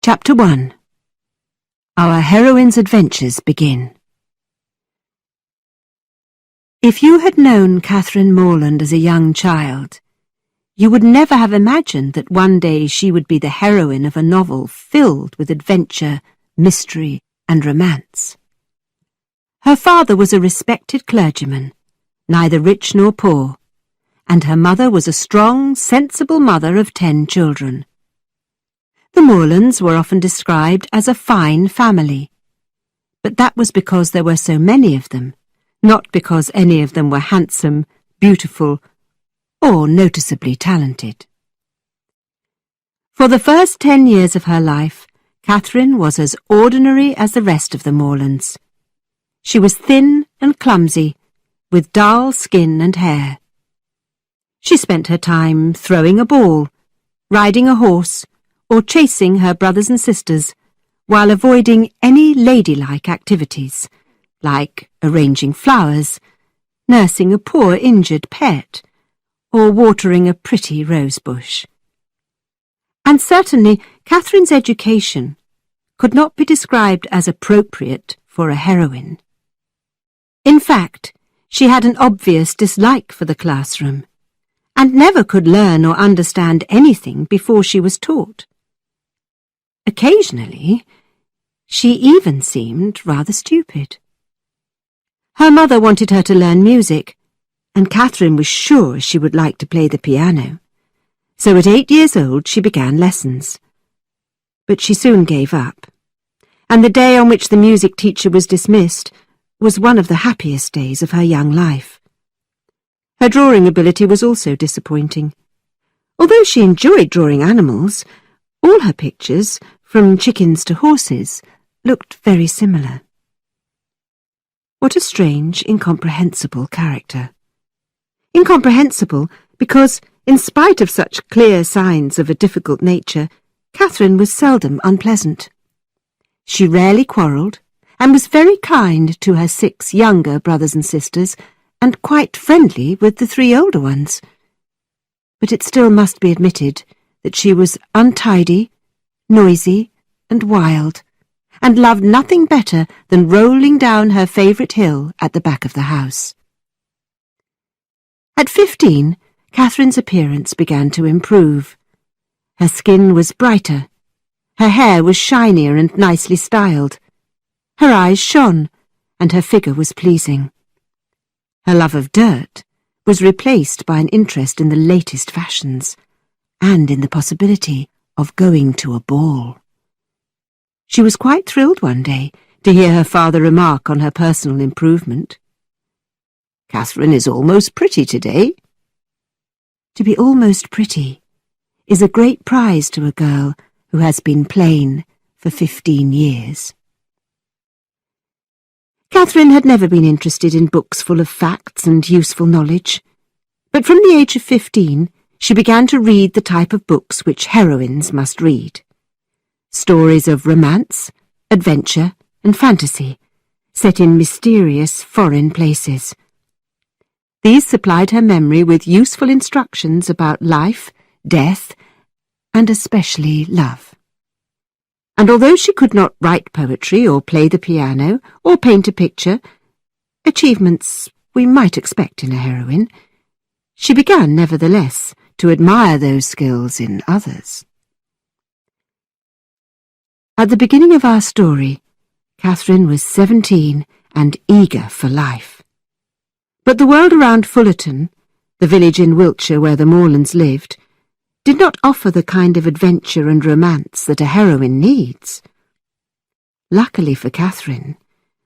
Chapter 1. Our heroine's adventures begin. If you had known Catherine Morland as a young child, you would never have imagined that one day she would be the heroine of a novel filled with adventure, mystery, and romance. Her father was a respected clergyman, neither rich nor poor, and her mother was a strong, sensible mother of 10 children. The Morlands were often described as a fine family, but that was because there were so many of them, not because any of them were handsome, beautiful, or noticeably talented. For the first 10 years of her life, Catherine was as ordinary as the rest of the Morlands. She was thin and clumsy, with dull skin and hair. She spent her time throwing a ball, riding a horse, or chasing her brothers and sisters, while avoiding any ladylike activities, like arranging flowers, nursing a poor injured pet, or watering a pretty rose bush. And certainly Catherine's education could not be described as appropriate for a heroine. In fact, she had an obvious dislike for the classroom, and never could learn or understand anything before she was taught. Occasionally, she even seemed rather stupid. Her mother wanted her to learn music, and Catherine was sure she would like to play the piano. So at 8 years old she began lessons. But she soon gave up, and the day on which the music teacher was dismissed was one of the happiest days of her young life. Her drawing ability was also disappointing. Although she enjoyed drawing animals, all her pictures, from chickens to horses, looked very similar. What a strange, incomprehensible character. Incomprehensible because, in spite of such clear signs of a difficult nature, Catherine was seldom unpleasant. She rarely quarrelled, and was very kind to her 6 younger brothers and sisters, and quite friendly with the 3 older ones. But it still must be admitted that she was untidy, noisy, and wild, and loved nothing better than rolling down her favourite hill at the back of the house. At 15, Catherine's appearance began to improve. Her skin was brighter, her hair was shinier and nicely styled, her eyes shone, and her figure was pleasing. Her love of dirt was replaced by an interest in the latest fashions, and in the possibility of going to a ball. She was quite thrilled one day to hear her father remark on her personal improvement. "Catherine is almost pretty today." To be almost pretty is a great prize to a girl who has been plain for 15 years. Catherine had never been interested in books full of facts and useful knowledge, but from the age of 15 she began to read the type of books which heroines must read. Stories of romance, adventure, and fantasy, set in mysterious foreign places. These supplied her memory with useful instructions about life, death, and especially love. And although she could not write poetry or play the piano or paint a picture, achievements we might expect in a heroine, she began, nevertheless, to admire those skills in others. At the beginning of our story, Catherine was 17 and eager for life. But the world around Fullerton, the village in Wiltshire where the Morlands lived, did not offer the kind of adventure and romance that a heroine needs. Luckily for Catherine,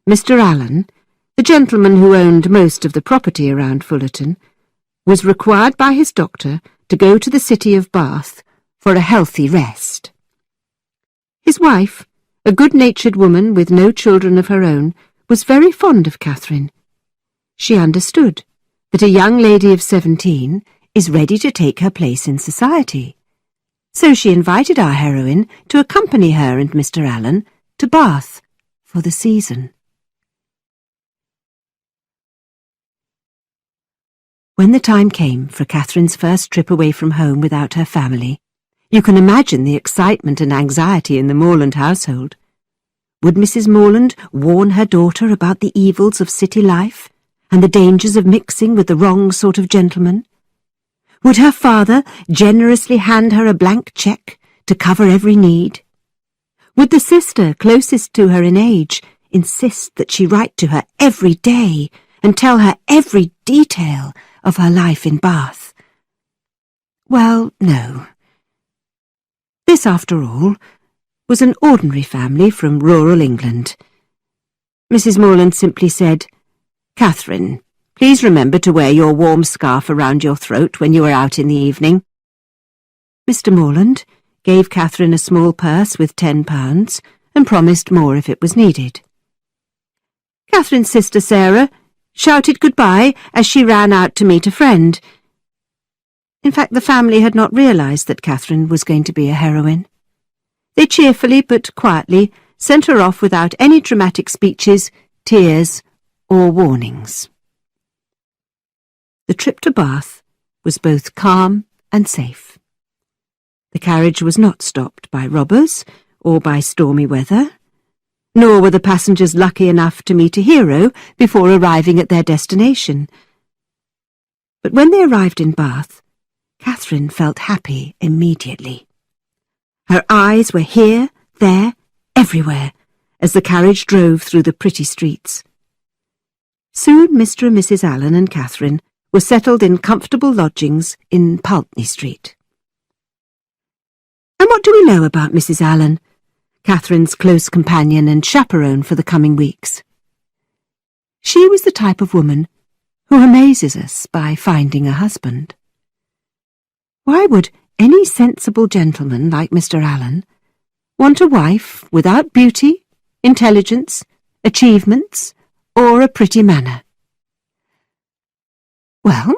Mr. Allen, the gentleman who owned most of the property around Fullerton, was required by his doctor to go to the city of Bath for a healthy rest. His wife, a good-natured woman with no children of her own, was very fond of Catherine. She understood that a young lady of 17 is ready to take her place in society, so she invited our heroine to accompany her and Mr. Allen to Bath for the season. When the time came for Catherine's first trip away from home without her family, You can imagine the excitement and anxiety in the Morland household. Would Mrs. Morland warn her daughter about the evils of city life and the dangers of mixing with the wrong sort of gentleman? Would her father generously hand her a blank cheque to cover every need? Would the sister closest to her in age insist that she write to her every day and tell her every detail of her life in Bath? Well, no. This, after all, was an ordinary family from rural England. Mrs. Morland simply said, "Catherine, please remember to wear your warm scarf around your throat when you are out in the evening." Mr. Morland gave Catherine a small purse with £10 and promised more if it was needed. Catherine's sister Sarah shouted goodbye as she ran out to meet a friend. In fact, the family had not realised that Catherine was going to be a heroine. They cheerfully but quietly sent her off without any dramatic speeches, tears, or warnings. The trip to Bath was both calm and safe. The carriage was not stopped by robbers or by stormy weather, nor were the passengers lucky enough to meet a hero before arriving at their destination. But when they arrived in Bath, Catherine felt happy immediately. Her eyes were here, there, everywhere, as the carriage drove through the pretty streets. Soon Mr. and Mrs. Allen and Catherine were settled in comfortable lodgings in Pulteney Street. And what do we know about Mrs. Allen, Catherine's close companion and chaperone for the coming weeks? She was the type of woman who amazes us by finding a husband. Why would any sensible gentleman like Mr. Allen want a wife without beauty, intelligence, achievements, or a pretty manner? Well,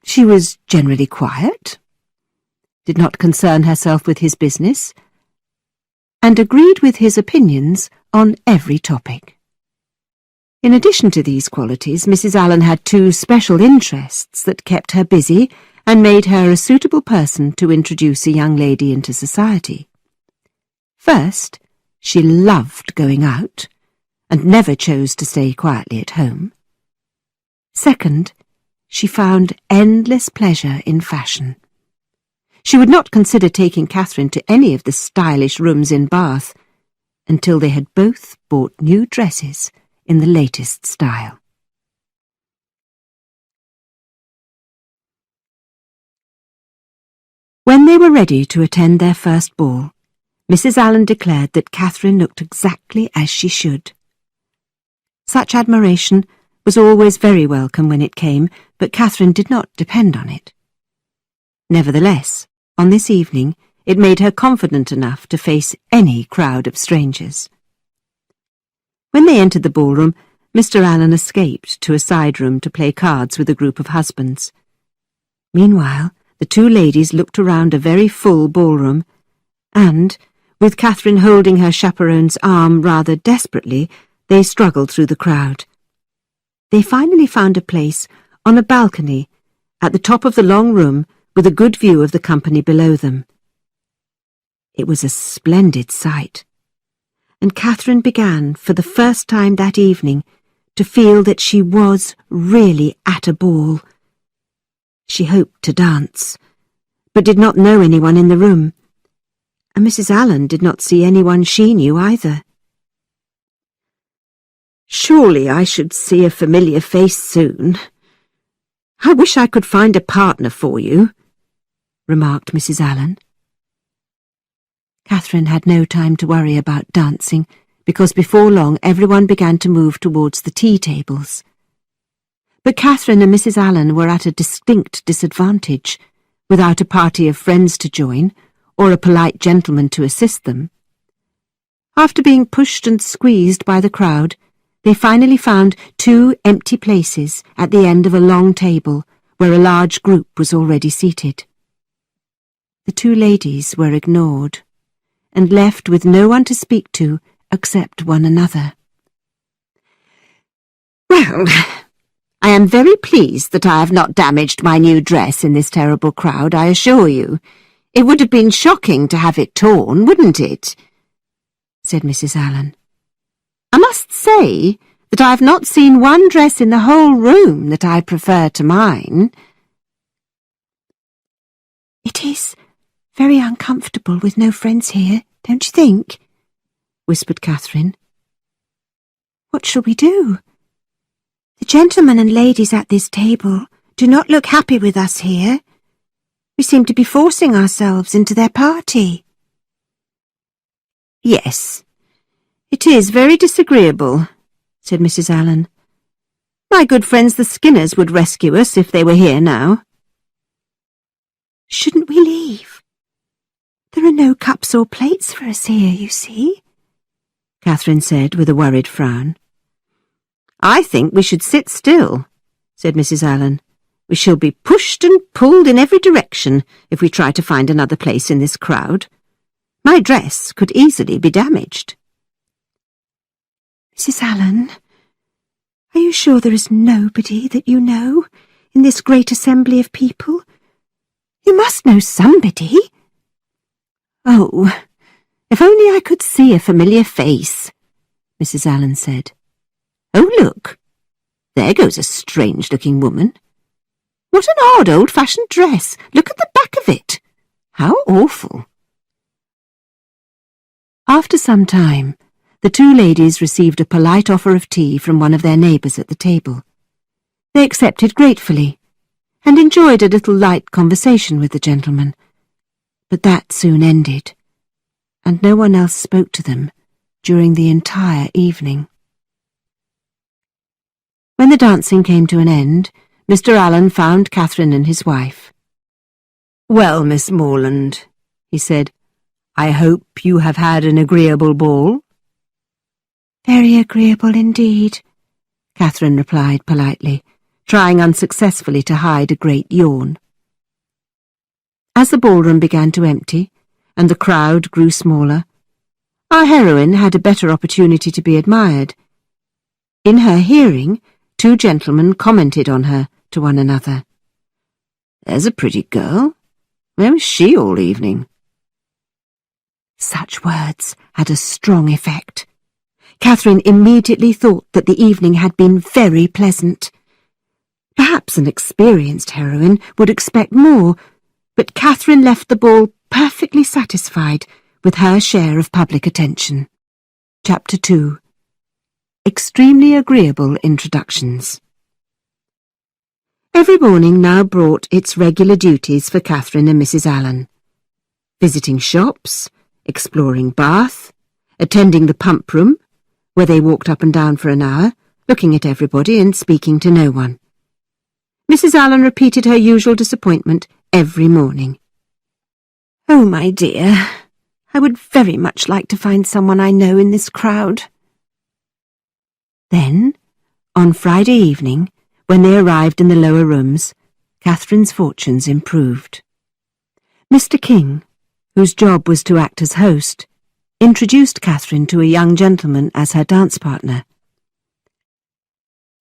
she was generally quiet, did not concern herself with his business, and agreed with his opinions on every topic. In addition to these qualities, Mrs. Allen had two special interests that kept her busy and made her a suitable person to introduce a young lady into society. First, she loved going out, and never chose to stay quietly at home. Second, she found endless pleasure in fashion. She would not consider taking Catherine to any of the stylish rooms in Bath until they had both bought new dresses in the latest style. When they were ready to attend their first ball, Mrs. Allen declared that Catherine looked exactly as she should. Such admiration was always very welcome when it came, but Catherine did not depend on it. Nevertheless, on this evening, it made her confident enough to face any crowd of strangers. When they entered the ballroom, Mr. Allen escaped to a side room to play cards with a group of husbands. Meanwhile, the two ladies looked around a very full ballroom, and, with Catherine holding her chaperone's arm rather desperately, they struggled through the crowd. They finally found a place on a balcony at the top of the long room with a good view of the company below them. It was a splendid sight, and Catherine began, for the first time that evening, to feel that she was really at a ball. She hoped to dance, but did not know anyone in the room, and Mrs. Allen did not see anyone she knew either. "Surely I should see a familiar face soon. I wish I could find a partner for you," remarked Mrs. Allen. Catherine had no time to worry about dancing, because before long everyone began to move towards the tea tables. But Catherine and Mrs. Allen were at a distinct disadvantage, without a party of friends to join, or a polite gentleman to assist them. After being pushed and squeezed by the crowd, they finally found two empty places at the end of a long table, where a large group was already seated. The two ladies were ignored, and left with no one to speak to except one another. "Well, I am very pleased that I have not damaged my new dress in this terrible crowd, I assure you. It would have been shocking to have it torn, wouldn't it?" said Mrs. Allen. "I must say that I have not seen one dress in the whole room that I prefer to mine." "It is very uncomfortable with no friends here, don't you think?" whispered Catherine. "What shall we do? The gentlemen and ladies at this table do not look happy with us here. We seem to be forcing ourselves into their party." "Yes, it is very disagreeable," said Mrs. Allen. "My good friends the Skinners would rescue us if they were here now." "Shouldn't we leave? There are no cups or plates for us here, you see," Catherine said with a worried frown. "I think we should sit still," said Mrs. Allen. "We shall be pushed and pulled in every direction if we try to find another place in this crowd. My dress could easily be damaged." "Mrs. Allen, are you sure there is nobody that you know in this great assembly of people? You must know somebody." "Oh, if only I could see a familiar face," Mrs. Allen said. "Oh, look, there goes a strange-looking woman. What an odd old-fashioned dress! Look at the back of it! How awful!" After some time, the two ladies received a polite offer of tea from one of their neighbours at the table. They accepted gratefully, and enjoyed a little light conversation with the gentleman, but that soon ended, and no one else spoke to them during the entire evening. When the dancing came to an end, Mr. Allen found Catherine and his wife. "Well, Miss Morland," he said, "I hope you have had an agreeable ball." "Very agreeable indeed," Catherine replied politely, trying unsuccessfully to hide a great yawn. As the ballroom began to empty, and the crowd grew smaller, our heroine had a better opportunity to be admired. In her hearing, two gentlemen commented on her to one another. "There's a pretty girl. Where was she all evening?" Such words had a strong effect. Catherine immediately thought that the evening had been very pleasant. Perhaps an experienced heroine would expect more, but Catherine left the ball perfectly satisfied with her share of public attention. Chapter 2. Extremely Agreeable Introductions. Every morning now brought its regular duties for Catherine and Mrs. Allen. Visiting shops, exploring Bath, attending the pump room, where they walked up and down for an hour, looking at everybody and speaking to no one. Mrs. Allen repeated her usual disappointment every morning. "Oh, my dear, I would very much like to find someone I know in this crowd." Then, on Friday evening, when they arrived in the lower rooms, Catherine's fortunes improved. Mr. King, whose job was to act as host, introduced Catherine to a young gentleman as her dance partner.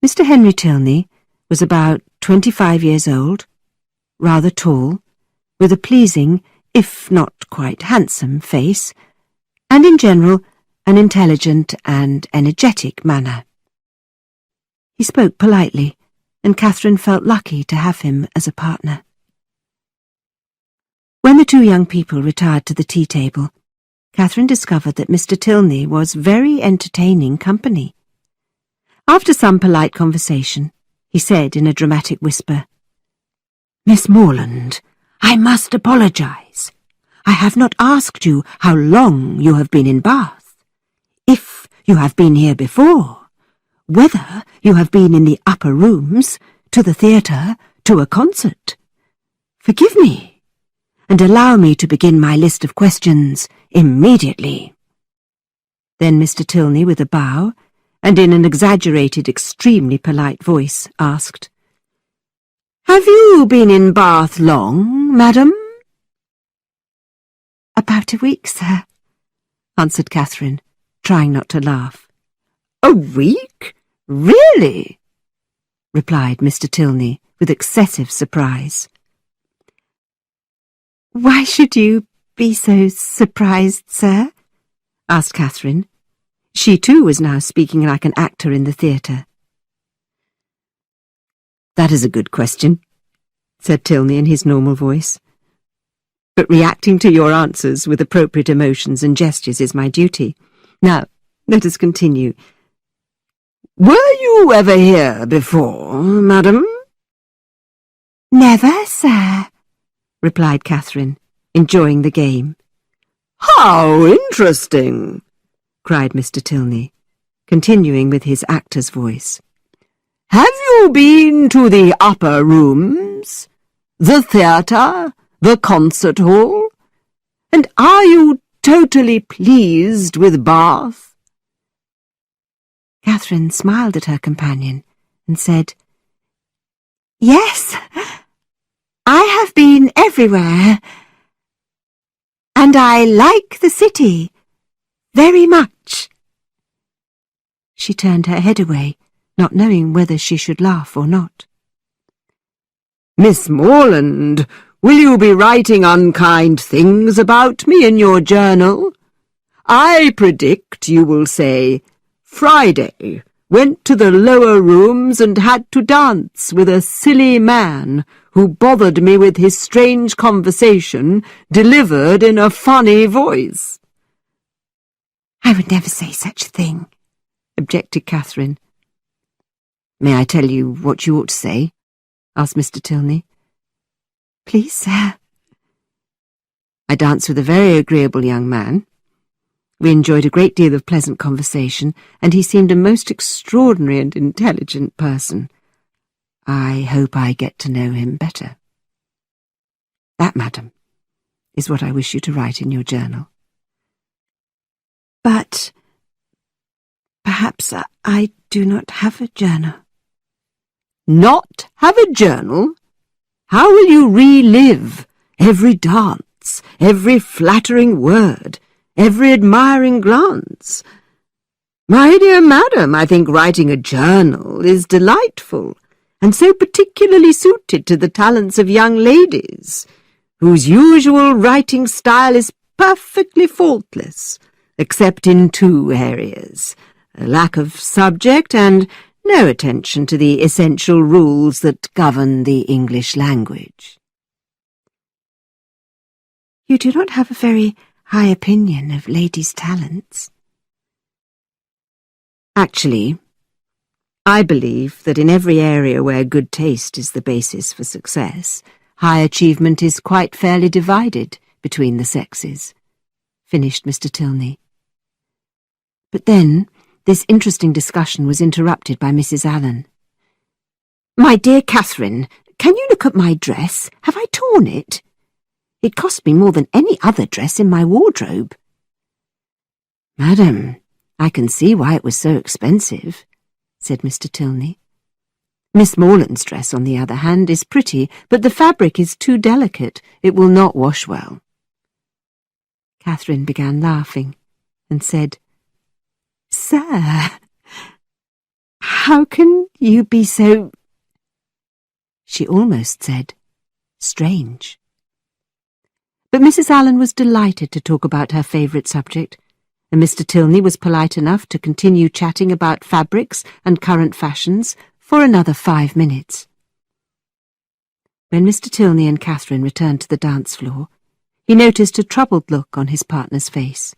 Mr. Henry Tilney was about 25 years old, rather tall, with a pleasing, if not quite handsome, face, and in general an intelligent and energetic manner. He spoke politely, and Catherine felt lucky to have him as a partner. When the two young people retired to the tea table, Catherine discovered that Mr. Tilney was very entertaining company. After some polite conversation, he said in a dramatic whisper, "Miss Morland, I must apologize. I have not asked you how long you have been in Bath. If you have been here before, whether you have been in the upper rooms, to the theatre, to a concert. Forgive me, and allow me to begin my list of questions immediately." Then Mr. Tilney, with a bow, and in an exaggerated, extremely polite voice, asked, "Have you been in Bath long, madam?" "About a week, sir," answered Catherine, trying not to laugh. "A week? Really?" replied Mr. Tilney with excessive surprise. Why should you be so surprised, sir? Asked Catherine. She too was now speaking like an actor in the theatre. That is a good question, said Tilney in his normal voice. But reacting to your answers with appropriate emotions and gestures is my duty. Now, let us continue. Were you ever here before, madam? Never, sir, replied Catherine, enjoying the game. How interesting, cried Mr. Tilney, continuing with his actor's voice. Have you been to the upper rooms, the theatre, the concert hall? And are you totally pleased with Bath? Catherine smiled at her companion and said, Yes, I have been everywhere, and I like the city very much. She turned her head away, not knowing whether she should laugh or not. Miss Morland, will you be writing unkind things about me in your journal? I predict you will say, Friday went to the lower rooms and had to dance with a silly man who bothered me with his strange conversation delivered in a funny voice. I would never say such a thing, objected Catherine. May I tell you what you ought to say? Asked Mr. Tilney. Please, sir. I danced with a very agreeable young man. We enjoyed a great deal of pleasant conversation, and he seemed a most extraordinary and intelligent person. I hope I get to know him better. That, madam, is what I wish you to write in your journal. But perhaps I do not have a journal. Not have a journal? How will you relive every dance, every flattering word, every admiring glance? My dear madam, I think writing a journal is delightful, and so particularly suited to the talents of young ladies, whose usual writing style is perfectly faultless, except in two areas, a lack of subject and no attention to the essential rules that govern the English language. You do not have a very high opinion of ladies' talents. Actually, I believe that in every area where good taste is the basis for success, high achievement is quite fairly divided between the sexes, finished Mr. Tilney. But then this interesting discussion was interrupted by Mrs. Allen. My dear Catherine, can you look at my dress? Have I torn it? It cost me more than any other dress in my wardrobe. Madam, I can see why it was so expensive, said Mr. Tilney. Miss Morland's dress, on the other hand, is pretty, but the fabric is too delicate. It will not wash well. Catherine began laughing and said, Sir, how can you be so... She almost said, strange. But Mrs. Allen was delighted to talk about her favourite subject, and Mr. Tilney was polite enough to continue chatting about fabrics and current fashions for another 5 minutes. When Mr. Tilney and Catherine returned to the dance floor, he noticed a troubled look on his partner's face.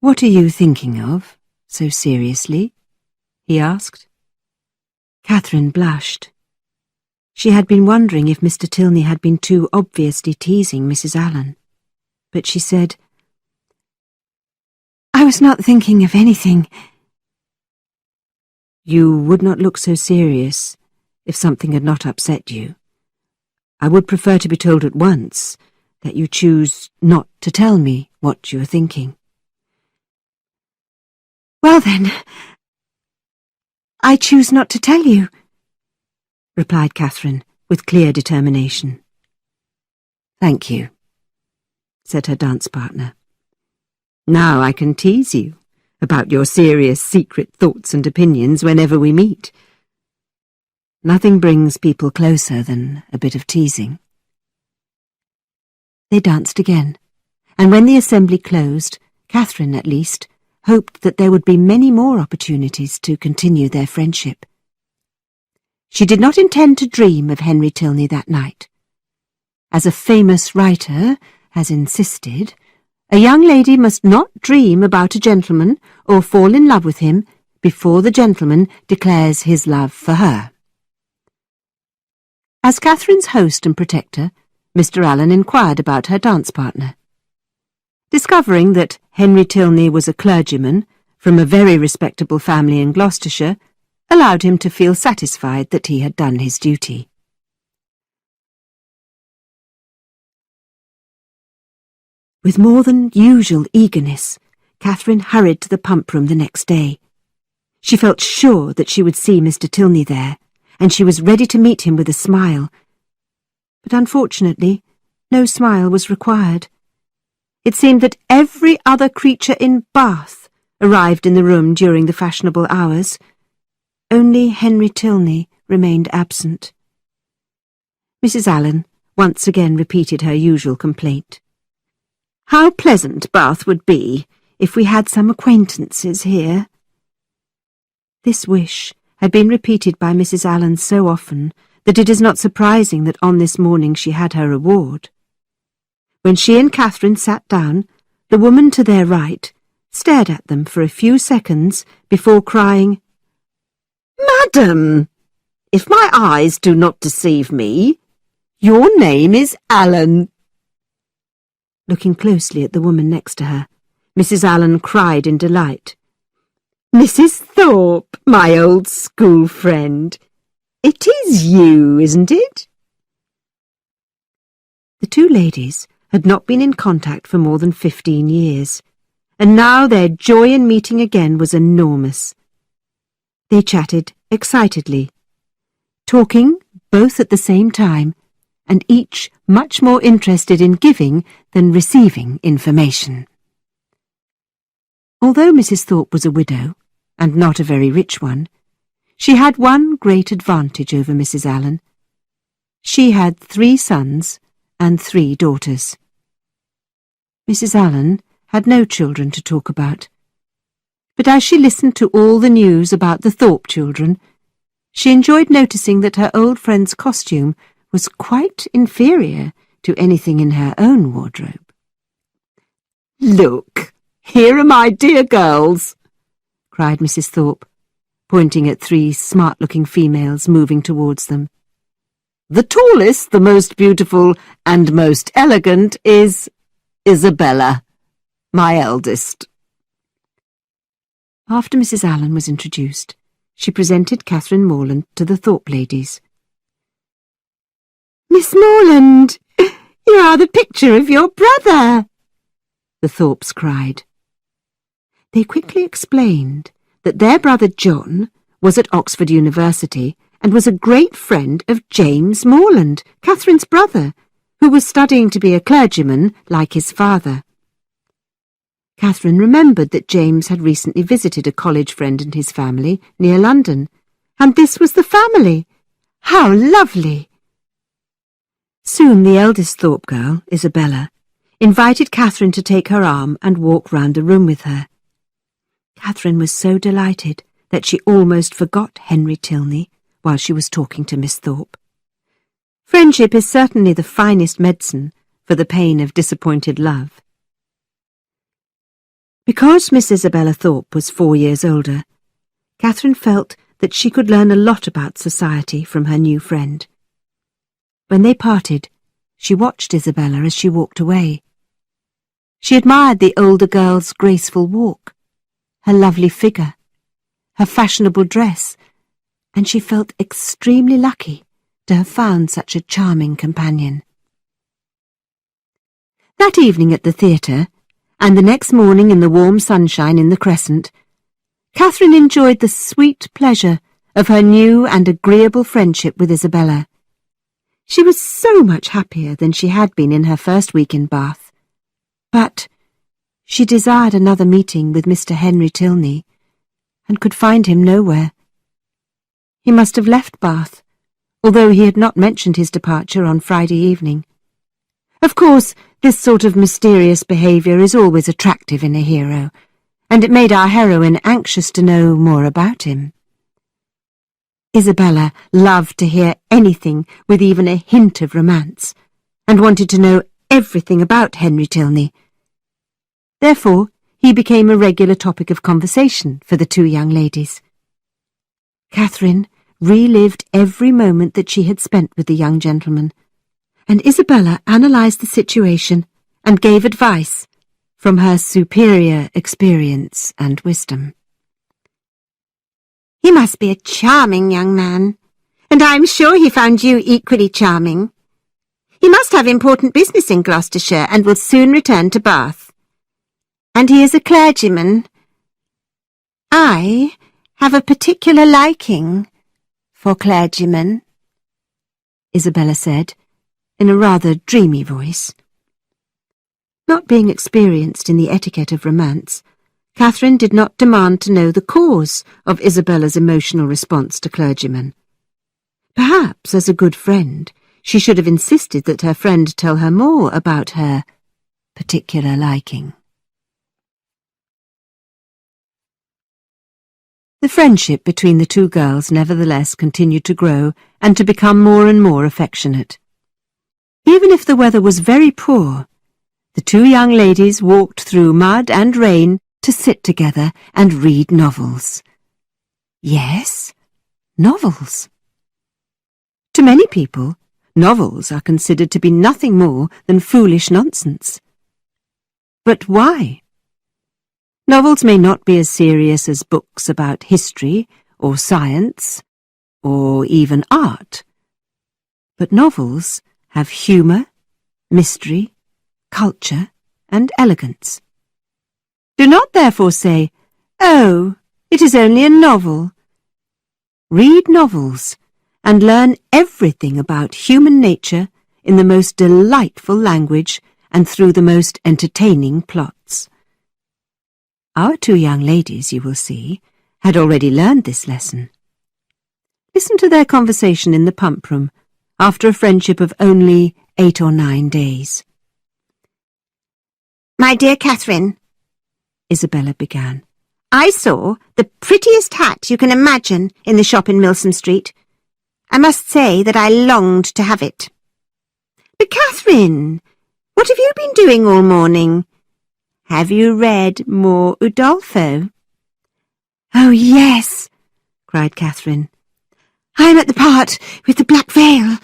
What are you thinking of, so seriously? He asked. Catherine blushed. She had been wondering if Mr. Tilney had been too obviously teasing Mrs. Allen, but she said, I was not thinking of anything. You would not look so serious if something had not upset you. I would prefer to be told at once that you choose not to tell me what you are thinking. Well then, I choose not to tell you, replied Catherine with clear determination. Thank you, said her dance partner. Now I can tease you about your serious secret thoughts and opinions whenever we meet. Nothing brings people closer than a bit of teasing. They danced again, and when the assembly closed, Catherine, at least, hoped that there would be many more opportunities to continue their friendship. She did not intend to dream of Henry Tilney that night. As a famous writer has insisted, a young lady must not dream about a gentleman or fall in love with him before the gentleman declares his love for her. As Catherine's host and protector, Mr. Allen inquired about her dance partner. Discovering that Henry Tilney was a clergyman from a very respectable family in Gloucestershire, allowed him to feel satisfied that he had done his duty. With more than usual eagerness, Catherine hurried to the pump room the next day. She felt sure that she would see Mr. Tilney there, and she was ready to meet him with a smile. But unfortunately, no smile was required. It seemed that every other creature in Bath arrived in the room during the fashionable hours. Only Henry Tilney remained absent. Mrs. Allen once again repeated her usual complaint. How pleasant Bath would be if we had some acquaintances here. This wish had been repeated by Mrs. Allen so often that it is not surprising that on this morning she had her reward. When she and Catherine sat down, the woman to their right stared at them for a few seconds before crying, "Madam, if my eyes do not deceive me, your name is Allen." Looking closely at the woman next to her, Mrs. Allen cried in delight, "Mrs. Thorpe, my old school friend. It is you, isn't it?" The two ladies had not been in contact for more than 15 years, and now their joy in meeting again was enormous. They chatted excitedly, talking both at the same time, and each much more interested in giving than receiving information. Although Mrs. Thorpe was a widow, and not a very rich one, she had one great advantage over Mrs. Allen. She had 3 sons and 3 daughters. Mrs. Allen had no children to talk about, but as she listened to all the news about the Thorpe children, she enjoyed noticing that her old friend's costume was quite inferior to anything in her own wardrobe. "Look, here are my dear girls," cried Mrs. Thorpe, pointing at 3 smart-looking females moving towards them. "The tallest, the most beautiful, and most elegant is Isabella, my eldest." After Mrs. Allen was introduced, she presented Catherine Morland to the Thorpe ladies. "Miss Morland, you are the picture of your brother," the Thorpes cried. They quickly explained that their brother John was at Oxford University and was a great friend of James Morland, Catherine's brother, who was studying to be a clergyman like his father. Catherine remembered that James had recently visited a college friend and his family near London, and this was the family. How lovely! Soon the eldest Thorpe girl, Isabella, invited Catherine to take her arm and walk round the room with her. Catherine was so delighted that she almost forgot Henry Tilney while she was talking to Miss Thorpe. Friendship is certainly the finest medicine for the pain of disappointed love. Because Miss Isabella Thorpe was 4 years older, Catherine felt that she could learn a lot about society from her new friend. When they parted, she watched Isabella as she walked away. She admired the older girl's graceful walk, her lovely figure, her fashionable dress, and she felt extremely lucky to have found such a charming companion. That evening at the theatre, and the next morning in the warm sunshine in the Crescent, Catherine enjoyed the sweet pleasure of her new and agreeable friendship with Isabella. She was so much happier than she had been in her first week in Bath. But she desired another meeting with Mr. Henry Tilney, and could find him nowhere. He must have left Bath, although he had not mentioned his departure on Friday evening. Of course, This sort of mysterious behaviour is always attractive in a hero, and it made our heroine anxious to know more about him. Isabella loved to hear anything with even a hint of romance, and wanted to know everything about Henry Tilney. Therefore, he became a regular topic of conversation for the two young ladies. Catherine relived every moment that she had spent with the young gentleman, and Isabella analysed the situation and gave advice from her superior experience and wisdom. "He must be a charming young man, and I am sure he found you equally charming. He must have important business in Gloucestershire and will soon return to Bath. And he is a clergyman. I have a particular liking for clergymen," Isabella said, in a rather dreamy voice. Not being experienced in the etiquette of romance, Catherine did not demand to know the cause of Isabella's emotional response to clergymen. Perhaps, as a good friend, she should have insisted that her friend tell her more about her particular liking. The friendship between the two girls nevertheless continued to grow and to become more and more affectionate. Even if the weather was very poor, the two young ladies walked through mud and rain to sit together and read novels. Yes, novels. To many people, novels are considered to be nothing more than foolish nonsense. But why? Novels may not be as serious as books about history or science or even art, but novels have humour, mystery, culture, and elegance. Do not therefore say, "Oh, it is only a novel." Read novels and learn everything about human nature in the most delightful language and through the most entertaining plots. Our two young ladies, you will see, had already learned this lesson. Listen to their conversation in the pump room after a friendship of only 8 or 9 days. "My dear Catherine," Isabella began, "I saw the prettiest hat you can imagine in the shop in Milsom Street. I must say that I longed to have it. But Catherine, what have you been doing all morning? Have you read more Udolpho?" "Oh, yes," cried Catherine. "I am at the part with the black veil."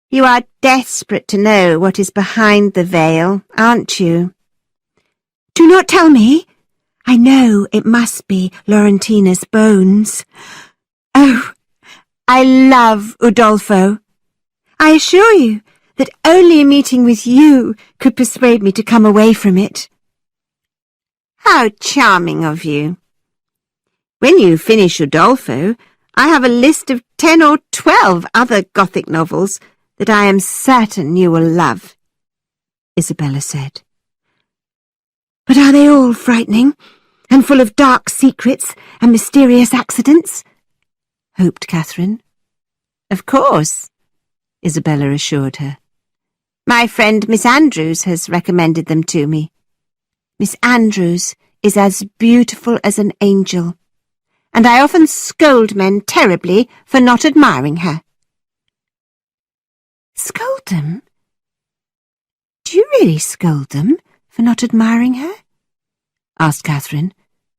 "You are desperate to know what is behind the veil, aren't you?" "Do not tell me. I know it must be Laurentina's bones. Oh, I love Udolpho. I assure you that only a meeting with you could persuade me to come away from it." "How charming of you. When you finish Udolpho, I have a list of 10 or 12 other Gothic novels that I am certain you will love," Isabella said. "But are they all frightening, and full of dark secrets and mysterious accidents?" hoped Catherine. "Of course," Isabella assured her. "My friend Miss Andrews has recommended them to me. Miss Andrews is as beautiful as an angel, and I often scold men terribly for not admiring her." "Scold them? Do you really scold them for not admiring her?" asked Catherine,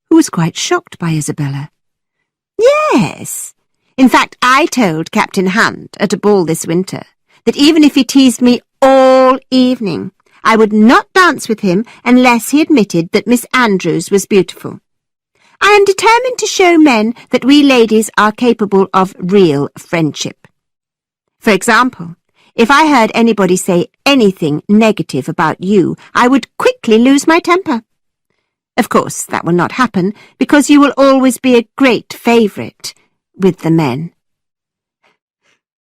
who was quite shocked by Isabella. "Yes. In fact, I told Captain Hunt at a ball this winter that even if he teased me all evening, I would not dance with him unless he admitted that Miss Andrews was beautiful. I am determined to show men that we ladies are capable of real friendship. For example, if I heard anybody say anything negative about you, I would quickly lose my temper. Of course, that will not happen, because you will always be a great favourite with the men."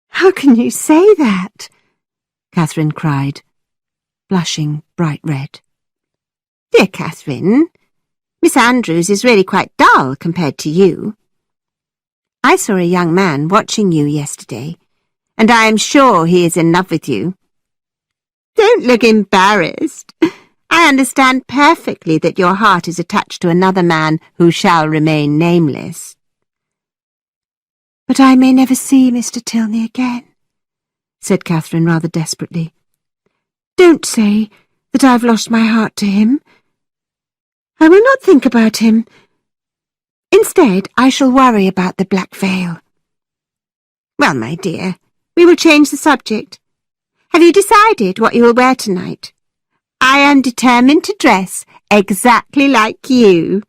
"How can you say that?" Catherine cried, blushing bright red. "Dear Catherine, Miss Andrews is really quite dull compared to you. I saw a young man watching you yesterday, and I am sure he is in love with you." Don't look embarrassed. I understand perfectly that your heart is attached to another man who shall remain nameless. But I may never see Mr. Tilney again, said Catherine rather desperately. Don't say that I've lost my heart to him. I will not think about him. Instead, I shall worry about the black veil. Well, my dear, we will change the subject. Have you decided what you will wear tonight? I am determined to dress exactly like you.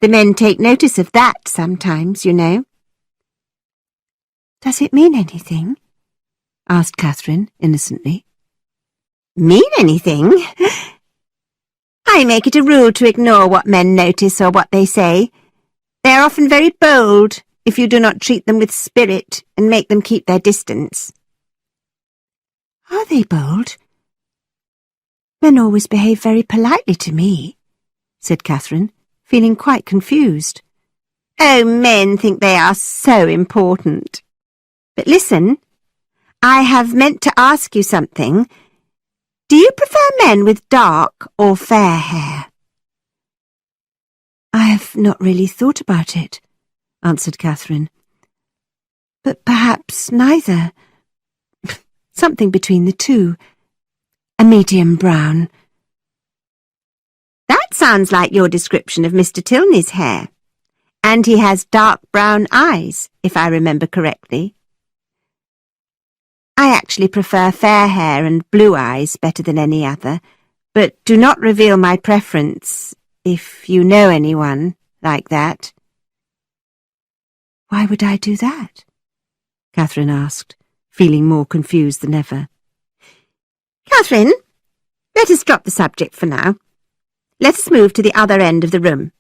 The men take notice of that sometimes, you know. Does it mean anything? Asked Catherine innocently. Mean anything? I make it a rule to ignore what men notice or what they say. They are often very bold if you do not treat them with spirit and make them keep their distance. Are they bold? Men always behave very politely to me, said Catherine, feeling quite confused. Oh, men think they are so important. But listen, I have meant to ask you something. Do you prefer men with dark or fair hair? I have not really thought about it, answered Catherine. But perhaps neither. Something between the two. A medium brown. That sounds like your description of Mr. Tilney's hair. And he has dark brown eyes, if I remember correctly. I actually prefer fair hair and blue eyes better than any other, but do not reveal my preference if you know anyone like that. Why would I do that? Catherine asked, feeling more confused than ever. Catherine, let us drop the subject for now. Let us move to the other end of the room.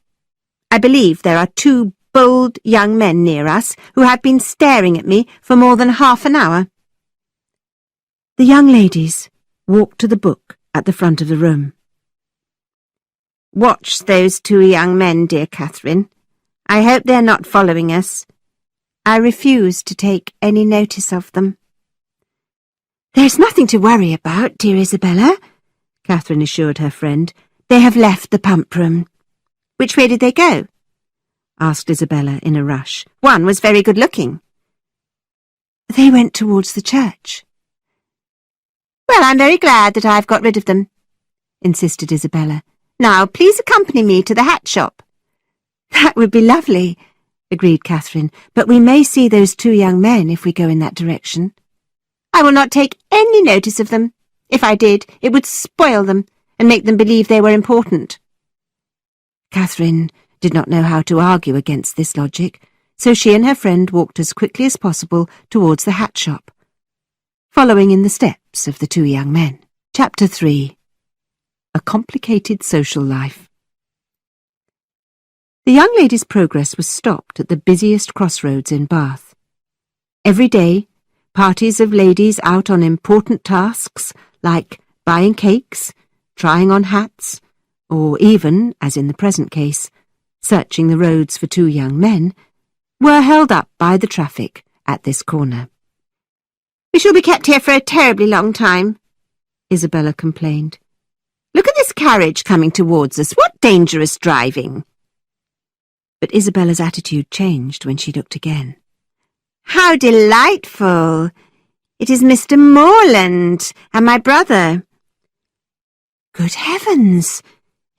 I believe there are two bold young men near us who have been staring at me for more than half an hour. The young ladies walked to the book at the front of the room. Watch those two young men, dear Catherine. I hope they're not following us. I refuse to take any notice of them. There's nothing to worry about, dear Isabella, Catherine assured her friend. They have left the pump room. Which way did they go? Asked Isabella in a rush. One was very good-looking. They went towards the church. Well, I'm very glad that I've got rid of them, insisted Isabella. Now, please accompany me to the hat shop. That would be lovely, agreed Catherine, but we may see those two young men if we go in that direction. I will not take any notice of them. If I did, it would spoil them and make them believe they were important. Catherine did not know how to argue against this logic, so she and her friend walked as quickly as possible towards the hat shop, following in the steps of the two young men. Chapter 3. A Complicated Social Life. The young lady's progress was stopped at the busiest crossroads in Bath. Every day, parties of ladies out on important tasks like buying cakes, trying on hats, or even, as in the present case, searching the roads for two young men, were held up by the traffic at this corner. We shall be kept here for a terribly long time, Isabella complained. Look at this carriage coming towards us. What dangerous driving! But Isabella's attitude changed when she looked again. How delightful! It is Mr. Morland and my brother. Good heavens!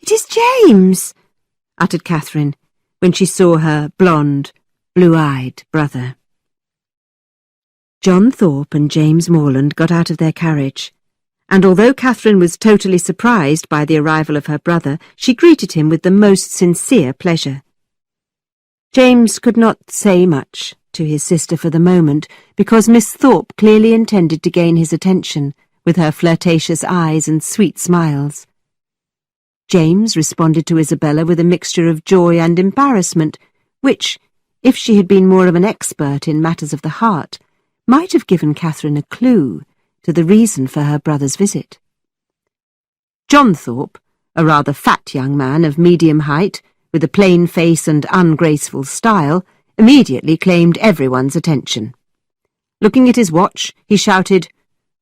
It is James, uttered Catherine, when she saw her blonde, blue-eyed brother. John Thorpe and James Morland got out of their carriage, and although Catherine was totally surprised by the arrival of her brother, she greeted him with the most sincere pleasure. James could not say much to his sister for the moment, because Miss Thorpe clearly intended to gain his attention with her flirtatious eyes and sweet smiles. James responded to Isabella with a mixture of joy and embarrassment, which, if she had been more of an expert in matters of the heart, might have given Catherine a clue to the reason for her brother's visit. John Thorpe, a rather fat young man of medium height, with a plain face and ungraceful style, immediately claimed everyone's attention. Looking at his watch, he shouted,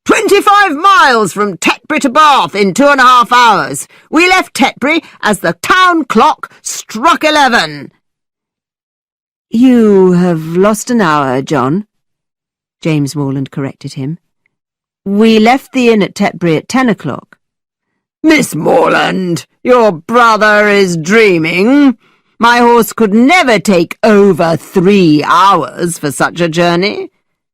25 miles from Tetbury to Bath in 2.5 hours. We left Tetbury as the town clock struck 11. You have lost an hour, John, James Morland corrected him. We left the inn at Tetbury at 10 o'clock. Miss Morland, your brother is dreaming. My horse could never take over 3 hours for such a journey.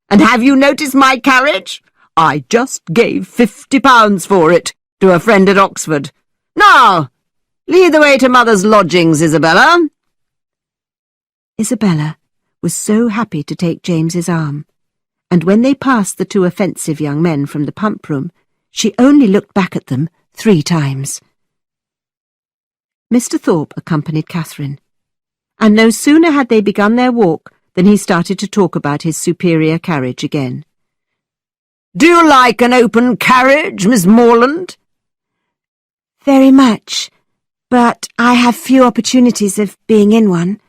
And have you noticed my carriage? I just gave £50 for it to a friend at Oxford. Now, lead the way to Mother's lodgings, Isabella. Isabella was so happy to take James's arm, and when they passed the two offensive young men from the pump room, she only looked back at them 3 times. Mr. Thorpe accompanied Catherine, and no sooner had they begun their walk than he started to talk about his superior carriage again. Do you like an open carriage, Miss Morland? Very much, but I have few opportunities of being in one.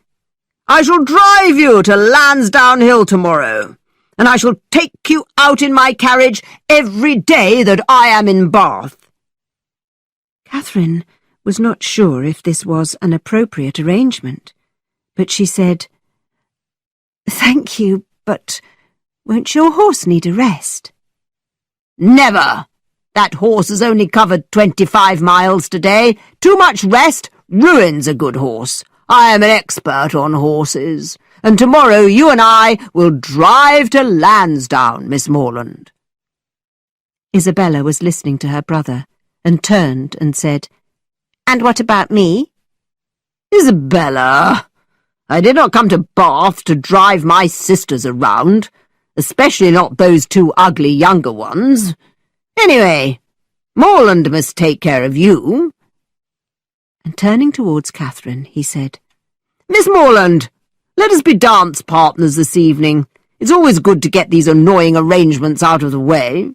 I shall drive you to Lansdowne Hill tomorrow, and I shall take you out in my carriage every day that I am in Bath. Catherine was not sure if this was an appropriate arrangement, but she said, Thank you, but won't your horse need a rest? Never! That horse has only covered 25 miles today. Too much rest ruins a good horse. I am an expert on horses, and tomorrow you and I will drive to Lansdowne, Miss Morland. Isabella was listening to her brother, and turned and said, And what about me? Isabella, I did not come to Bath to drive my sisters around, especially not those 2 ugly younger ones. Anyway, Morland must take care of you. And turning towards Catherine, he said, Miss Morland, let us be dance partners this evening. It's always good to get these annoying arrangements out of the way.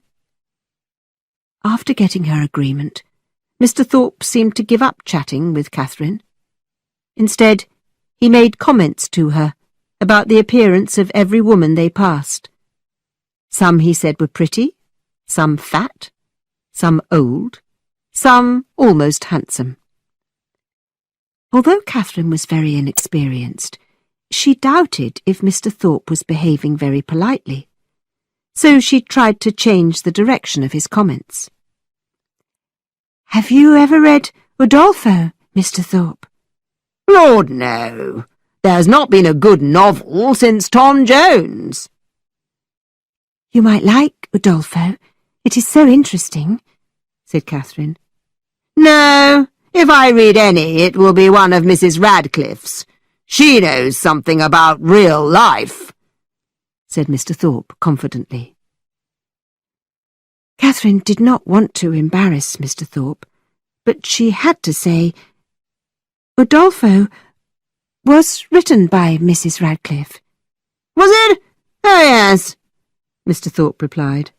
After getting her agreement, Mr. Thorpe seemed to give up chatting with Catherine. Instead, he made comments to her about the appearance of every woman they passed. Some, he said, were pretty, some fat, some old, some almost handsome. Although Catherine was very inexperienced, she doubted if Mr. Thorpe was behaving very politely, so she tried to change the direction of his comments. Have you ever read Udolpho, Mr. Thorpe? Lord, no. There has not been a good novel since Tom Jones. You might like Udolpho. It is so interesting, said Catherine. No, if I read any, it will be one of Mrs. Radcliffe's. She knows something about real life, said Mr. Thorpe confidently. Catherine did not want to embarrass Mr. Thorpe, but she had to say, Udolpho was written by Mrs. Radcliffe. Was it? Oh, yes, Mr. Thorpe replied.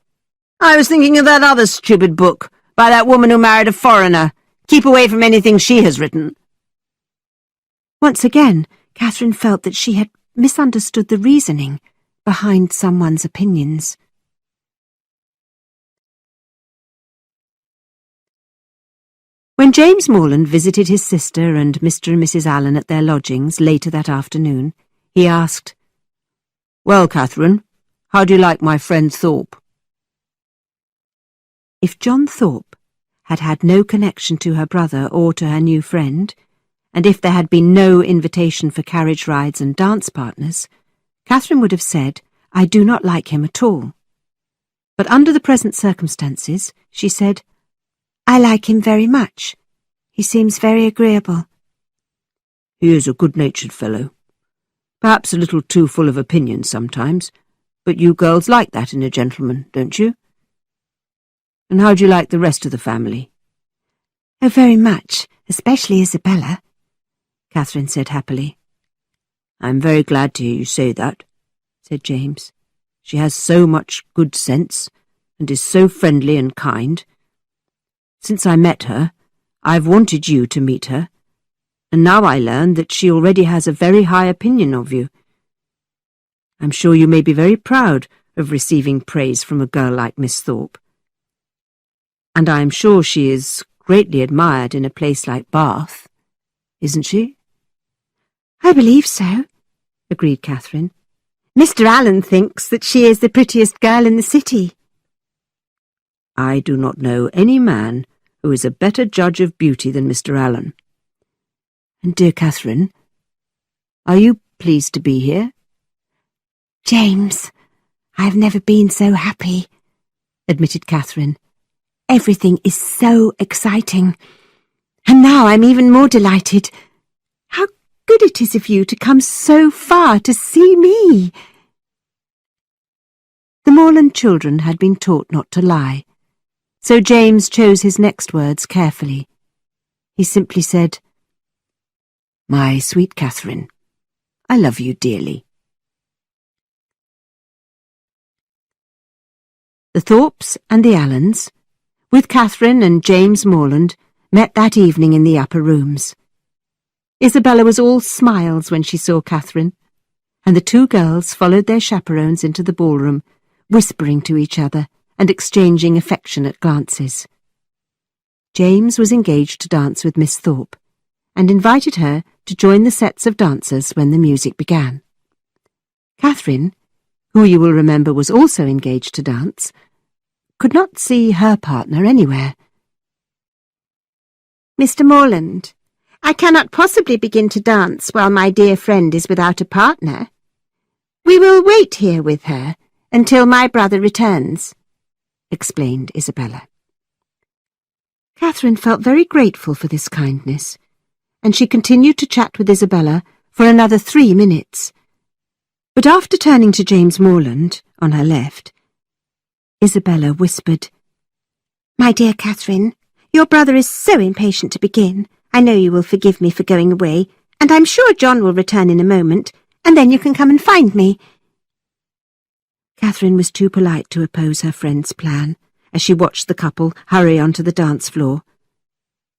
I was thinking of that other stupid book by that woman who married a foreigner. Keep away from anything she has written. Once again, Catherine felt that she had misunderstood the reasoning behind someone's opinions. When James Morland visited his sister and Mr. and Mrs. Allen at their lodgings later that afternoon, he asked, Well, Catherine, how do you like my friend Thorpe? If John Thorpe had had no connection to her brother or to her new friend, and if there had been no invitation for carriage rides and dance partners, Catherine would have said, I do not like him at all. But under the present circumstances, she said, I like him very much. He seems very agreeable. He is a good-natured fellow. Perhaps a little too full of opinions sometimes, but you girls like that in a gentleman, don't you? And how do you like the rest of the family? Oh, very much, especially Isabella, Catherine said happily. I'm very glad to hear you say that, said James. She has so much good sense, and is so friendly and kind. Since I met her, I've wanted you to meet her, and now I learn that she already has a very high opinion of you. I'm sure you may be very proud of receiving praise from a girl like Miss Thorpe. And I am sure she is greatly admired in a place like Bath, isn't she?" "I believe so," agreed Catherine. "Mr. Allen thinks that she is the prettiest girl in the city." "I do not know any man who is a better judge of beauty than Mr. Allen. And, dear Catherine, are you pleased to be here?" "James, I have never been so happy," admitted Catherine. "Everything is so exciting. And now I'm even more delighted. How good it is of you to come so far to see me." The Morland children had been taught not to lie, so James chose his next words carefully. He simply said, "My sweet Catherine, I love you dearly." The Thorpes and the Allens, with Catherine and James Morland, met that evening in the upper rooms. Isabella was all smiles when she saw Catherine, and the two girls followed their chaperones into the ballroom, whispering to each other and exchanging affectionate glances. James was engaged to dance with Miss Thorpe, and invited her to join the sets of dancers when the music began. Catherine, who you will remember was also engaged to dance, could not see her partner anywhere. "Mr. Morland, I cannot possibly begin to dance while my dear friend is without a partner. We will wait here with her until my brother returns," explained Isabella. Catherine felt very grateful for this kindness, and she continued to chat with Isabella for another 3 minutes. But after turning to James Morland, on her left, Isabella whispered, "My dear Catherine, your brother is so impatient to begin. I know you will forgive me for going away, and I'm sure John will return in a moment, and then you can come and find me." Catherine was too polite to oppose her friend's plan, as she watched the couple hurry onto the dance floor.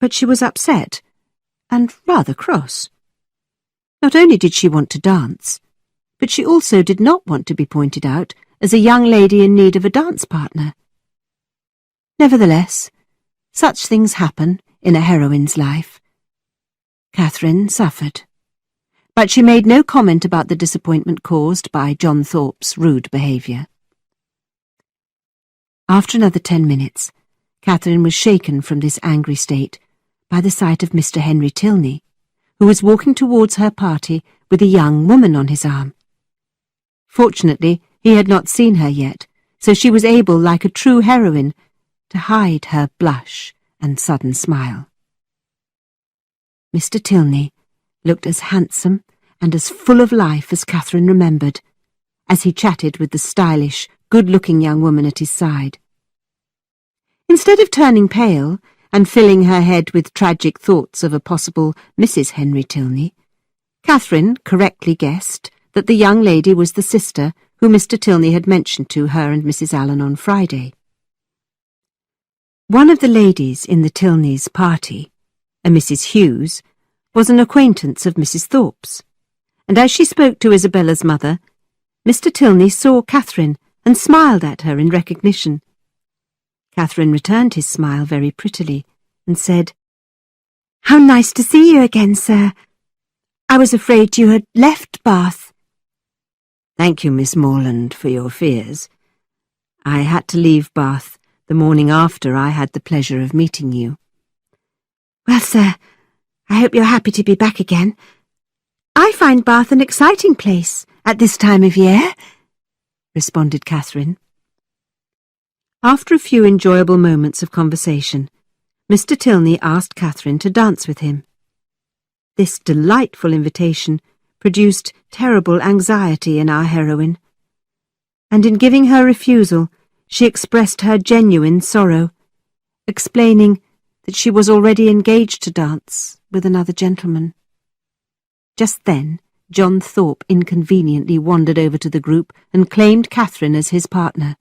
But she was upset, and rather cross. Not only did she want to dance, but she also did not want to be pointed out as a young lady in need of a dance partner. Nevertheless, such things happen in a heroine's life. Catherine suffered, but she made no comment about the disappointment caused by John Thorpe's rude behaviour. After another 10 minutes, Catherine was shaken from this angry state by the sight of Mr. Henry Tilney, who was walking towards her party with a young woman on his arm. Fortunately, he had not seen her yet, so she was able, like a true heroine, to hide her blush and sudden smile. Mr. Tilney looked as handsome and as full of life as Catherine remembered, as he chatted with the stylish, good-looking young woman at his side. Instead of turning pale and filling her head with tragic thoughts of a possible Mrs. Henry Tilney, Catherine correctly guessed that the young lady was the sister who Mr. Tilney had mentioned to her and Mrs. Allen on Friday. One of the ladies in the Tilneys' party, a Mrs. Hughes, was an acquaintance of Mrs. Thorpe's, and as she spoke to Isabella's mother, Mr. Tilney saw Catherine and smiled at her in recognition. Catherine returned his smile very prettily and said, "How nice to see you again, sir. I was afraid you had left Bath." "Thank you, Miss Morland, for your fears. I had to leave Bath the morning after I had the pleasure of meeting you." "Well, sir, I hope you're happy to be back again. I find Bath an exciting place at this time of year," responded Catherine. After a few enjoyable moments of conversation, Mr. Tilney asked Catherine to dance with him. This delightful invitation produced terrible anxiety in our heroine, and in giving her refusal, she expressed her genuine sorrow, explaining that she was already engaged to dance with another gentleman. Just then, John Thorpe inconveniently wandered over to the group and claimed Catherine as his partner.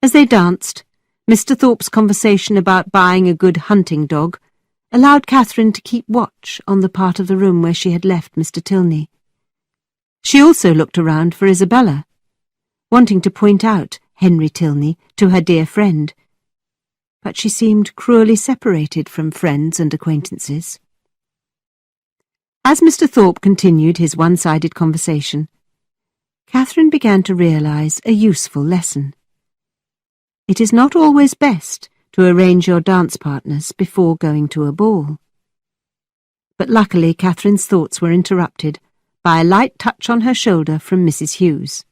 As they danced, Mr. Thorpe's conversation about buying a good hunting dog allowed Catherine to keep watch on the part of the room where she had left Mr. Tilney. She also looked around for Isabella, wanting to point out Henry Tilney to her dear friend, but she seemed cruelly separated from friends and acquaintances. As Mr. Thorpe continued his one-sided conversation, Catherine began to realise a useful lesson. It is not always best to arrange your dance partners before going to a ball. But luckily Catherine's thoughts were interrupted by a light touch on her shoulder from Mrs. Hughes.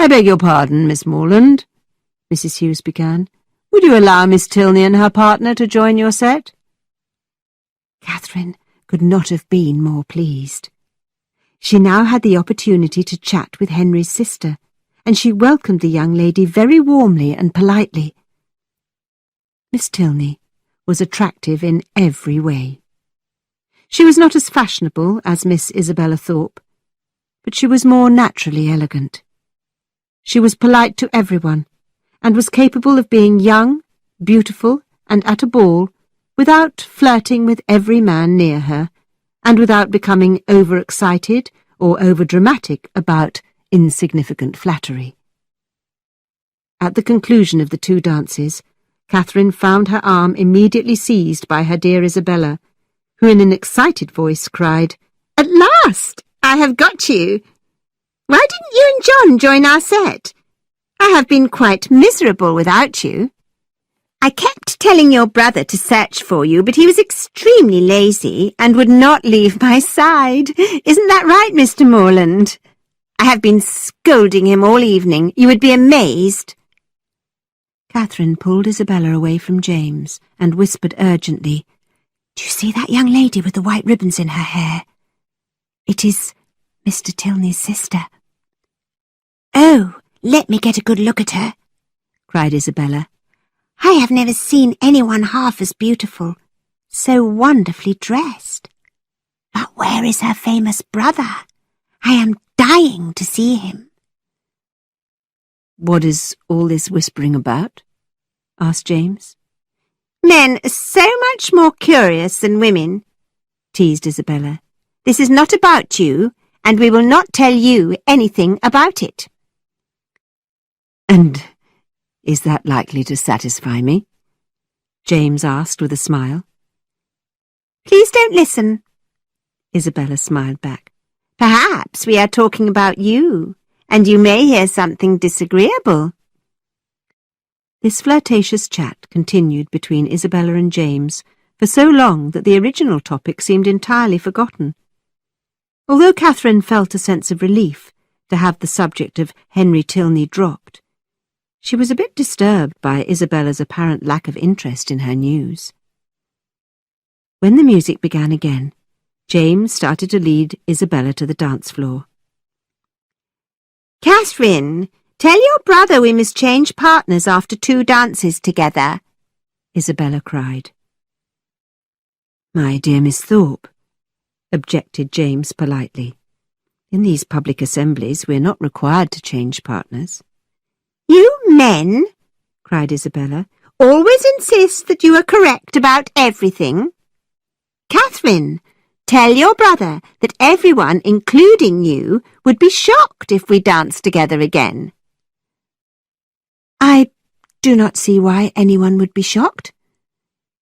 "I beg your pardon, Miss Morland," Mrs. Hughes began. "Would you allow Miss Tilney and her partner to join your set?" Catherine could not have been more pleased. She now had the opportunity to chat with Henry's sister, and she welcomed the young lady very warmly and politely. Miss Tilney was attractive in every way. She was not as fashionable as Miss Isabella Thorpe, but she was more naturally elegant. She was polite to everyone, and was capable of being young, beautiful, and at a ball, without flirting with every man near her, and without becoming overexcited or overdramatic about insignificant flattery. At the conclusion of the 2 dances, Catherine found her arm immediately seized by her dear Isabella, who in an excited voice cried, "At last! I have got you! Why didn't you and John join our set? I have been quite miserable without you. I kept telling your brother to search for you, but he was extremely lazy and would not leave my side. Isn't that right, Mr. Morland? I have been scolding him all evening. You would be amazed." Catherine pulled Isabella away from James and whispered urgently, "Do you see that young lady with the white ribbons in her hair? It is Mr. Tilney's sister." "Oh, let me get a good look at her," cried Isabella. "I have never seen anyone half as beautiful, so wonderfully dressed. But where is her famous brother? I am dying to see him." "What is all this whispering about?" asked James. "Men are so much more curious than women," teased Isabella. "This is not about you, and we will not tell you anything about it." "And is that likely to satisfy me?" James asked with a smile. "Please don't listen," Isabella smiled back. "Perhaps we are talking about you, and you may hear something disagreeable." This flirtatious chat continued between Isabella and James for so long that the original topic seemed entirely forgotten. Although Catherine felt a sense of relief to have the subject of Henry Tilney dropped, she was a bit disturbed by Isabella's apparent lack of interest in her news. When the music began again, James started to lead Isabella to the dance floor. "Catherine, tell your brother we must change partners after 2 dances together," Isabella cried. "My dear Miss Thorpe," objected James politely, "in these public assemblies we are not required to change partners." "You men," cried Isabella, "always insist that you are correct about everything. Catherine, tell your brother that everyone, including you, would be shocked if we danced together again." "I do not see why anyone would be shocked,"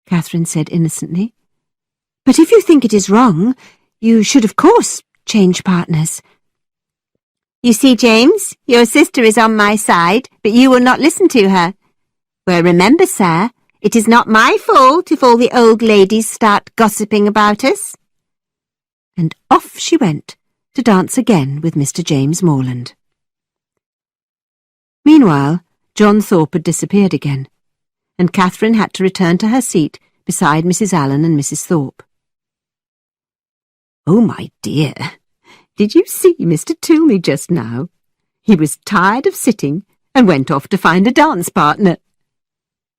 Catherine said innocently. "But if you think it is wrong, you should of course change partners." "You see, James, your sister is on my side, but you will not listen to her. Well, remember, sir, it is not my fault if all the old ladies start gossiping about us." And off she went to dance again with Mr. James Morland. Meanwhile, John Thorpe had disappeared again, and Catherine had to return to her seat beside Mrs. Allen and Mrs. Thorpe. "Oh, my dear, did you see Mr. Tilney just now? He was tired of sitting and went off to find a dance partner,"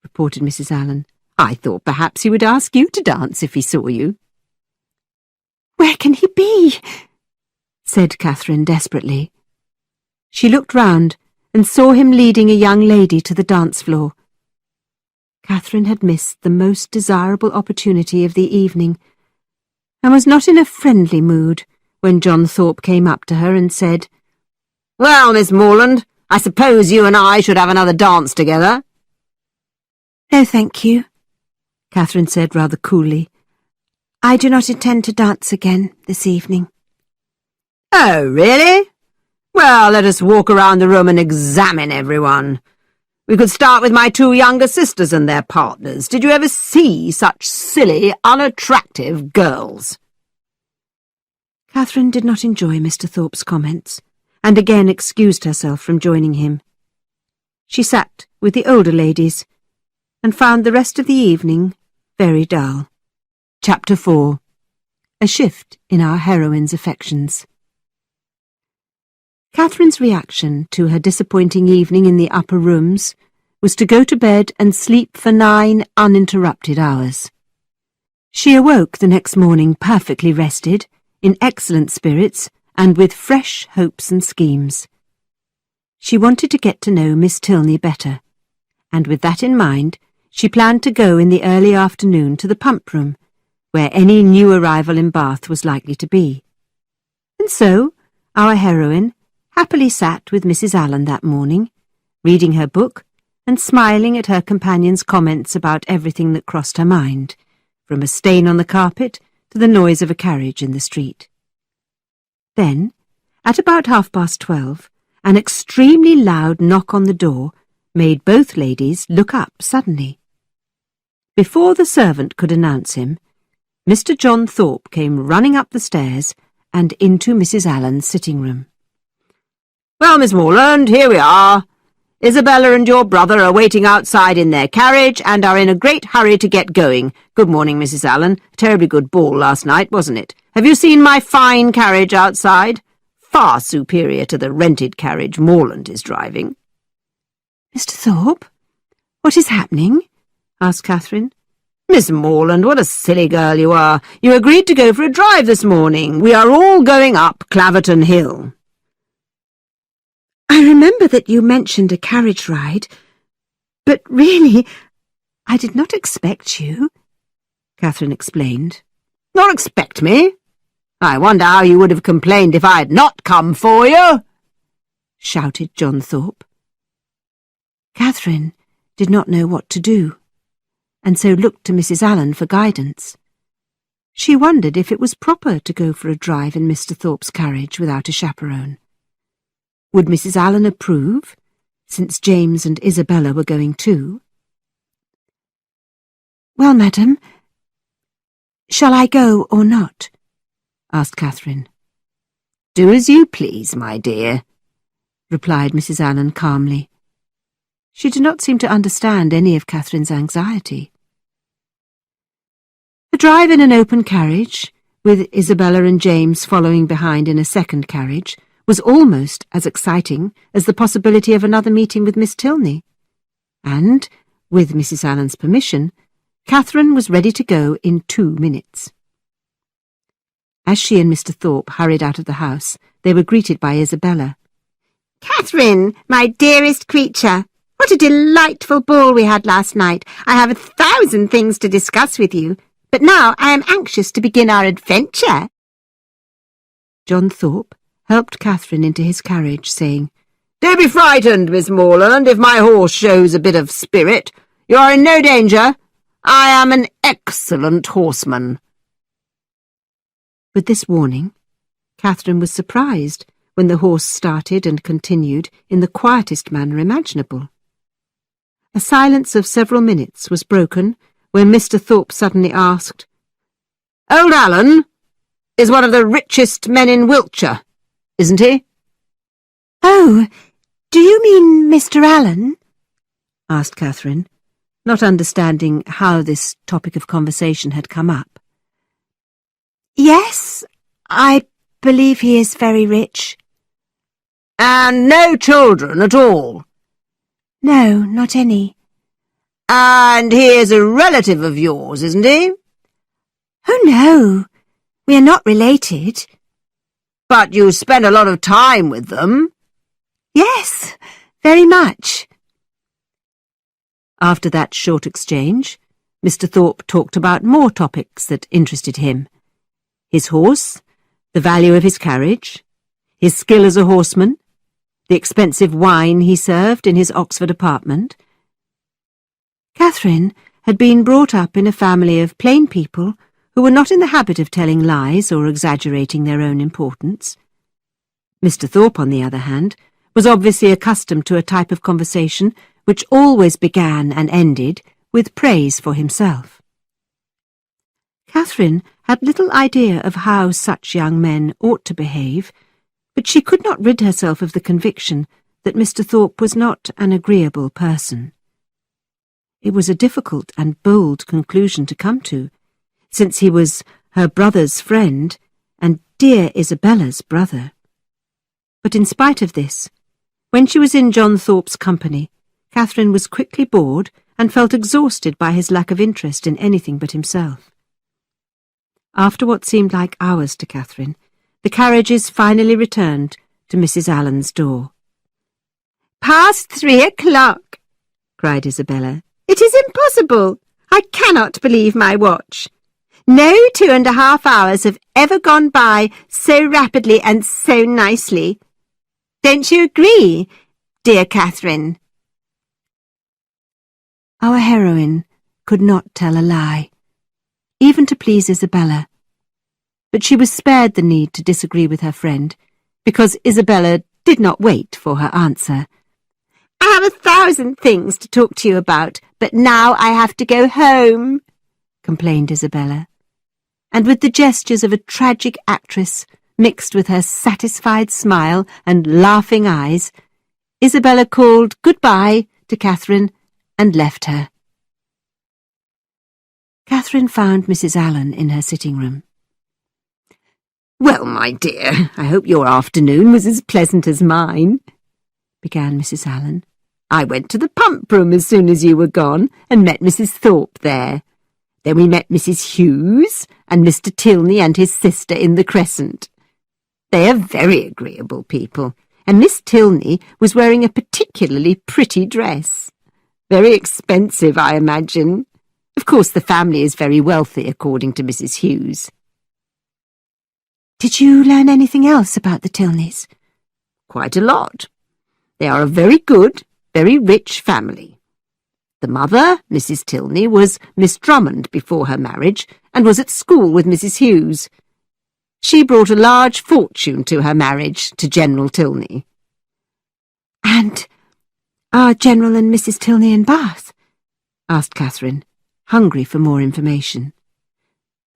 reported Mrs. Allen. "I thought perhaps he would ask you to dance if he saw you." "Where can he be?" said Catherine desperately. She looked round and saw him leading a young lady to the dance floor. Catherine had missed the most desirable opportunity of the evening, and was not in a friendly mood when John Thorpe came up to her and said, "Well, Miss Morland, I suppose you and I should have another dance together." "No, thank you," Catherine said rather coolly. "I do not intend to dance again this evening." "Oh, really? Well, let us walk around the room and examine everyone. We could start with my two younger sisters and their partners. Did you ever see such silly, unattractive girls?" Catherine did not enjoy Mr. Thorpe's comments, and again excused herself from joining him. She sat with the older ladies, and found the rest of the evening very dull. Chapter 4. A shift in our heroine's affections. Catherine's reaction to her disappointing evening in the upper rooms was to go to bed and sleep for 9 uninterrupted hours. She awoke the next morning perfectly rested, in excellent spirits, and with fresh hopes and schemes. She wanted to get to know Miss Tilney better, and with that in mind, she planned to go in the early afternoon to the pump room, where any new arrival in Bath was likely to be. And so, our heroine happily sat with Mrs. Allen that morning, reading her book and smiling at her companion's comments about everything that crossed her mind, from a stain on the carpet to the noise of a carriage in the street. Then, at about 12:30, an extremely loud knock on the door made both ladies look up suddenly. Before the servant could announce him, Mr. John Thorpe came running up the stairs and into Mrs. Allen's sitting-room. "Well, Miss Morland, here we are. Isabella and your brother are waiting outside in their carriage and are in a great hurry to get going. Good morning, Mrs. Allen. A terribly good ball last night, wasn't it? Have you seen my fine carriage outside? Far superior to the rented carriage Morland is driving." "Mr. Thorpe, what is happening?" asked Catherine. "Miss Morland, what a silly girl you are. You agreed to go for a drive this morning. We are all going up Claverton Hill." "I remember that you mentioned a carriage ride, but really, I did not expect you," Catherine explained. "Not expect me? I wonder how you would have complained if I had not come for you," shouted John Thorpe. Catherine did not know what to do, and so looked to Mrs. Allen for guidance. She wondered if it was proper to go for a drive in Mr. Thorpe's carriage without a chaperone. Would Mrs. Allen approve, since James and Isabella were going too? "Well, madam, shall I go or not?" asked Catherine. "Do as you please, my dear," replied Mrs. Allen calmly. She did not seem to understand any of Catherine's anxiety. The drive in an open carriage, with Isabella and James following behind in a second carriage, was almost as exciting as the possibility of another meeting with Miss Tilney, and, with Mrs. Allen's permission, Catherine was ready to go in 2 minutes. As she and Mr. Thorpe hurried out of the house, they were greeted by Isabella. "Catherine, my dearest creature, what a delightful ball we had last night. I have 1,000 things to discuss with you, but now I am anxious to begin our adventure." John Thorpe helped Catherine into his carriage, saying, "Don't be frightened, Miss Morland, if my horse shows a bit of spirit. You are in no danger. I am an excellent horseman." With this warning, Catherine was surprised when the horse started and continued in the quietest manner imaginable. A silence of several minutes was broken when Mr. Thorpe suddenly asked, "Old Allen is one of the richest men in Wiltshire, isn't he?" "Oh, do you mean Mr. Allen?" asked Catherine, not understanding how this topic of conversation had come up. "Yes, I believe he is very rich." "And no children at all?" "No, not any." "And he is a relative of yours, isn't he?" "Oh, no, we are not related." "But you spend a lot of time with them?" "Yes, very much." After that short exchange, Mr. Thorpe talked about more topics that interested him: his horse, the value of his carriage, his skill as a horseman, the expensive wine he served in his Oxford apartment. Catherine had been brought up in a family of plain people who were not in the habit of telling lies or exaggerating their own importance. Mr. Thorpe, on the other hand, was obviously accustomed to a type of conversation which always began and ended with praise for himself. Catherine had little idea of how such young men ought to behave, but she could not rid herself of the conviction that Mr. Thorpe was not an agreeable person. It was a difficult and bold conclusion to come to, since he was her brother's friend and dear Isabella's brother. But in spite of this, when she was in John Thorpe's company, Catherine was quickly bored and felt exhausted by his lack of interest in anything but himself. After what seemed like hours to Catherine, the carriages finally returned to Mrs. Allen's door. "Past 3 o'clock!" cried Isabella. "It is impossible! I cannot believe my watch. No 2.5 hours have ever gone by so rapidly and so nicely. Don't you agree, dear Catherine?" Our heroine could not tell a lie, even to please Isabella, but she was spared the need to disagree with her friend, because Isabella did not wait for her answer. "I have 1,000 things to talk to you about, but now I have to go home," complained Isabella, and with the gestures of a tragic actress mixed with her satisfied smile and laughing eyes, Isabella called goodbye to Catherine and left her. Catherine found Mrs. Allen in her sitting-room. "Well, my dear, I hope your afternoon was as pleasant as mine," began Mrs. Allen. "I went to the pump room as soon as you were gone and met Mrs. Thorpe there. Then we met Mrs. Hughes and Mr. Tilney and his sister in the Crescent. They are very agreeable people, and Miss Tilney was wearing a particularly pretty dress. Very expensive, I imagine. Of course, the family is very wealthy, according to Mrs. Hughes." "Did you learn anything else about the Tilneys?" "Quite a lot. They are a very good, very rich family. The mother, Mrs. Tilney, was Miss Drummond before her marriage and was at school with Mrs. Hughes. She brought a large fortune to her marriage to General Tilney." "And are General and Mrs. Tilney in Bath?" asked Catherine, hungry for more information.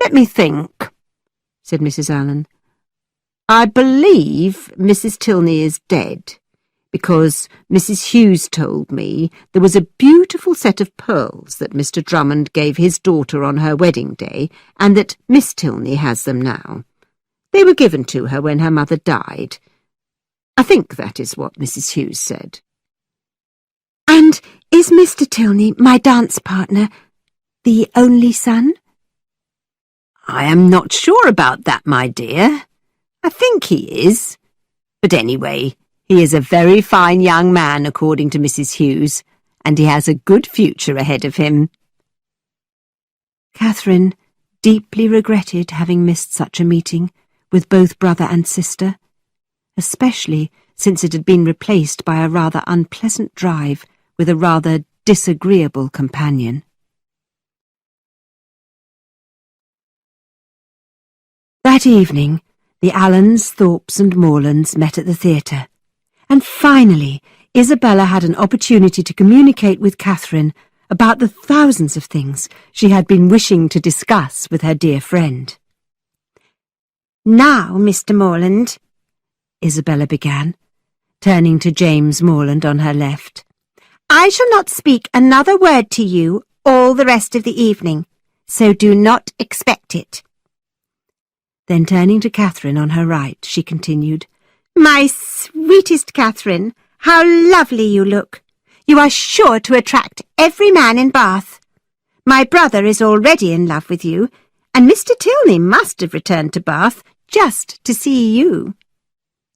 "Let me think," said Mrs. Allen. "I believe Mrs. Tilney is dead, because Mrs. Hughes told me there was a beautiful set of pearls that Mr. Drummond gave his daughter on her wedding day, and that Miss Tilney has them now. They were given to her when her mother died. I think that is what Mrs. Hughes said." "And is Mr. Tilney, my dance partner, the only son?" "I am not sure about that, my dear. I think he is. But anyway, he is a very fine young man, according to Mrs. Hughes, and he has a good future ahead of him." Catherine deeply regretted having missed such a meeting with both brother and sister, especially since it had been replaced by a rather unpleasant drive with a rather disagreeable companion. That evening, the Allens, Thorpes and Morlands met at the theatre, and finally Isabella had an opportunity to communicate with Catherine about the thousands of things she had been wishing to discuss with her dear friend. "Now, Mr. Morland," Isabella began, turning to James Morland on her left, "I shall not speak another word to you all the rest of the evening, so do not expect it." Then turning to Catherine on her right, she continued, "My sweetest Catherine, how lovely you look. You are sure to attract every man in Bath. My brother is already in love with you, and Mr. Tilney must have returned to Bath just to see you.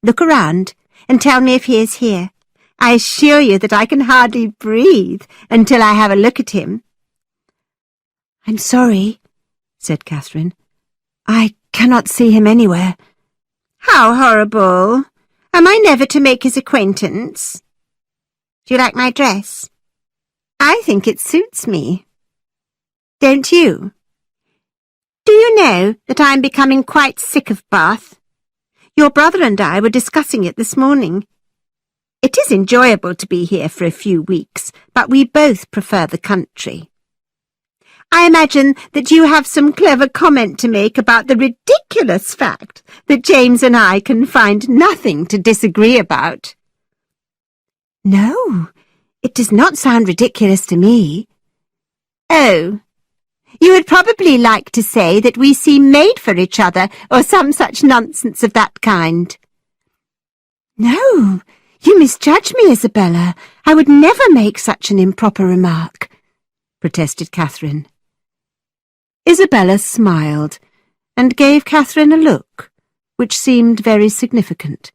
Look around and tell me if he is here. I assure you that I can hardly breathe until I have a look at him." "I'm sorry," said Catherine. "I cannot see him anywhere. How horrible! Am I never to make his acquaintance? Do you like my dress? I think it suits me. Don't you? Do you know that I'm becoming quite sick of Bath? Your brother and I were discussing it this morning. It is enjoyable to be here for a few weeks, but we both prefer the country. I imagine that you have some clever comment to make about the ridiculous fact that James and I can find nothing to disagree about. No, it does not sound ridiculous to me. Oh, you would probably like to say that we seem made for each other, or some such nonsense of that kind. No, you misjudge me, Isabella. I would never make such an improper remark, protested Catherine. Isabella smiled and gave Catherine a look which seemed very significant.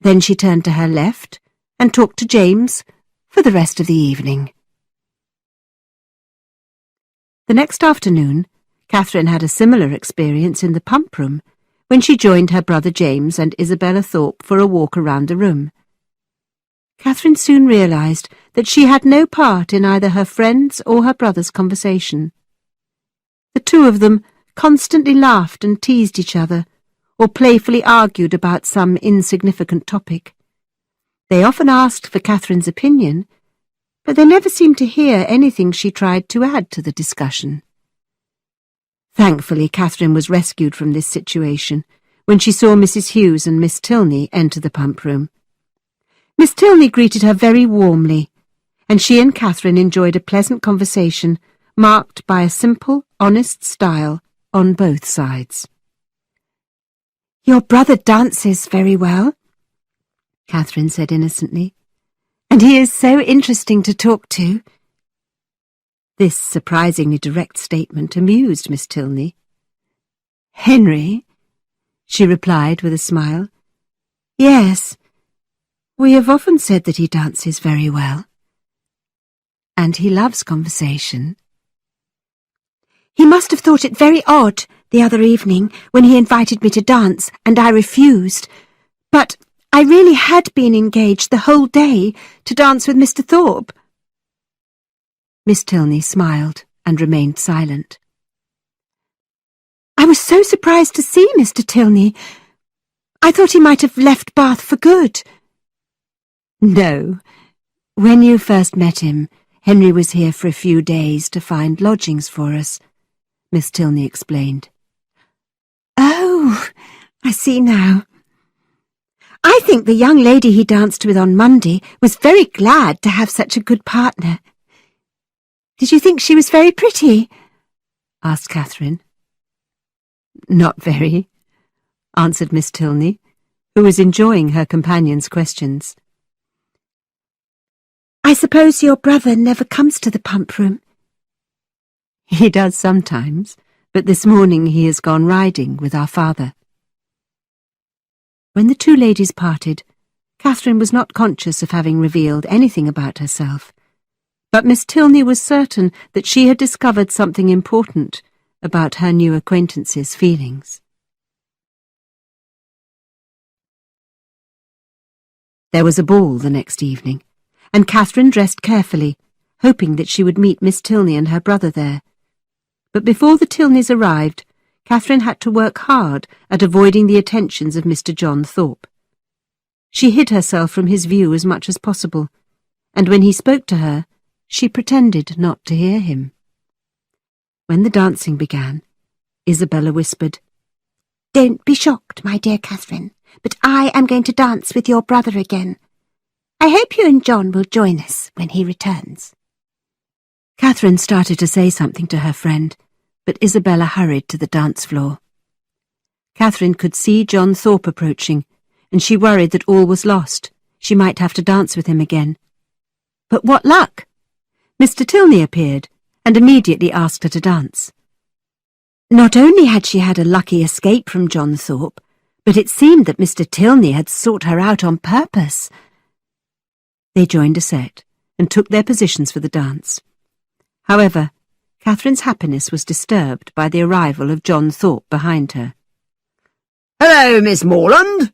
Then she turned to her left and talked to James for the rest of the evening. The next afternoon, Catherine had a similar experience in the pump room when she joined her brother James and Isabella Thorpe for a walk around the room. Catherine soon realised that she had no part in either her friend's or her brother's conversation. The two of them constantly laughed and teased each other, or playfully argued about some insignificant topic. They often asked for Catherine's opinion, but they never seemed to hear anything she tried to add to the discussion. Thankfully, Catherine was rescued from this situation when she saw Mrs. Hughes and Miss Tilney enter the pump room. Miss Tilney greeted her very warmly, and she and Catherine enjoyed a pleasant conversation marked by a simple, honest style on both sides. "Your brother dances very well," Catherine said innocently, "and he is so interesting to talk to." This surprisingly direct statement amused Miss Tilney. "Henry?" she replied with a smile. "Yes, we have often said that he dances very well. And he loves conversation." "He must have thought it very odd the other evening when he invited me to dance and I refused. But I really had been engaged the whole day to dance with Mr. Thorpe." Miss Tilney smiled and remained silent. "I was so surprised to see Mr. Tilney. I thought he might have left Bath for good." "No. When you first met him, Henry was here for a few days to find lodgings for us," Miss Tilney explained. "Oh, I see now. I think the young lady he danced with on Monday was very glad to have such a good partner. Did you think she was very pretty?" asked Catherine. "Not very," answered Miss Tilney, who was enjoying her companion's questions. "I suppose your brother never comes to the pump room?" "He does sometimes, but this morning he has gone riding with our father." When the two ladies parted, Catherine was not conscious of having revealed anything about herself, but Miss Tilney was certain that she had discovered something important about her new acquaintance's feelings. There was a ball the next evening, and Catherine dressed carefully, hoping that she would meet Miss Tilney and her brother there. But before the Tilneys arrived, Catherine had to work hard at avoiding the attentions of Mr. John Thorpe. She hid herself from his view as much as possible, and when he spoke to her, she pretended not to hear him. When the dancing began, Isabella whispered, "Don't be shocked, my dear Catherine, but I am going to dance with your brother again. I hope you and John will join us when he returns." Catherine started to say something to her friend, but Isabella hurried to the dance floor. Catherine could see John Thorpe approaching, and she worried that all was lost. She might have to dance with him again. But what luck! Mr. Tilney appeared, and immediately asked her to dance. Not only had she had a lucky escape from John Thorpe, but it seemed that Mr. Tilney had sought her out on purpose. They joined a set, and took their positions for the dance. However, Catherine's happiness was disturbed by the arrival of John Thorpe behind her. "Hello, Miss Morland,"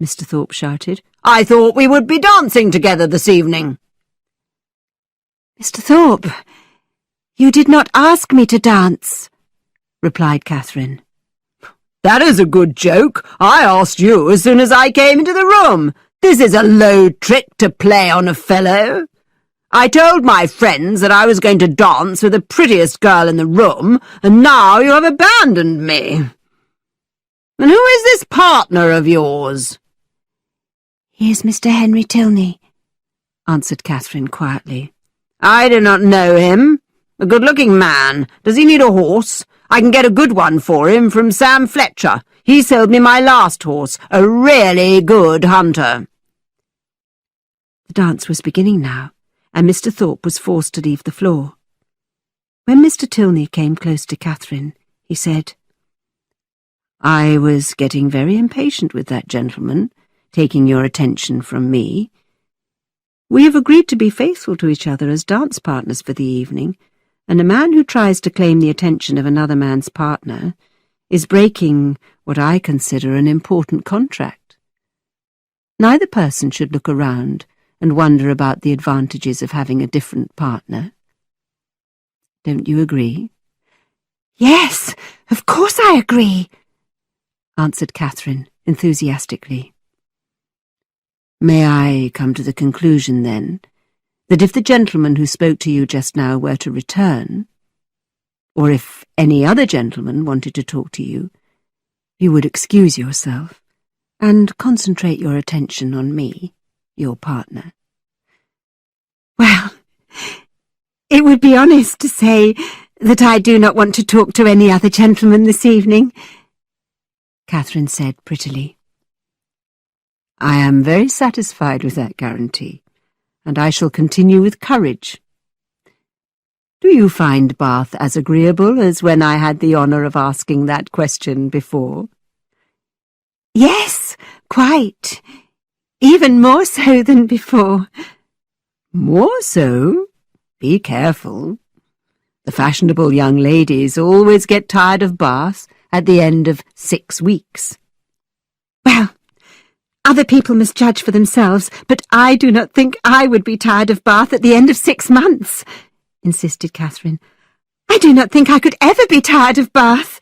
Mr. Thorpe shouted. "I thought we would be dancing together this evening." "Mr. Thorpe, you did not ask me to dance," replied Catherine. "That is a good joke. I asked you as soon as I came into the room. This is a low trick to play on a fellow. I told my friends that I was going to dance with the prettiest girl in the room, and now you have abandoned me. And who is this partner of yours?" "He is Mr. Henry Tilney," answered Catherine quietly. "I do not know him. A good-looking man. Does he need a horse? I can get a good one for him from Sam Fletcher. He sold me my last horse, a really good hunter." The dance was beginning now, and Mr. Thorpe was forced to leave the floor. When Mr. Tilney came close to Catherine, he said, "I was getting very impatient with that gentleman, taking your attention from me. We have agreed to be faithful to each other as dance partners for the evening, and a man who tries to claim the attention of another man's partner is breaking what I consider an important contract. Neither person should look around and wonder about the advantages of having a different partner. Don't you agree?" "Yes, of course I agree," answered Catherine enthusiastically. "May I come to the conclusion, then, that if the gentleman who spoke to you just now were to return, or if any other gentleman wanted to talk to you, you would excuse yourself and concentrate your attention on me, your partner?" "Well, it would be honest to say that I do not want to talk to any other gentleman this evening," Catherine said prettily. "I am very satisfied with that guarantee, and I shall continue with courage. Do you find Bath as agreeable as when I had the honour of asking that question before?" "Yes, quite. Even more so than before." "More so? Be careful. The fashionable young ladies always get tired of Bath at the end of 6 weeks. "Well, other people must judge for themselves, but I do not think I would be tired of Bath at the end of 6 months," insisted Catherine. "I do not think I could ever be tired of Bath."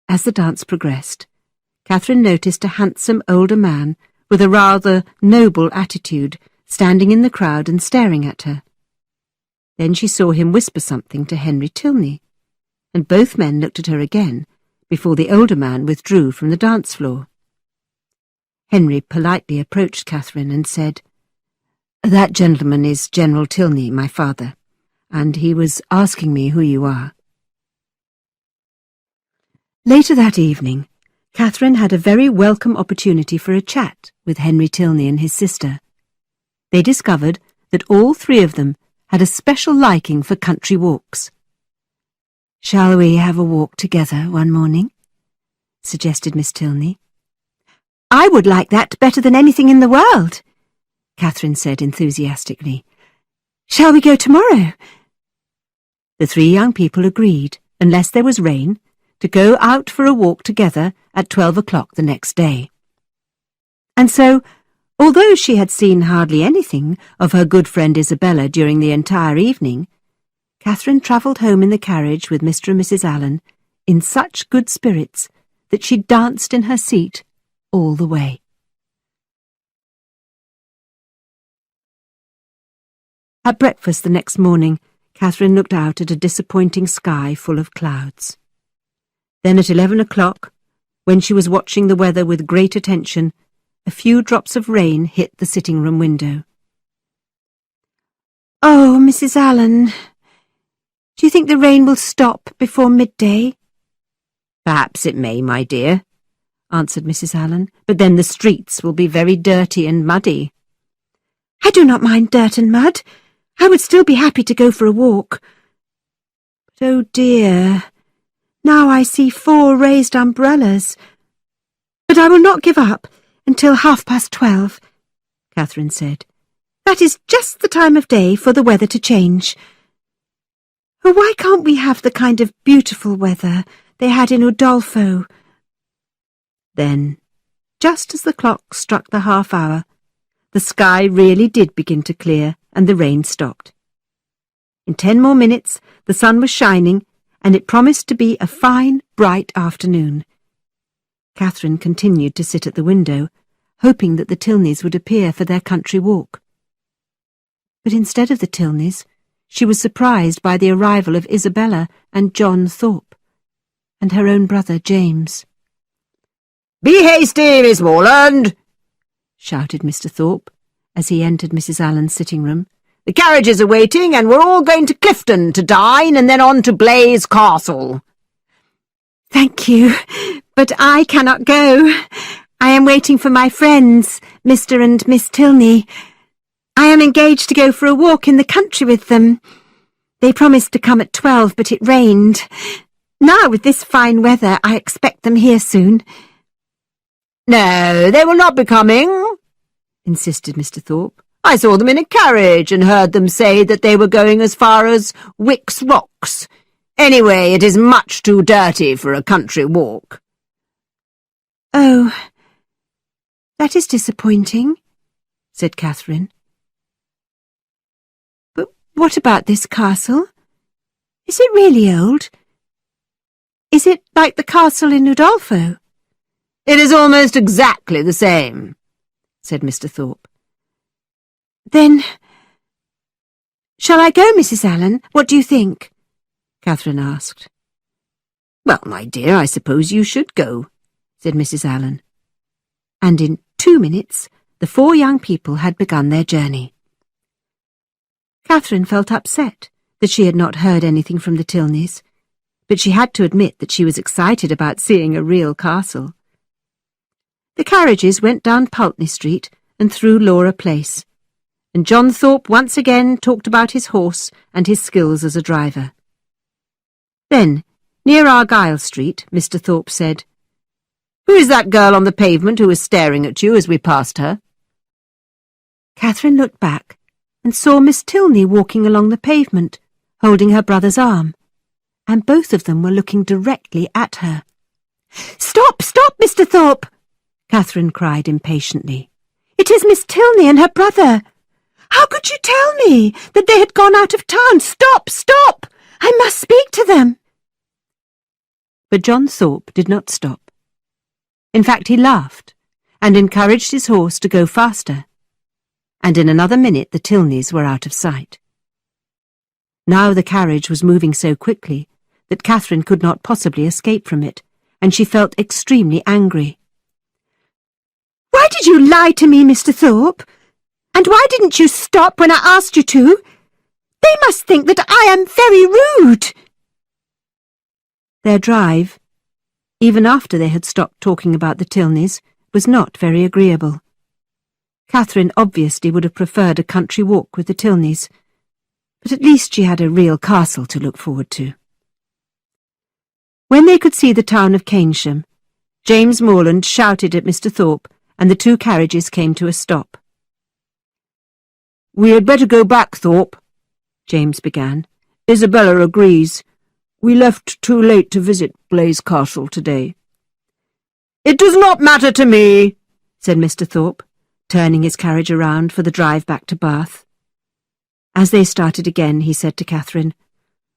As the dance progressed, Catherine noticed a handsome older man with a rather noble attitude standing in the crowd and staring at her. Then she saw him whisper something to Henry Tilney, and both men looked at her again before the older man withdrew from the dance floor. Henry politely approached Catherine and said, "That gentleman is General Tilney, my father, and he was asking me who you are." Later that evening, Catherine had a very welcome opportunity for a chat with Henry Tilney and his sister. They discovered that all three of them had a special liking for country walks. "Shall we have a walk together one morning?" suggested Miss Tilney. "I would like that better than anything in the world," Catherine said enthusiastically. "Shall we go tomorrow?" The three young people agreed, unless there was rain, to go out for a walk together at 12 o'clock the next day. And so, although she had seen hardly anything of her good friend Isabella during the entire evening, Catherine travelled home in the carriage with Mr. and Mrs. Allen in such good spirits that she danced in her seat all the way. At breakfast the next morning, Catherine looked out at a disappointing sky full of clouds. Then at 11 o'clock, when she was watching the weather with great attention, a few drops of rain hit the sitting-room window. "Oh, Mrs. Allen, do you think the rain will stop before midday?" "Perhaps it may, my dear," answered Mrs. Allen, "but then the streets will be very dirty and muddy." "I do not mind dirt and mud. I would still be happy to go for a walk. But oh dear, now I see 4 raised umbrellas. But I will not give up until 12:30, Catherine said. "That is just the time of day for the weather to change. Oh, why can't we have the kind of beautiful weather they had in Udolpho Then, just as the clock struck the half-hour, the sky really did begin to clear and the rain stopped. In 10 more minutes the sun was shining, and it promised to be a fine, bright afternoon. Catherine continued to sit at the window, hoping that the Tilneys would appear for their country walk. But instead of the Tilneys, she was surprised by the arrival of Isabella and John Thorpe, and her own brother James. "Be hasty, Miss Morland!" shouted Mr. Thorpe, as he entered Mrs. Allen's sitting-room. "The carriages are waiting, and we're all going to Clifton to dine, and then on to Blaise Castle." "Thank you, but I cannot go. I am waiting for my friends, Mr. and Miss Tilney. I am engaged to go for a walk in the country with them. They promised to come at 12, but it rained. Now, with this fine weather, I expect them here soon." "No, they will not be coming," insisted Mr. Thorpe. "I saw them in a carriage and heard them say that they were going as far as Wick's Rocks. Anyway, it is much too dirty for a country walk." "Oh, that is disappointing," said Catherine. "But what about this castle? Is it really old? Is it like the castle in Udolpho?" "It is almost exactly the same," said Mr. Thorpe. "Then, shall I go, Mrs. Allen? What do you think?" Catherine asked. "Well, my dear, I suppose you should go," said Mrs. Allen. And in 2 minutes the 4 young people had begun their journey. Catherine felt upset that she had not heard anything from the Tilneys, but she had to admit that she was excited about seeing a real castle. The carriages went down Pulteney Street and through Laura Place, and John Thorpe once again talked about his horse and his skills as a driver. Then, near Argyle Street, Mr. Thorpe said, "Who is that girl on the pavement who is staring at you as we passed her?" Catherine looked back and saw Miss Tilney walking along the pavement, holding her brother's arm, and both of them were looking directly at her. "Stop, stop, Mr. Thorpe!" Catherine cried impatiently. "It is Miss Tilney and her brother. How could you tell me that they had gone out of town? Stop, stop! I must speak to them." But John Thorpe did not stop. In fact, he laughed and encouraged his horse to go faster, and in another minute the Tilneys were out of sight. Now the carriage was moving so quickly that Catherine could not possibly escape from it, and she felt extremely angry. "Why did you lie to me, Mr. Thorpe? And why didn't you stop when I asked you to? They must think that I am very rude." Their drive, even after they had stopped talking about the Tilneys, was not very agreeable. Catherine obviously would have preferred a country walk with the Tilneys, but at least she had a real castle to look forward to. When they could see the town of Keynsham, James Morland shouted at Mr. Thorpe, and the 2 carriages came to a stop. "We had better go back, Thorpe," James began. "Isabella agrees. We left too late to visit Blaise Castle today." "It does not matter to me," said Mr. Thorpe, turning his carriage around for the drive back to Bath. As they started again, he said to Catherine,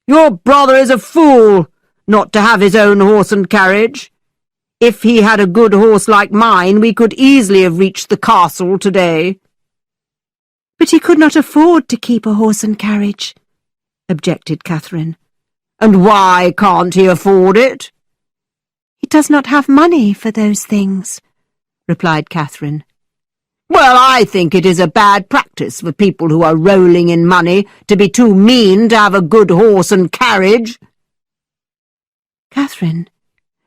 "Your brother is a fool not to have his own horse and carriage. If he had a good horse like mine, we could easily have reached the castle today." "But he could not afford to keep a horse and carriage," objected Catherine. "And why can't he afford it?" "He does not have money for those things," replied Catherine. "Well, I think it is a bad practice for people who are rolling in money to be too mean to have a good horse and carriage." Catherine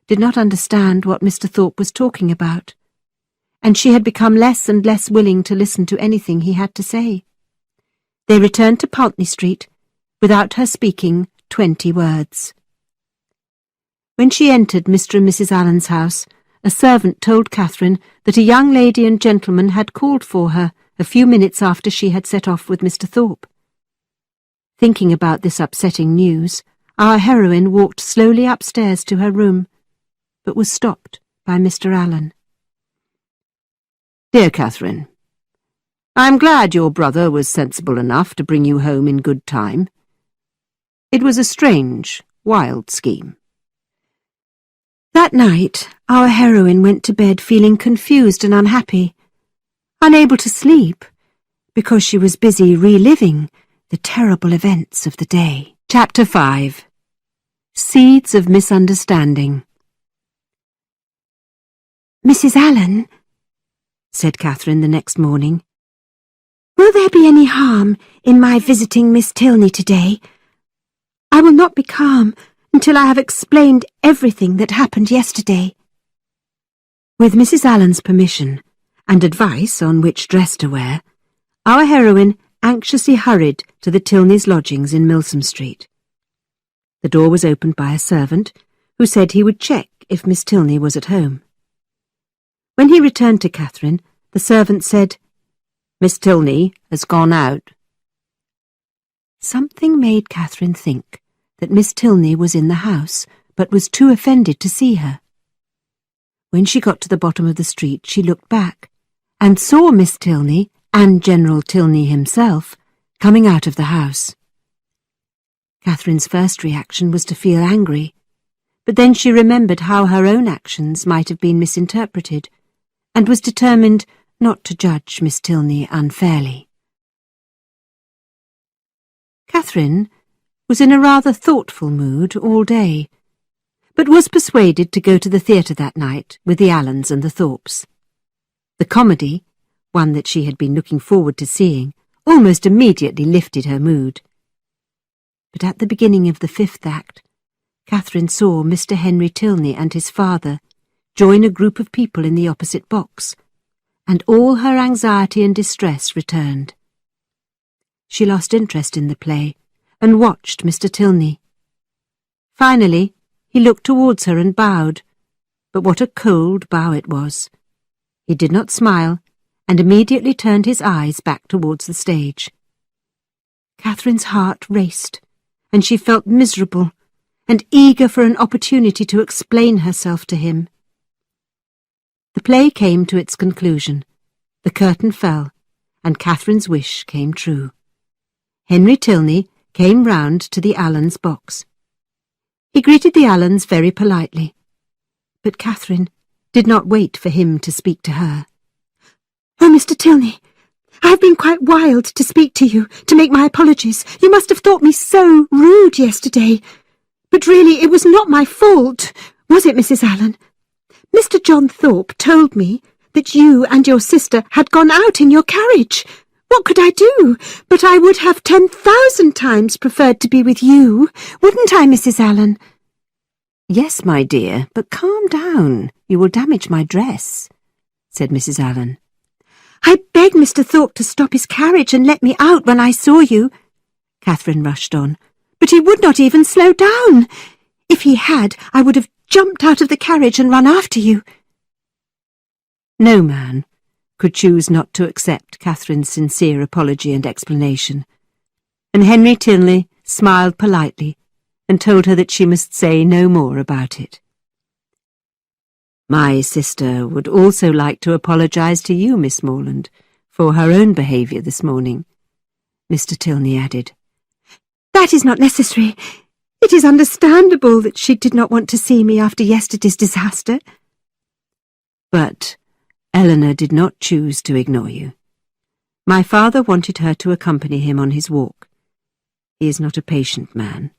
did not understand what Mr. Thorpe was talking about, and she had become less and less willing to listen to anything he had to say. They returned to Pulteney Street without her speaking 20 words. When she entered Mr. and Mrs. Allen's house, a servant told Catherine that a young lady and gentleman had called for her a few minutes after she had set off with Mr. Thorpe. Thinking about this upsetting news, our heroine walked slowly upstairs to her room, but was stopped by Mr. Allen. Dear Catherine, I am glad your brother was sensible enough to bring you home in good time. It was a strange, wild scheme. That night, our heroine went to bed feeling confused and unhappy, unable to sleep, because she was busy reliving the terrible events of the day. Chapter 5. Seeds of Misunderstanding. Mrs. Allen, said Catherine the next morning, will there be any harm in my visiting Miss Tilney today? I will not be calm until I have explained everything that happened yesterday. With Mrs. Allen's permission and advice on which dress to wear, our heroine anxiously hurried to the Tilneys' lodgings in Milsom Street. The door was opened by a servant, who said he would check if Miss Tilney was at home. When he returned to Catherine, the servant said, "Miss Tilney has gone out." Something made Catherine think that Miss Tilney was in the house, but was too offended to see her. When she got to the bottom of the street, she looked back, and saw Miss Tilney and General Tilney himself coming out of the house. Catherine's first reaction was to feel angry, but then she remembered how her own actions might have been misinterpreted, and was determined not to judge Miss Tilney unfairly. Catherine was in a rather thoughtful mood all day, but was persuaded to go to the theatre that night with the Allens and the Thorpes. The comedy, one that she had been looking forward to seeing, almost immediately lifted her mood. But at the beginning of the fifth act, Catherine saw Mr. Henry Tilney and his father join a group of people in the opposite box, and all her anxiety and distress returned. She lost interest in the play and watched Mr. Tilney. Finally, he looked towards her and bowed, but what a cold bow it was. He did not smile, and immediately turned his eyes back towards the stage. Catherine's heart raced, and she felt miserable and eager for an opportunity to explain herself to him. The play came to its conclusion. The curtain fell, and Catherine's wish came true. Henry Tilney came round to the Allens' box. He greeted the Allens very politely, but Catherine did not wait for him to speak to her. "Oh, Mr. Tilney, I have been quite wild to speak to you, to make my apologies. You must have thought me so rude yesterday. But really, it was not my fault, was it, Mrs. Allen? Mr. John Thorpe told me that you and your sister had gone out in your carriage. What could I do? But I would have 10,000 times preferred to be with you, wouldn't I, Mrs. Allen?" "Yes, my dear, but calm down. You will damage my dress," said Mrs. Allen. "I begged Mr. Thorpe to stop his carriage and let me out when I saw you," Catherine rushed on, "but he would not even slow down. If he had, I would have jumped out of the carriage and run after you." No man could choose not to accept Catherine's sincere apology and explanation, and Henry Tilney smiled politely and told her that she must say no more about it. "My sister would also like to apologize to you, Miss Morland, for her own behaviour this morning," Mr. Tilney added. "That is not necessary. It is understandable that she did not want to see me after yesterday's disaster." "But Eleanor did not choose to ignore you. My father wanted her to accompany him on his walk. He is not a patient man,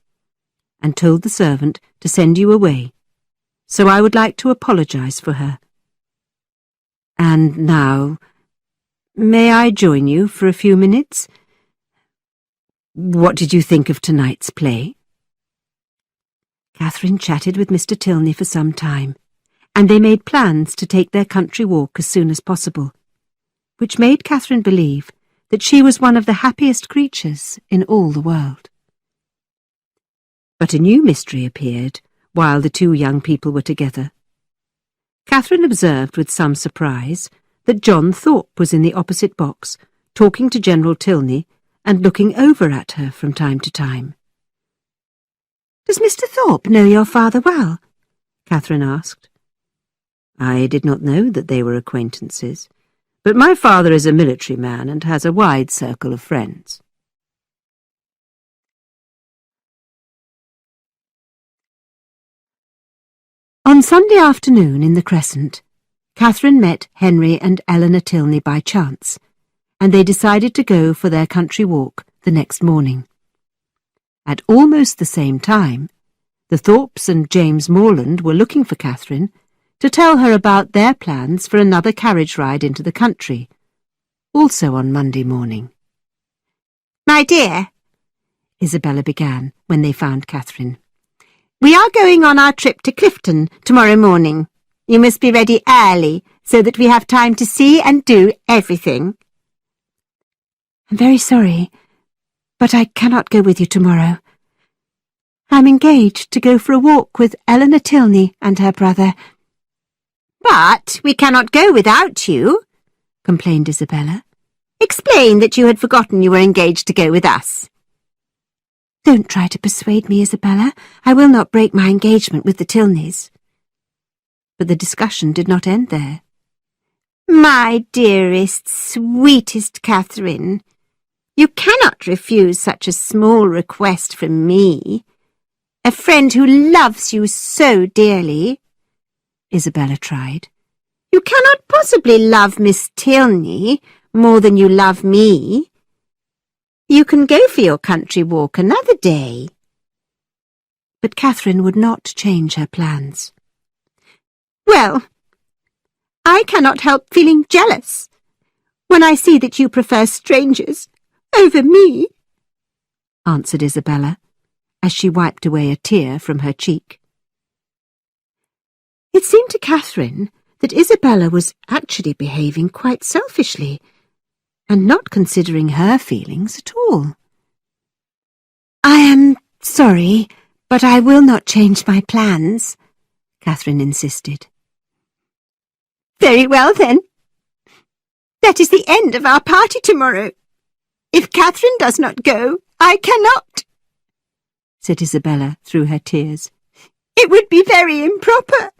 and told the servant to send you away, so I would like to apologize for her. And now, may I join you for a few minutes? What did you think of tonight's play?" Catherine chatted with Mr. Tilney for some time, and they made plans to take their country walk as soon as possible, which made Catherine believe that she was one of the happiest creatures in all the world. But a new mystery appeared while the two young people were together. Catherine observed with some surprise that John Thorpe was in the opposite box, talking to General Tilney and looking over at her from time to time. "Does Mr. Thorpe know your father well?" Catherine asked. I did not know that they were acquaintances, but my father is a military man and has a wide circle of friends. On Sunday afternoon in the Crescent, Catherine met Henry and Eleanor Tilney by chance, and they decided to go for their country walk the next morning. At almost the same time, the Thorpes and James Morland were looking for Catherine to tell her about their plans for another carriage ride into the country, also on Monday morning. "My dear," Isabella began when they found Catherine, "we are going on our trip to Clifton tomorrow morning. You must be ready early so that we have time to see and do everything." "I'm very sorry, but I cannot go with you tomorrow. I'm engaged to go for a walk with Eleanor Tilney and her brother." "But we cannot go without you," complained Isabella. "Explain that you had forgotten you were engaged to go with us." "Don't try to persuade me, Isabella. I will not break my engagement with the Tilneys." But the discussion did not end there. "My dearest, sweetest Catherine, you cannot refuse such a small request from me, a friend who loves you so dearly," Isabella tried. "You cannot possibly love Miss Tilney more than you love me. You can go for your country walk another day." But Catherine would not change her plans. "Well, I cannot help feeling jealous when I see that you prefer strangers over me," answered Isabella, as she wiped away a tear from her cheek. It seemed to Catherine that Isabella was actually behaving quite selfishly, and not considering her feelings at all. "I am sorry, but I will not change my plans," Catherine insisted. "Very well, then. That is the end of our party tomorrow. If Catherine does not go, I cannot," said Isabella through her tears. "It would be very improper."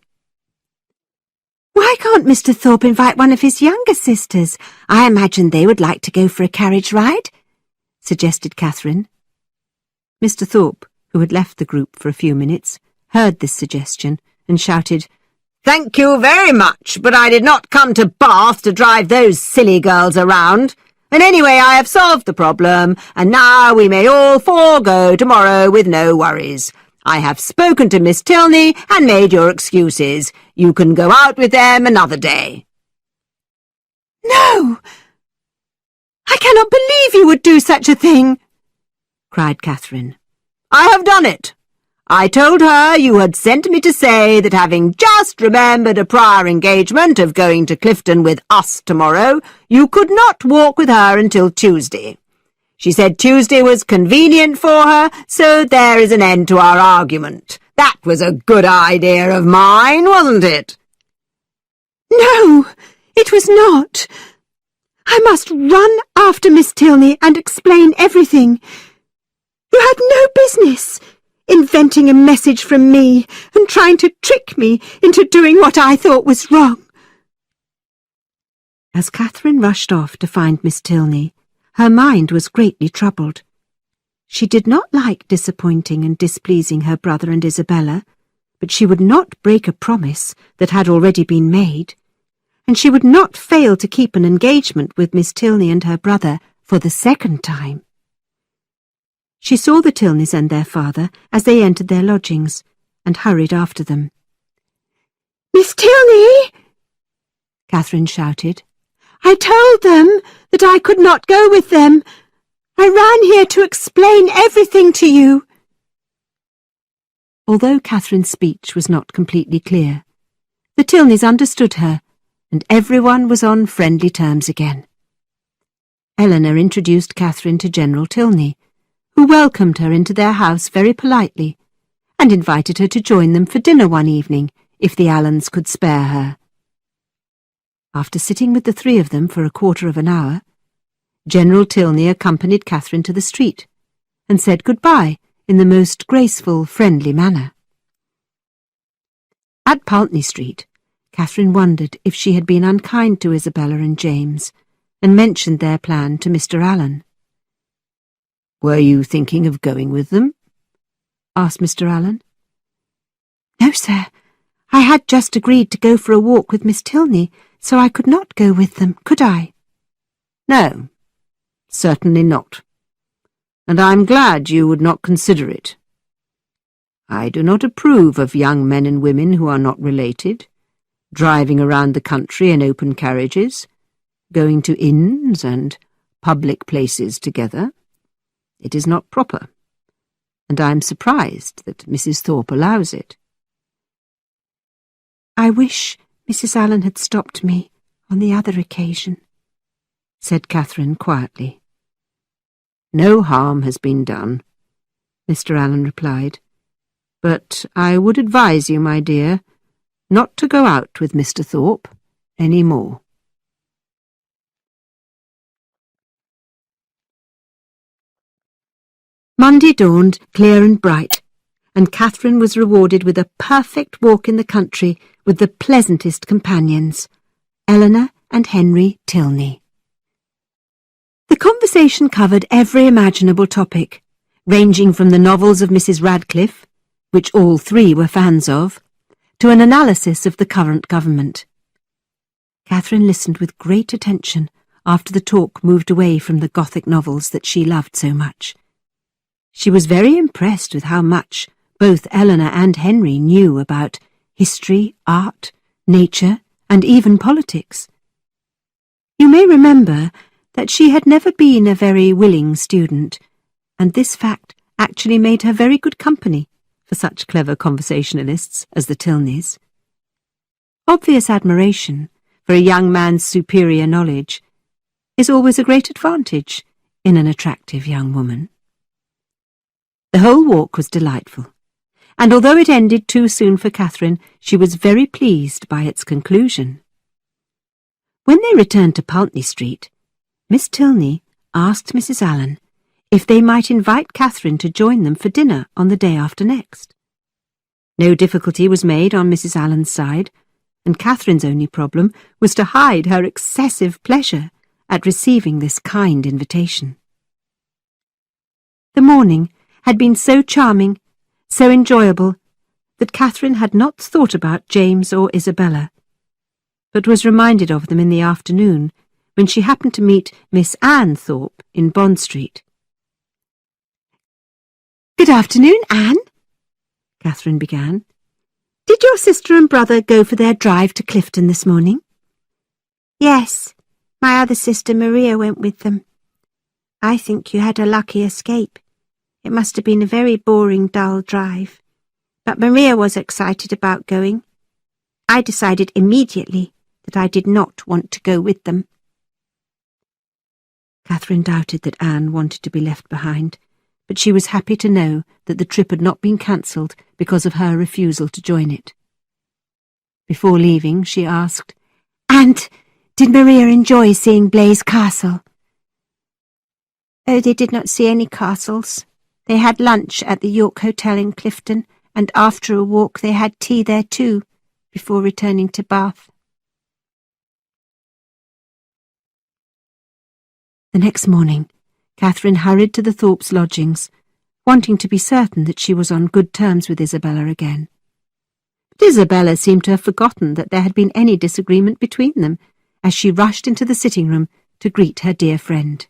"Why can't Mr. Thorpe invite one of his younger sisters? I imagine they would like to go for a carriage ride," suggested Catherine. Mr. Thorpe, who had left the group for a few minutes, heard this suggestion and shouted, "Thank you very much, but I did not come to Bath to drive those silly girls around. And anyway, I have solved the problem, and now we may all four go tomorrow with no worries. I have spoken to Miss Tilney and made your excuses. You can go out with them another day." "No! I cannot believe you would do such a thing!" cried Catherine. "I have done it. I told her you had sent me to say that having just remembered a prior engagement of going to Clifton with us tomorrow, you could not walk with her until Tuesday. She said Tuesday was convenient for her, so there is an end to our argument. That was a good idea of mine, wasn't it?" "No, it was not. I must run after Miss Tilney and explain everything. You had no business inventing a message from me and trying to trick me into doing what I thought was wrong." As Catherine rushed off to find Miss Tilney, her mind was greatly troubled. She did not like disappointing and displeasing her brother and Isabella, but she would not break a promise that had already been made, and she would not fail to keep an engagement with Miss Tilney and her brother for the second time. She saw the Tilneys and their father as they entered their lodgings, and hurried after them. "Miss Tilney!" Catherine shouted. "I told them that I could not go with them. I ran here to explain everything to you." Although Catherine's speech was not completely clear, the Tilneys understood her, and everyone was on friendly terms again. Eleanor introduced Catherine to General Tilney, who welcomed her into their house very politely, and invited her to join them for dinner one evening, if the Allens could spare her. After sitting with the three of them for a quarter of an hour, General Tilney accompanied Catherine to the street, and said good-bye in the most graceful, friendly manner. At Pulteney Street, Catherine wondered if she had been unkind to Isabella and James, and mentioned their plan to Mr. Allen. "Were you thinking of going with them?" asked Mr. Allen. "No, sir. I had just agreed to go for a walk with Miss Tilney, so I could not go with them, could I?" "No, certainly not. And I'm glad you would not consider it. I do not approve of young men and women who are not related, driving around the country in open carriages, going to inns and public places together. It is not proper, and I am surprised that Mrs. Thorpe allows it." "I wish Mrs. Allen had stopped me on the other occasion," said Catherine quietly. "No harm has been done," Mr. Allen replied, "but I would advise you, my dear, not to go out with Mr. Thorpe any more." Monday dawned clear and bright, and Catherine was rewarded with a perfect walk in the country with the pleasantest companions, Eleanor and Henry Tilney. The conversation covered every imaginable topic, ranging from the novels of Mrs. Radcliffe, which all three were fans of, to an analysis of the current government. Catherine listened with great attention after the talk moved away from the Gothic novels that she loved so much. She was very impressed with how much both Eleanor and Henry knew about history, art, nature, and even politics. You may remember that she had never been a very willing student, and this fact actually made her very good company for such clever conversationalists as the Tilneys. Obvious admiration for a young man's superior knowledge is always a great advantage in an attractive young woman. The whole walk was delightful, and although it ended too soon for Catherine, she was very pleased by its conclusion. When they returned to Pulteney Street, Miss Tilney asked Mrs. Allen if they might invite Catherine to join them for dinner on the day after next. No difficulty was made on Mrs. Allen's side, and Catherine's only problem was to hide her excessive pleasure at receiving this kind invitation. The morning had been so charming, so enjoyable, that Catherine had not thought about James or Isabella, but was reminded of them in the afternoon when she happened to meet Miss Anne Thorpe in Bond Street. "Good afternoon, Anne," Catherine began. "Did your sister and brother go for their drive to Clifton this morning?" "Yes, my other sister Maria went with them. I think you had a lucky escape. It must have been a very boring, dull drive. But Maria was excited about going. I decided immediately that I did not want to go with them." Catherine doubted that Anne wanted to be left behind, but she was happy to know that the trip had not been cancelled because of her refusal to join it. Before leaving, she asked, "And did Maria enjoy seeing Blaise Castle?" "Oh, they did not see any castles. They had lunch at the York Hotel in Clifton, and after a walk they had tea there too, before returning to Bath." The next morning, Catherine hurried to the Thorpes' lodgings, wanting to be certain that she was on good terms with Isabella again. But Isabella seemed to have forgotten that there had been any disagreement between them, as she rushed into the sitting-room to greet her dear friend.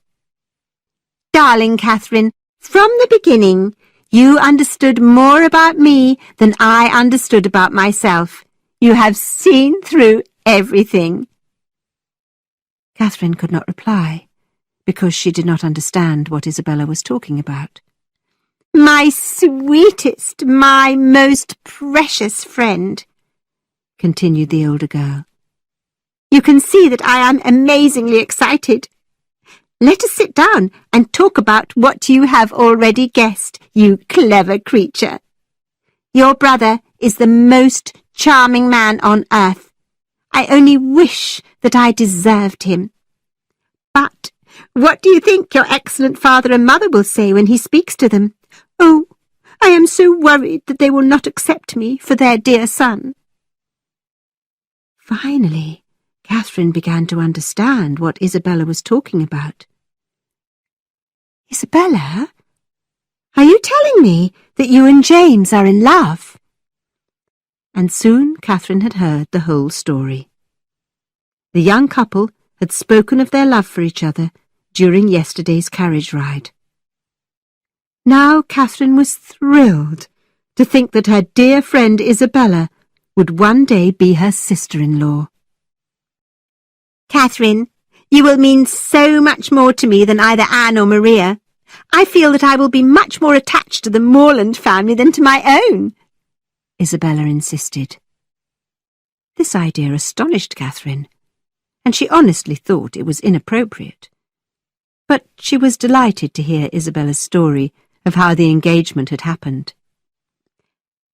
"Darling Catherine, from the beginning, you understood more about me than I understood about myself. You have seen through everything." Catherine could not reply, because she did not understand what Isabella was talking about. "My sweetest, my most precious friend," continued the older girl. "You can see that I am amazingly excited. Let us sit down and talk about what you have already guessed, you clever creature. Your brother is the most charming man on earth. I only wish that I deserved him. But what do you think your excellent father and mother will say when he speaks to them? Oh, I am so worried that they will not accept me for their dear son." Finally, Catherine began to understand what Isabella was talking about. Isabella, are you telling me that you and James are in love? And soon Catherine had heard the whole story. The young couple had spoken of their love for each other during yesterday's carriage ride. Now Catherine was thrilled to think that her dear friend Isabella would one day be her sister-in-law. Catherine, you will mean so much more to me than either Anne or Maria. I feel that I will be much more attached to the Morland family than to my own, Isabella insisted. This idea astonished Catherine, and she honestly thought it was inappropriate. But she was delighted to hear Isabella's story of how the engagement had happened.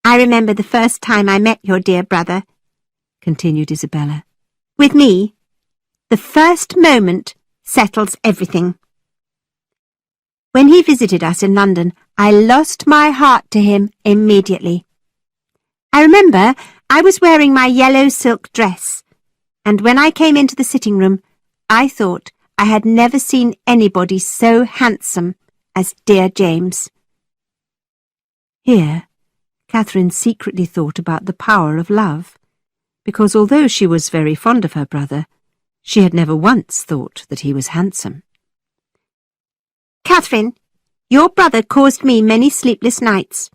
I remember the first time I met your dear brother, continued Isabella. With me, the first moment settles everything. When he visited us in London, I lost my heart to him immediately. I remember I was wearing my yellow silk dress, and when I came into the sitting room, I thought I had never seen anybody so handsome as dear James. Here, Catherine secretly thought about the power of love, because although she was very fond of her brother, she had never once thought that he was handsome. Catherine, your brother caused me many sleepless nights.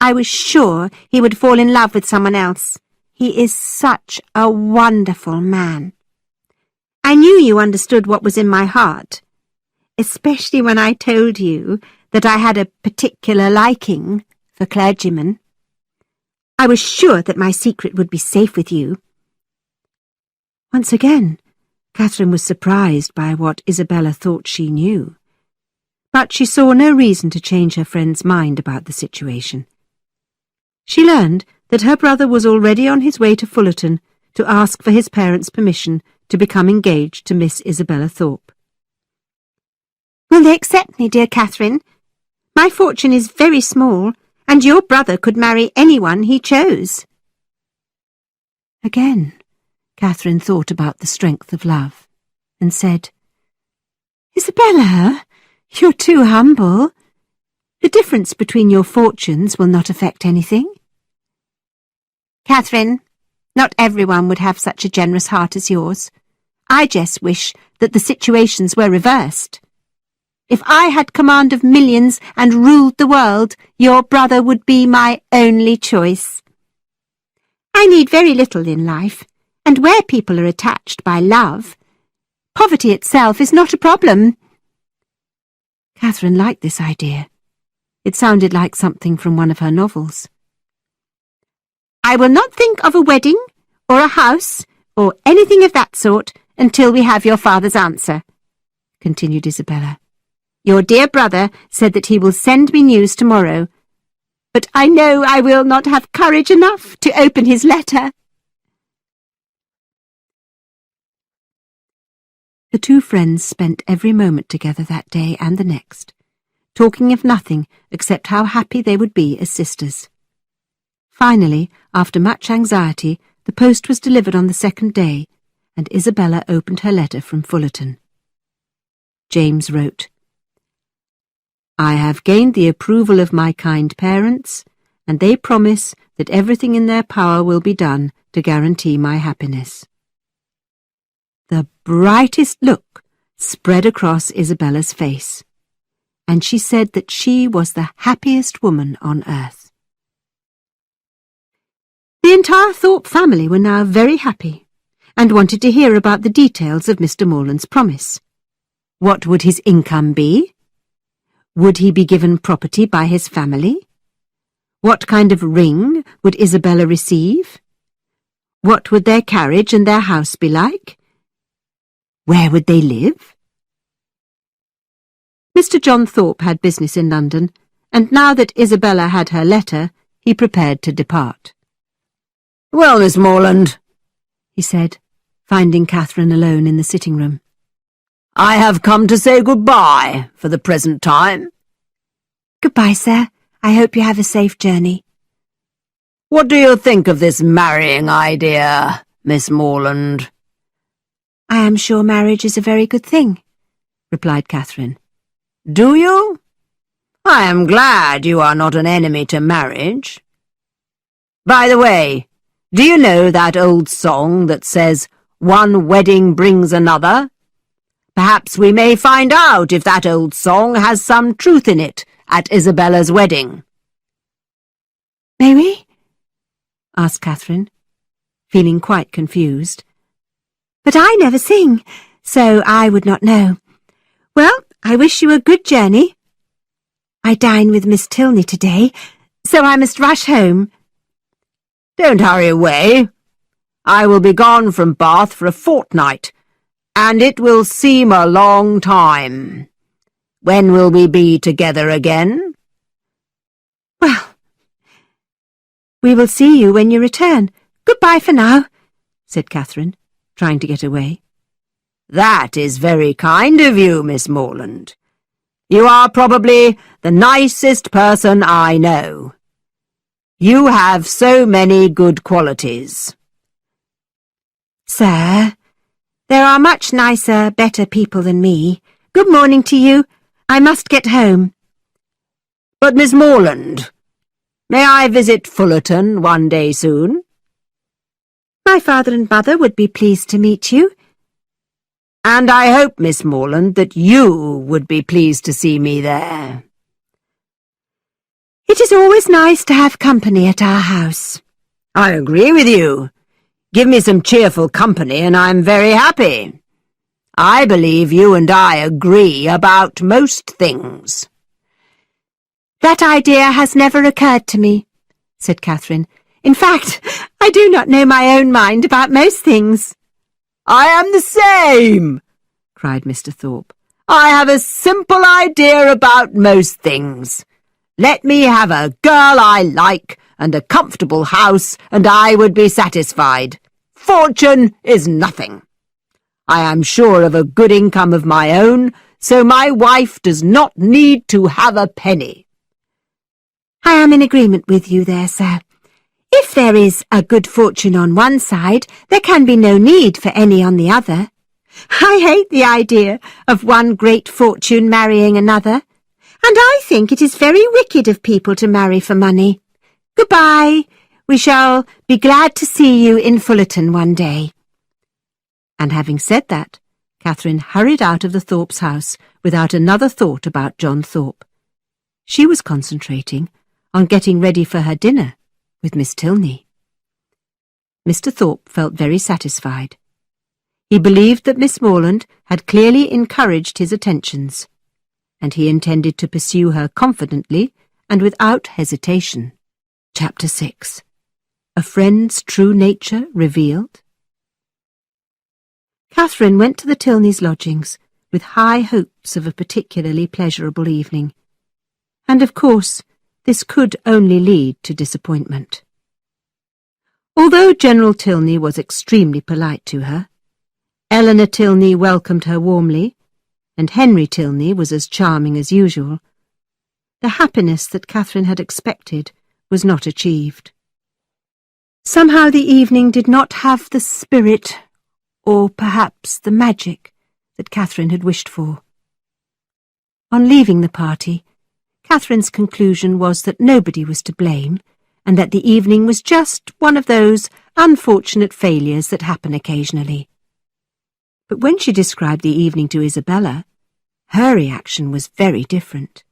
I was sure he would fall in love with someone else. He is such a wonderful man. I knew you understood what was in my heart, especially when I told you that I had a particular liking for clergymen. I was sure that my secret would be safe with you. Once again, Catherine was surprised by what Isabella thought she knew. But she saw no reason to change her friend's mind about the situation. She learned that her brother was already on his way to Fullerton to ask for his parents' permission to become engaged to Miss Isabella Thorpe. Will they accept me, dear Catherine? My fortune is very small, and your brother could marry anyone he chose. Again, Catherine thought about the strength of love, and said, Isabella, you're too humble. The difference between your fortunes will not affect anything. Catherine, not everyone would have such a generous heart as yours. I just wish that the situations were reversed. If I had command of millions and ruled the world, your brother would be my only choice. I need very little in life, and where people are attached by love, poverty itself is not a problem. Catherine liked this idea. It sounded like something from one of her novels. I will not think of a wedding, or a house, or anything of that sort until we have your father's answer, continued Isabella. Your dear brother said that he will send me news tomorrow, but I know I will not have courage enough to open his letter. The two friends spent every moment together that day and the next, talking of nothing except how happy they would be as sisters. Finally, after much anxiety, the post was delivered on the second day, and Isabella opened her letter from Fullerton. James wrote, I have gained the approval of my kind parents, and they promise that everything in their power will be done to guarantee my happiness. The brightest look spread across Isabella's face, and she said that she was the happiest woman on earth. The entire Thorpe family were now very happy, and wanted to hear about the details of Mr. Morland's promise. What would his income be? Would he be given property by his family? What kind of ring would Isabella receive? What would their carriage and their house be like? Where would they live? Mr. John Thorpe had business in London, and now that Isabella had her letter, he prepared to depart. Well, Miss Morland, he said, finding Catherine alone in the sitting-room. I have come to say goodbye for the present time. Goodbye, sir. I hope you have a safe journey. What do you think of this marrying idea? Miss Morland." "I am sure marriage is a very good thing," replied Catherine. "Do you? I am glad you are not an enemy to marriage. By the way, do you know that old song that says, 'One wedding brings another'? Perhaps we may find out if that old song has some truth in it at Isabella's wedding." "May we?" asked Catherine, feeling quite confused. "But I never sing, so I would not know. Well, I wish you a good journey. I dine with Miss Tilney today, so I must rush home." "Don't hurry away. I will be gone from Bath for a fortnight, and it will seem a long time. When will we be together again?" "Well, we will see you when you return. Goodbye for now," said Catherine, trying to get away. "That is very kind of you, Miss Morland. You are probably the nicest person I know. You have so many good qualities." "Sir, there are much nicer, better people than me. Good morning to you. I must get home." "But, Miss Morland, may I visit Fullerton one day soon?" "My father and mother would be pleased to meet you." "And I hope, Miss Morland, that you would be pleased to see me there." "It is always nice to have company at our house." "I agree with you. Give me some cheerful company and I'm very happy. I believe you and I agree about most things." "That idea has never occurred to me," said Catherine. "In fact, I do not know my own mind about most things." "I am the same," cried Mr. Thorpe. "I have a simple idea about most things. Let me have a girl I like and a comfortable house, and I would be satisfied. Fortune is nothing. I am sure of a good income of my own, so my wife does not need to have a penny." "I am in agreement with you there, sir. If there is a good fortune on one side, there can be no need for any on the other. I hate the idea of one great fortune marrying another, and I think it is very wicked of people to marry for money. Goodbye. We shall be glad to see you in Fullerton one day." And having said that, Catherine hurried out of the Thorpes' house without another thought about John Thorpe. She was concentrating on getting ready for her dinner with Miss Tilney. Mr. Thorpe felt very satisfied. He believed that Miss Morland had clearly encouraged his attentions, and he intended to pursue her confidently and without hesitation. Chapter 6. A Friend's True Nature Revealed. Catherine went to the Tilneys' lodgings with high hopes of a particularly pleasurable evening, and of course this could only lead to disappointment. Although General Tilney was extremely polite to her, Eleanor Tilney welcomed her warmly, and Henry Tilney was as charming as usual, the happiness that Catherine had expected was not achieved. Somehow the evening did not have the spirit, or perhaps the magic, that Catherine had wished for. On leaving the party, Catherine's conclusion was that nobody was to blame, and that the evening was just one of those unfortunate failures that happen occasionally. But when she described the evening to Isabella, her reaction was very different.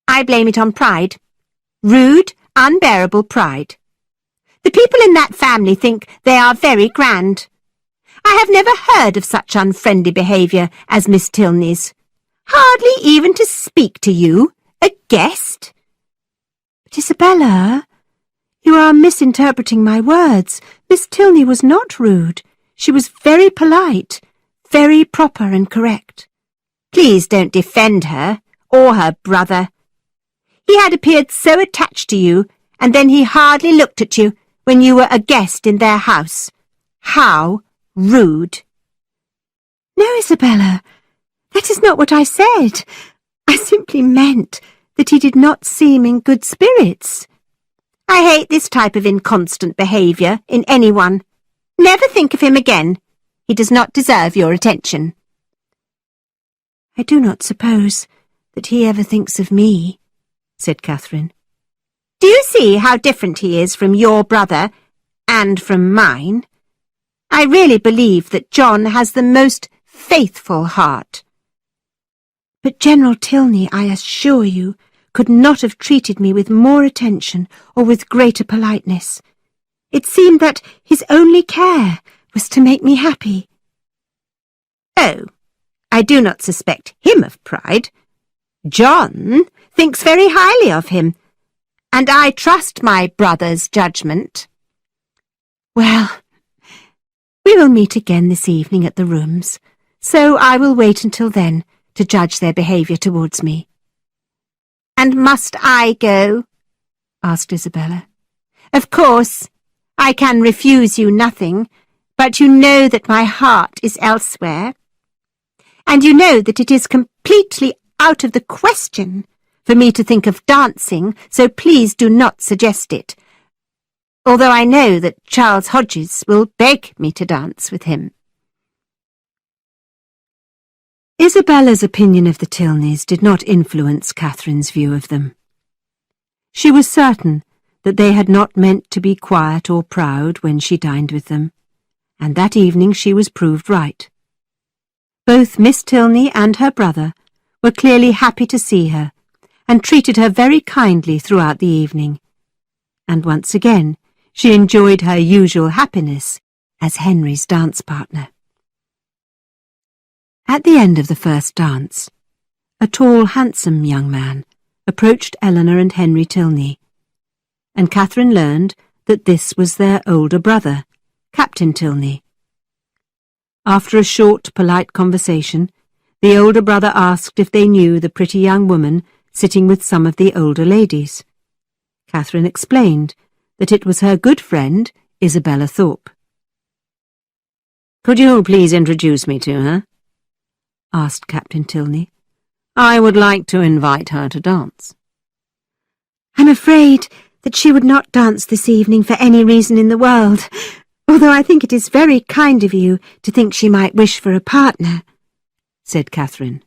"I blame it on pride. Rude, unbearable pride. The people in that family think they are very grand. I have never heard of such unfriendly behaviour as Miss Tilney's. Hardly even to speak to you, a guest." "But Isabella, you are misinterpreting my words. Miss Tilney was not rude. She was very polite, very proper and correct." "Please don't defend her, or her brother. He had appeared so attached to you, and then he hardly looked at you when you were a guest in their house. How rude." "No, Isabella, that is not what I said. I simply meant that he did not seem in good spirits." "I hate this type of inconstant behaviour in anyone. Never think of him again. He does not deserve your attention. I do not suppose that he ever thinks of me, said Catherine. Do you see how different he is from your brother and from mine? I really believe that John has the most faithful heart. But General Tilney, I assure you, could not have treated me with more attention or with greater politeness. It seemed that his only care was to make me happy. Oh, I do not suspect him of pride. John thinks very highly of him, and I trust my brother's judgment. Well, we will meet again this evening at the rooms, so I will wait until then to judge their behaviour towards me. And must I go? Asked Isabella. Of course, I can refuse you nothing, but you know that my heart is elsewhere. And you know that it is completely out of the question for me to think of dancing, so please do not suggest it, although I know that Charles Hodges will beg me to dance with him. Isabella's opinion of the Tilneys did not influence Catherine's view of them. She was certain that they had not meant to be quiet or proud when she dined with them, and that evening she was proved right. Both Miss Tilney and her brother were clearly happy to see her, and treated her very kindly throughout the evening, and once again she enjoyed her usual happiness as Henry's dance partner. At the end of the first dance, a tall, handsome young man approached Eleanor and Henry Tilney, and Catherine learned that this was their older brother, Captain Tilney. After a short, polite conversation, the older brother asked if they knew the pretty young woman sitting with some of the older ladies. Catherine explained that it was her good friend, Isabella Thorpe. "Could you please introduce me to her?" asked Captain Tilney. "I would like to invite her to dance." "I'm afraid that she would not dance this evening for any reason in the world, although I think it is very kind of you to think she might wish for a partner," said Catherine.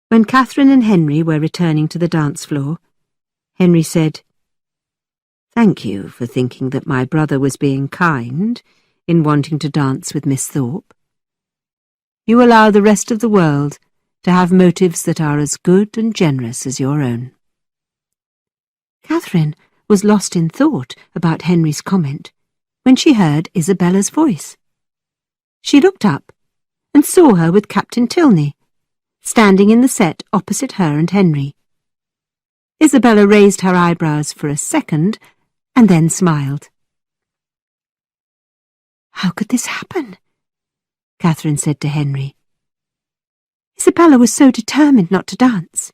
When Catherine and Henry were returning to the dance floor, Henry said, "Thank you for thinking that my brother was being kind in wanting to dance with Miss Thorpe. You allow the rest of the world to have motives that are as good and generous as your own." Catherine was lost in thought about Henry's comment when she heard Isabella's voice. She looked up and saw her with Captain Tilney, standing in the set opposite her and Henry. Isabella raised her eyebrows for a second and then smiled. "How could this happen?" Catherine said to Henry. "Isabella was so determined not to dance."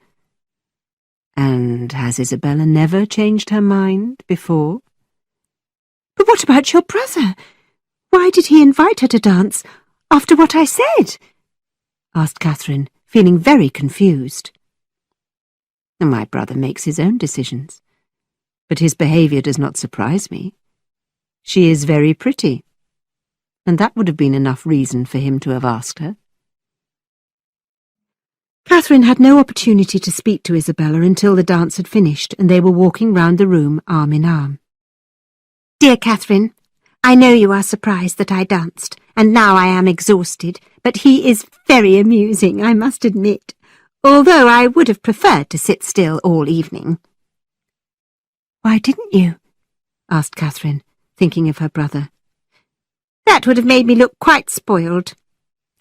"And has Isabella never changed her mind before?" "But what about your brother? Why did he invite her to dance after what I said?" asked Catherine, feeling very confused. "My brother makes his own decisions, but his behaviour does not surprise me. She is very pretty, and that would have been enough reason for him to have asked her." Catherine had no opportunity to speak to Isabella until the dance had finished and they were walking round the room arm in arm. "Dear Catherine, I know you are surprised that I danced, and now I am exhausted, but he is very amusing, I must admit, although I would have preferred to sit still all evening." "Why didn't you?" asked Catherine, thinking of her brother. "That would have made me look quite spoiled,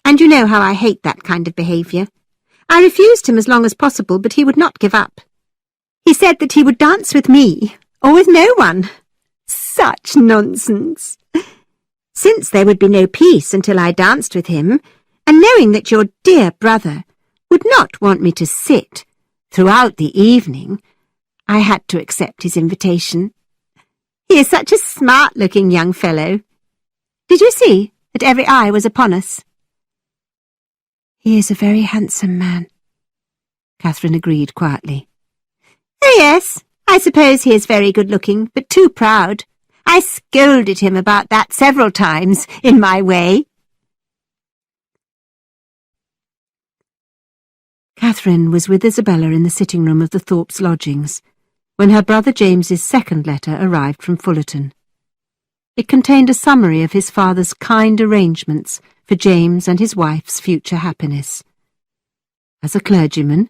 and you know how I hate that kind of behaviour. I refused him as long as possible, but he would not give up. He said that he would dance with me, or with no one. Such nonsense! Since there would be no peace until I danced with him, and knowing that your dear brother would not want me to sit throughout the evening, I had to accept his invitation. He is such a smart-looking young fellow. Did you see that every eye was upon us?" "He is a very handsome man," Catherine agreed quietly. "Oh, yes, I suppose he is very good-looking, but too proud. I scolded him about that several times, in my way. Catherine was with Isabella in the sitting room of the Thorpes' lodgings when her brother James's second letter arrived from Fullerton. It contained a summary of his father's kind arrangements for James and his wife's future happiness. As a clergyman,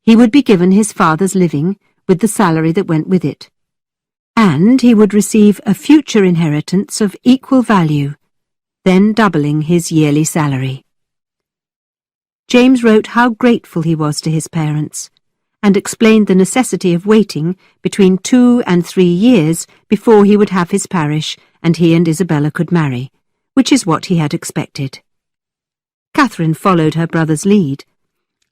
he would be given his father's living with the salary that went with it, and he would receive a future inheritance of equal value, then doubling his yearly salary. James wrote how grateful he was to his parents, and explained the necessity of waiting between 2 and 3 years before he would have his parish and he and Isabella could marry, which is what he had expected. Catherine followed her brother's lead,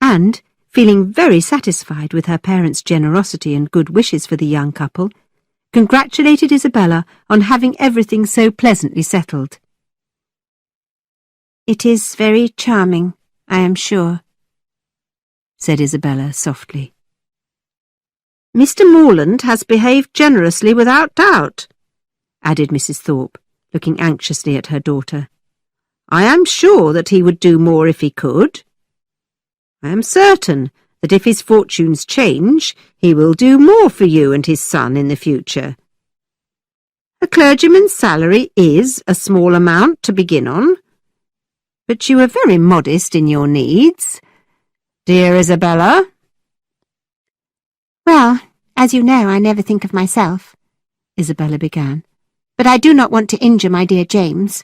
and, feeling very satisfied with her parents' generosity and good wishes for the young couple, congratulated Isabella on having everything so pleasantly settled. "It is very charming, I am sure," said Isabella softly. "Mr. Morland has behaved generously without doubt," added Mrs. Thorpe, looking anxiously at her daughter. "I am sure that he would do more if he could. I am certain that if his fortunes change, he will do more for you and his son in the future. A clergyman's salary is a small amount to begin on, but you are very modest in your needs, dear Isabella." "Well, as you know, I never think of myself," Isabella began, "but I do not want to injure my dear James.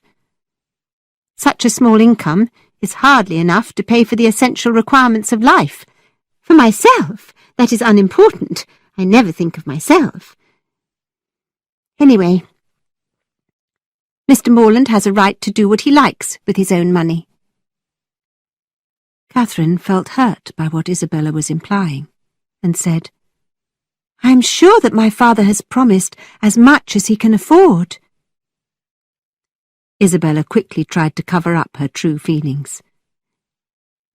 Such a small income is hardly enough to pay for the essential requirements of life. For myself, that is unimportant. I never think of myself. Anyway, Mr. Morland has a right to do what he likes with his own money." Catherine felt hurt by what Isabella was implying, and said, "I am sure that my father has promised as much as he can afford." Isabella quickly tried to cover up her true feelings.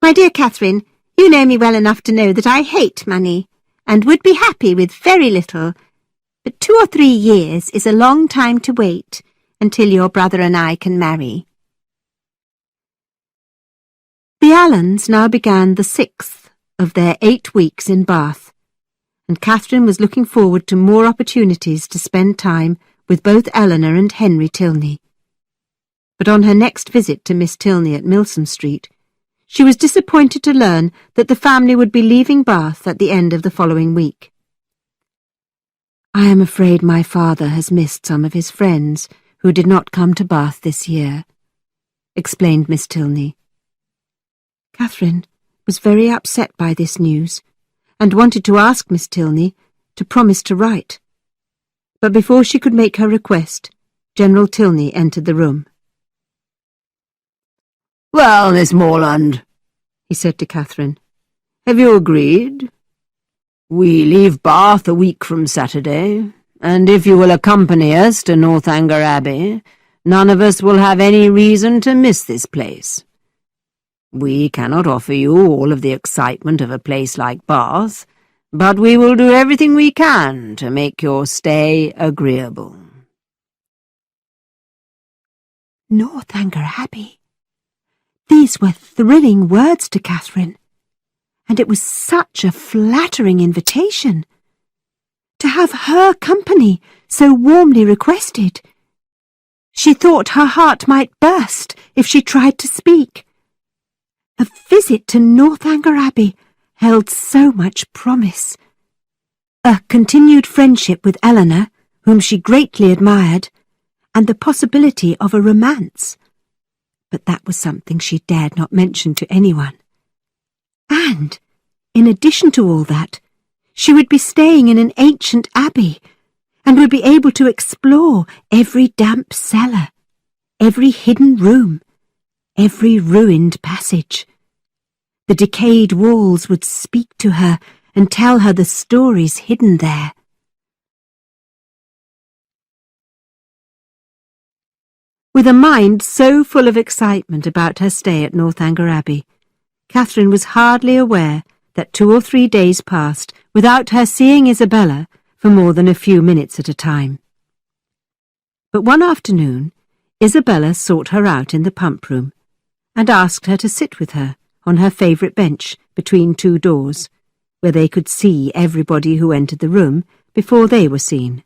"My dear Catherine, you know me well enough to know that I hate money, and would be happy with very little, but 2 or 3 years is a long time to wait until your brother and I can marry." The Allens now began the 6th of their 8 weeks in Bath, and Catherine was looking forward to more opportunities to spend time with both Eleanor and Henry Tilney. But on her next visit to Miss Tilney at Milsom Street, she was disappointed to learn that the family would be leaving Bath at the end of the following week. "I am afraid my father has missed some of his friends who did not come to Bath this year," explained Miss Tilney. Catherine was very upset by this news, and wanted to ask Miss Tilney to promise to write. But before she could make her request, General Tilney entered the room. "Well, Miss Morland," he said to Catherine, "have you agreed? We leave Bath a week from Saturday, and if you will accompany us to Northanger Abbey, none of us will have any reason to miss this place. We cannot offer you all of the excitement of a place like Bath, but we will do everything we can to make your stay agreeable." Northanger Abbey. These were thrilling words to Catherine, and it was such a flattering invitation. To have her company so warmly requested. She thought her heart might burst if she tried to speak. A visit to Northanger Abbey held so much promise. A continued friendship with Eleanor, whom she greatly admired, and the possibility of a romance. But that was something she dared not mention to anyone. And, in addition to all that, she would be staying in an ancient abbey, and would be able to explore every damp cellar, every hidden room, every ruined passage. The decayed walls would speak to her and tell her the stories hidden there. With a mind so full of excitement about her stay at Northanger Abbey, Catherine was hardly aware that 2 or 3 days passed without her seeing Isabella for more than a few minutes at a time. But one afternoon, Isabella sought her out in the pump room and asked her to sit with her on her favourite bench between two doors, where they could see everybody who entered the room before they were seen.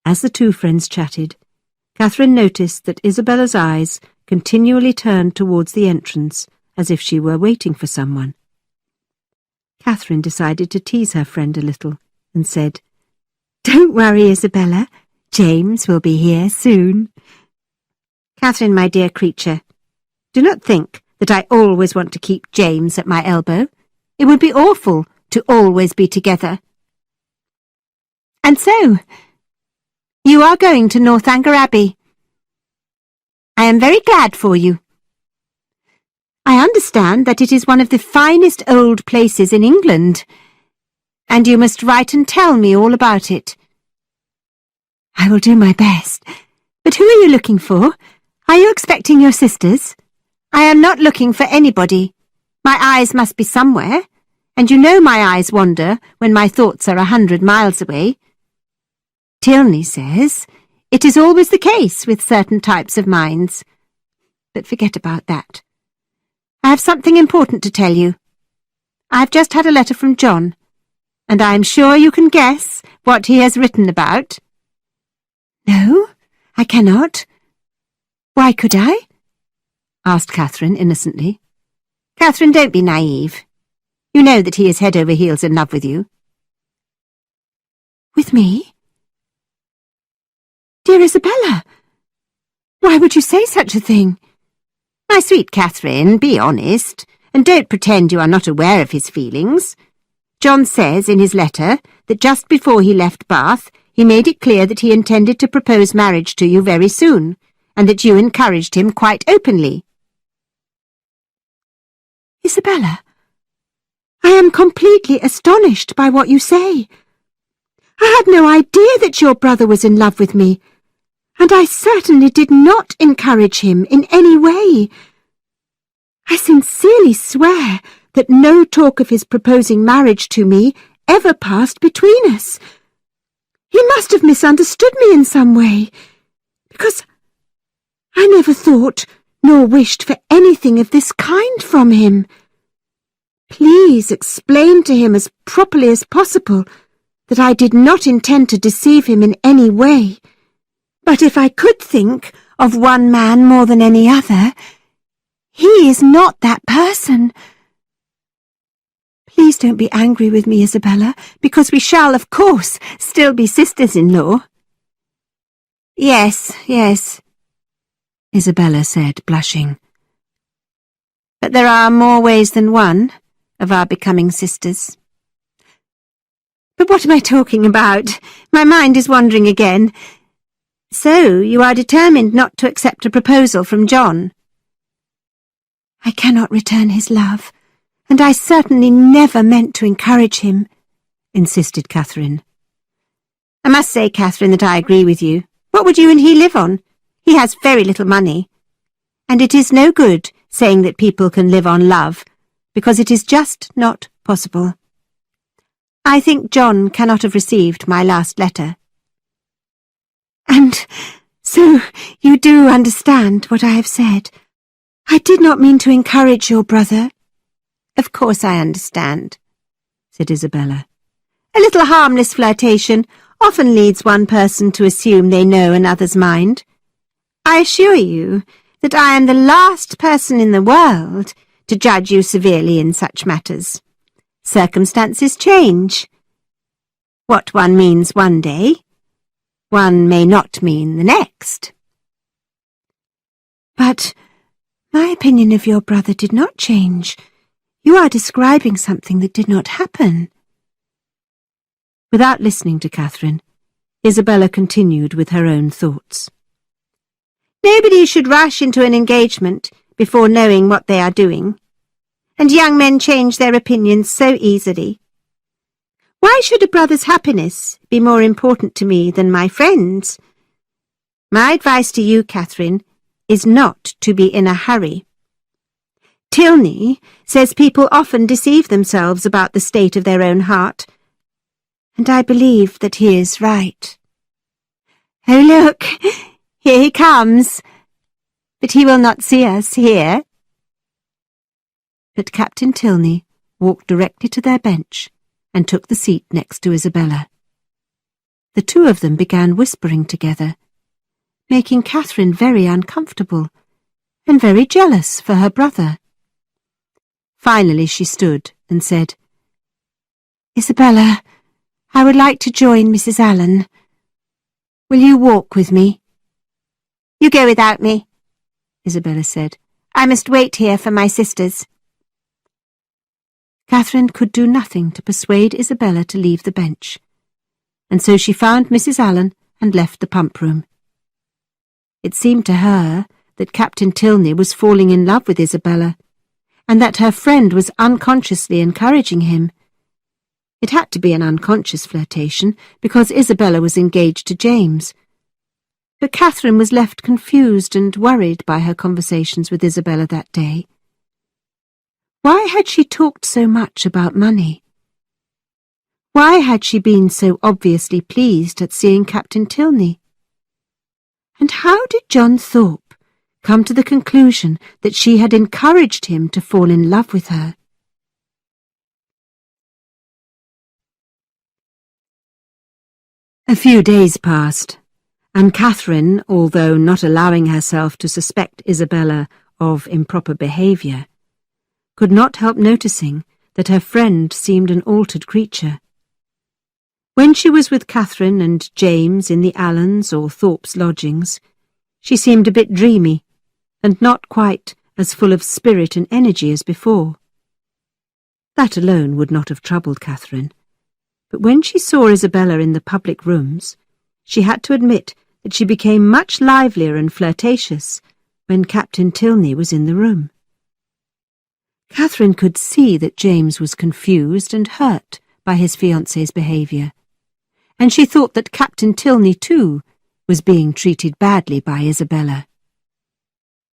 As the two friends chatted, Catherine noticed that Isabella's eyes continually turned towards the entrance as if she were waiting for someone. Catherine decided to tease her friend a little and said, "Don't worry, Isabella. James will be here soon." Catherine, my dear creature, do not think that I always want to keep James at my elbow. It would be awful to always be together. And so, you are going to Northanger Abbey. I am very glad for you. I understand that it is one of the finest old places in England, and you must write and tell me all about it. I will do my best. But who are you looking for? Are you expecting your sisters? I am not looking for anybody. My eyes must be somewhere, and you know my eyes wander when my thoughts are 100 miles away. Tilney says it is always the case with certain types of minds. But forget about that. I have something important to tell you. I have just had a letter from John, and I am sure you can guess what he has written about. No, I cannot. Why could I? Asked Catherine innocently. Catherine, don't be naive. You know that he is head over heels in love with you. With me? Dear Isabella, why would you say such a thing? My sweet Catherine, be honest, and don't pretend you are not aware of his feelings. John says in his letter that just before he left Bath, he made it clear that he intended to propose marriage to you very soon, and that you encouraged him quite openly. Isabella, I am completely astonished by what you say. I had no idea that your brother was in love with me, and I certainly did not encourage him in any way. I sincerely swear that no talk of his proposing marriage to me ever passed between us. He must have misunderstood me in some way, because I never thought nor wished for anything of this kind from him. Please explain to him as properly as possible that I did not intend to deceive him in any way. But if I could think of one man more than any other, he is not that person. Please don't be angry with me, Isabella, because we shall, of course, still be sisters-in-law. Yes, yes, Isabella said, blushing. But there are more ways than one of our becoming sisters. But what am I talking about? My mind is wandering again. So, you are determined not to accept a proposal from John? I cannot return his love, and I certainly never meant to encourage him, insisted Catherine. I must say, Catherine, that I agree with you. What would you and he live on? He has very little money. And it is no good saying that people can live on love, because it is just not possible. I think John cannot have received my last letter. And so you do understand what I have said. I did not mean to encourage your brother. Of course I understand, said Isabella. A little harmless flirtation often leads one person to assume they know another's mind. I assure you that I am the last person in the world to judge you severely in such matters. Circumstances change. What one means one day, one may not mean the next. But my opinion of your brother did not change. You are describing something that did not happen. Without listening to Catherine, Isabella continued with her own thoughts. Nobody should rush into an engagement before knowing what they are doing, and young men change their opinions so easily. Why should a brother's happiness be more important to me than my friend's? My advice to you, Catherine, is not to be in a hurry. Tilney says people often deceive themselves about the state of their own heart, and I believe that he is right. Oh, look, here he comes. But he will not see us here. But Captain Tilney walked directly to their bench and took the seat next to Isabella. The two of them began whispering together, making Catherine very uncomfortable and very jealous for her brother. Finally she stood and said, Isabella, I would like to join Mrs. Allen. Will you walk with me? You go without me, Isabella said. I must wait here for my sisters. Catherine could do nothing to persuade Isabella to leave the bench, and so she found Mrs. Allen and left the pump room. It seemed to her that Captain Tilney was falling in love with Isabella, and that her friend was unconsciously encouraging him. It had to be an unconscious flirtation, because Isabella was engaged to James. But Catherine was left confused and worried by her conversations with Isabella that day. Why had she talked so much about money? Why had she been so obviously pleased at seeing Captain Tilney? And how did John Thorpe come to the conclusion that she had encouraged him to fall in love with her? A few days passed, and Catherine, although not allowing herself to suspect Isabella of improper behaviour, could not help noticing that her friend seemed an altered creature. When she was with Catherine and James in the Allens or Thorpe's lodgings, she seemed a bit dreamy, and not quite as full of spirit and energy as before. That alone would not have troubled Catherine, but when she saw Isabella in the public rooms, she had to admit that she became much livelier and flirtatious when Captain Tilney was in the room. Catherine could see that James was confused and hurt by his fiancée's behaviour, and she thought that Captain Tilney, too, was being treated badly by Isabella.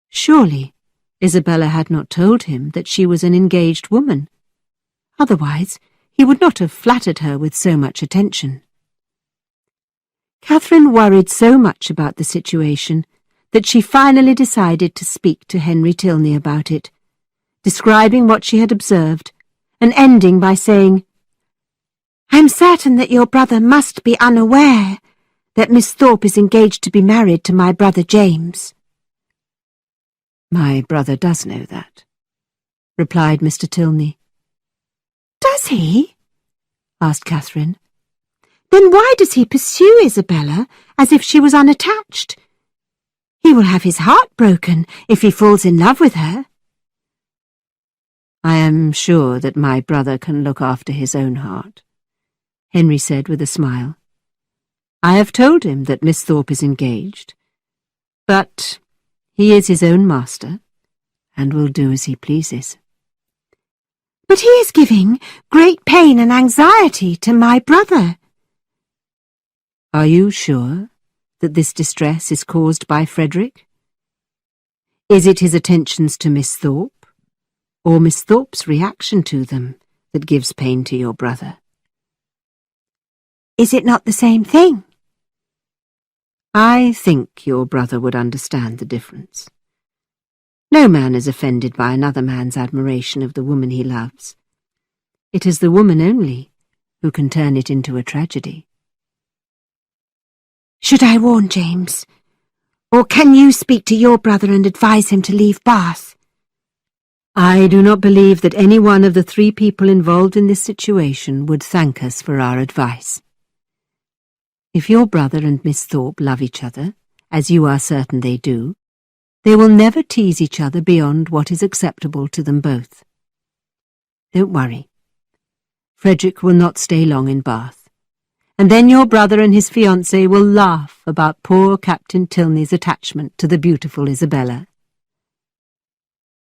Surely Isabella had not told him that she was an engaged woman. Otherwise, he would not have flattered her with so much attention. Catherine worried so much about the situation that she finally decided to speak to Henry Tilney about it, describing what she had observed, and ending by saying, "I'm certain that your brother must be unaware that Miss Thorpe is engaged to be married to my brother James." "My brother does know that," replied Mr. Tilney. "Does he?" asked Catherine. "Then why does he pursue Isabella as if she was unattached? He will have his heart broken if he falls in love with her." "I am sure that my brother can look after his own heart," Henry said with a smile. "I have told him that Miss Thorpe is engaged, but he is his own master, and will do as he pleases." "But he is giving great pain and anxiety to my brother." "Are you sure that this distress is caused by Frederick? Is it his attentions to Miss Thorpe, or Miss Thorpe's reaction to them, that gives pain to your brother?" "Is it not the same thing?" "I think your brother would understand the difference. No man is offended by another man's admiration of the woman he loves. It is the woman only who can turn it into a tragedy." "Should I warn James? Or can you speak to your brother and advise him to leave Bath?" "I do not believe that any one of the three people involved in this situation would thank us for our advice. If your brother and Miss Thorpe love each other, as you are certain they do, they will never tease each other beyond what is acceptable to them both. Don't worry. Frederick will not stay long in Bath, and then your brother and his fiancée will laugh about poor Captain Tilney's attachment to the beautiful Isabella."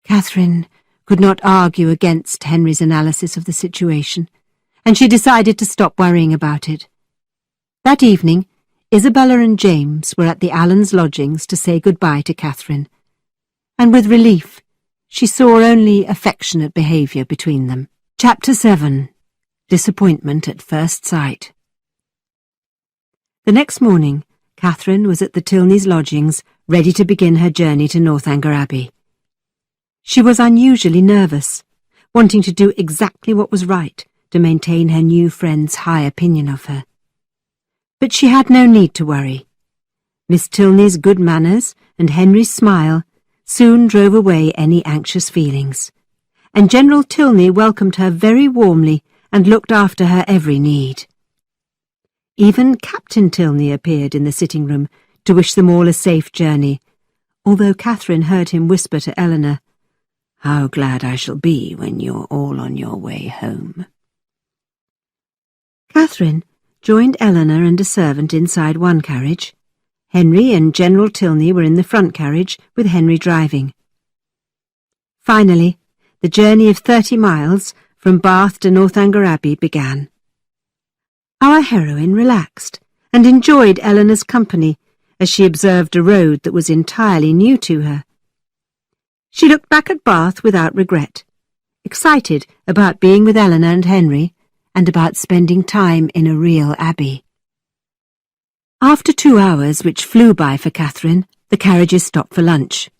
Catherine could not argue against Henry's analysis of the situation, and she decided to stop worrying about it. That evening, Isabella and James were at the Allens' lodgings to say goodbye to Catherine, and with relief she saw only affectionate behaviour between them. Chapter 7. Disappointment at First Sight. The next morning, Catherine was at the Tilneys' lodgings, ready to begin her journey to Northanger Abbey. She was unusually nervous, wanting to do exactly what was right to maintain her new friend's high opinion of her. But she had no need to worry. Miss Tilney's good manners and Henry's smile soon drove away any anxious feelings, and General Tilney welcomed her very warmly and looked after her every need. Even Captain Tilney appeared in the sitting-room to wish them all a safe journey, although Catherine heard him whisper to Eleanor, "How glad I shall be when you're all on your way home." Catherine joined Eleanor and a servant inside one carriage. Henry and General Tilney were in the front carriage, with Henry driving. Finally, the journey of 30 miles from Bath to Northanger Abbey began. Our heroine relaxed and enjoyed Eleanor's company as she observed a road that was entirely new to her. She looked back at Bath without regret, excited about being with Eleanor and Henry and about spending time in a real abbey. After 2 hours, which flew by for Catherine, the carriages stopped for lunch.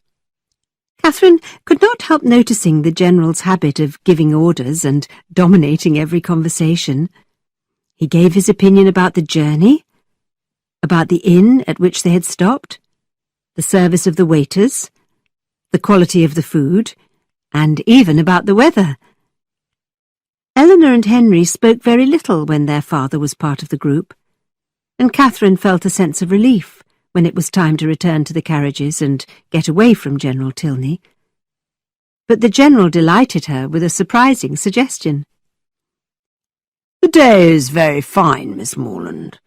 Catherine could not help noticing the General's habit of giving orders and dominating every conversation. He gave his opinion about the journey, about the inn at which they had stopped, the service of the waiters, the quality of the food, and even about the weather. Eleanor and Henry spoke very little when their father was part of the group, and Catherine felt a sense of relief when it was time to return to the carriages and get away from General Tilney. But the General delighted her with a surprising suggestion. "The day is very fine, Miss Morland,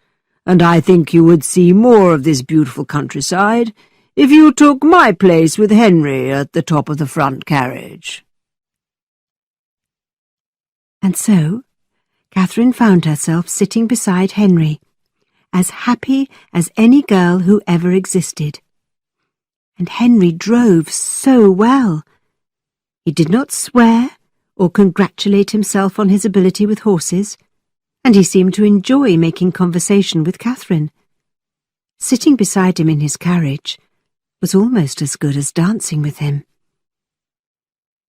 and I think you would see more of this beautiful countryside if you took my place with Henry at the top of the front carriage." And so, Catherine found herself sitting beside Henry, as happy as any girl who ever existed. And Henry drove so well. He did not swear or congratulate himself on his ability with horses, and he seemed to enjoy making conversation with Catherine. Sitting beside him in his carriage was almost as good as dancing with him.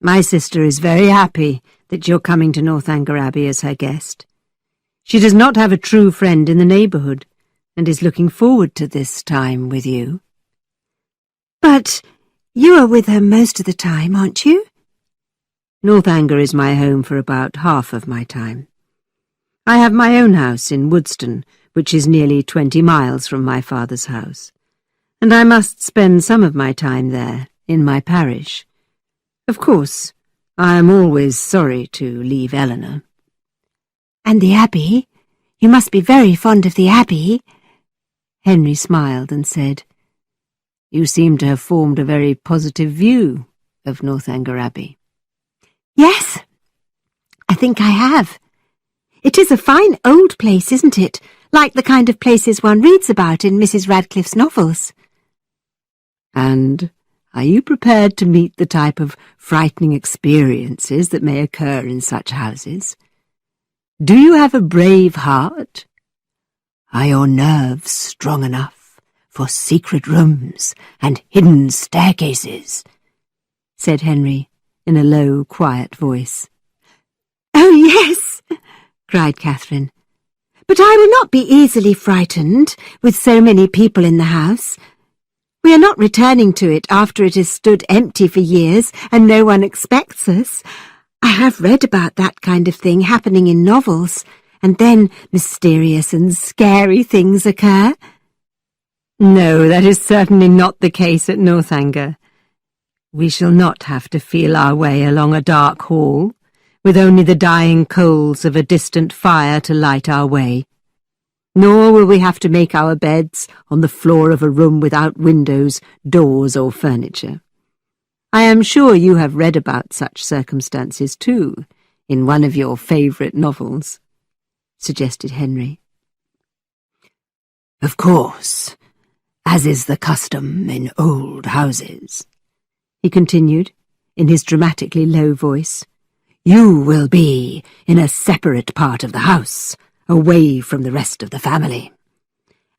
"My sister is very happy that you're coming to Northanger Abbey as her guest. She does not have a true friend in the neighbourhood, and is looking forward to this time with you." "But you are with her most of the time, aren't you?" "Northanger is my home for about half of my time. I have my own house in Woodston, which is nearly 20 miles from my father's house, and I must spend some of my time there, in my parish. Of course, I am always sorry to leave Eleanor." "And the Abbey? You must be very fond of the Abbey." Henry smiled and said, "You seem to have formed a very positive view of Northanger Abbey." "Yes, I think I have. It is a fine old place, isn't it? Like the kind of places one reads about in Mrs. Radcliffe's novels." "And are you prepared to meet the type of frightening experiences that may occur in such houses? Do you have a brave heart? Are your nerves strong enough for secret rooms and hidden staircases?" said Henry in a low, quiet voice. "Oh, yes," cried Catherine. "But I will not be easily frightened with so many people in the house. We are not returning to it after it has stood empty for years and no one expects us. I have read about that kind of thing happening in novels, and then mysterious and scary things occur." "No, that is certainly not the case at Northanger. We shall not have to feel our way along a dark hall, with only the dying coals of a distant fire to light our way. Nor will we have to make our beds on the floor of a room without windows, doors, or furniture. I am sure you have read about such circumstances too, in one of your favourite novels," suggested Henry. "Of course, as is the custom in old houses," he continued, in his dramatically low voice. "You will be in a separate part of the house, away from the rest of the family.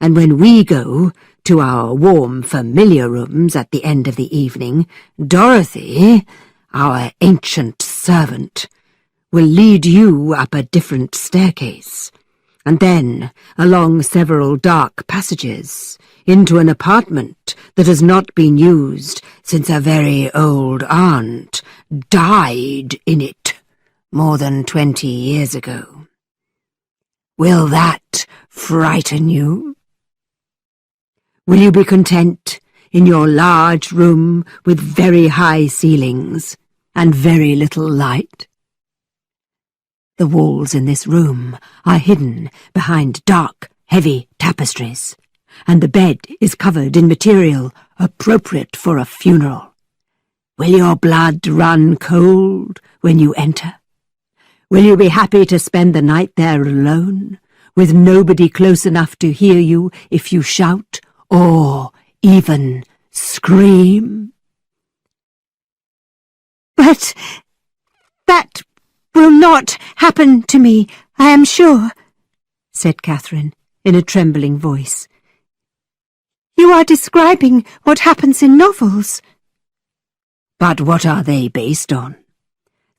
And when we go to our warm, familiar rooms at the end of the evening, Dorothy, our ancient servant, will lead you up a different staircase, and then along several dark passages, into an apartment that has not been used since a very old aunt died in it more than 20 years ago. Will that frighten you? Will you be content in your large room with very high ceilings and very little light? The walls in this room are hidden behind dark, heavy tapestries, and the bed is covered in material appropriate for a funeral. Will your blood run cold when you enter? Will you be happy to spend the night there alone, with nobody close enough to hear you if you shout or even scream? But that will not happen to me, I am sure, said Catherine in a trembling voice. You are describing what happens in novels. But what are they based on?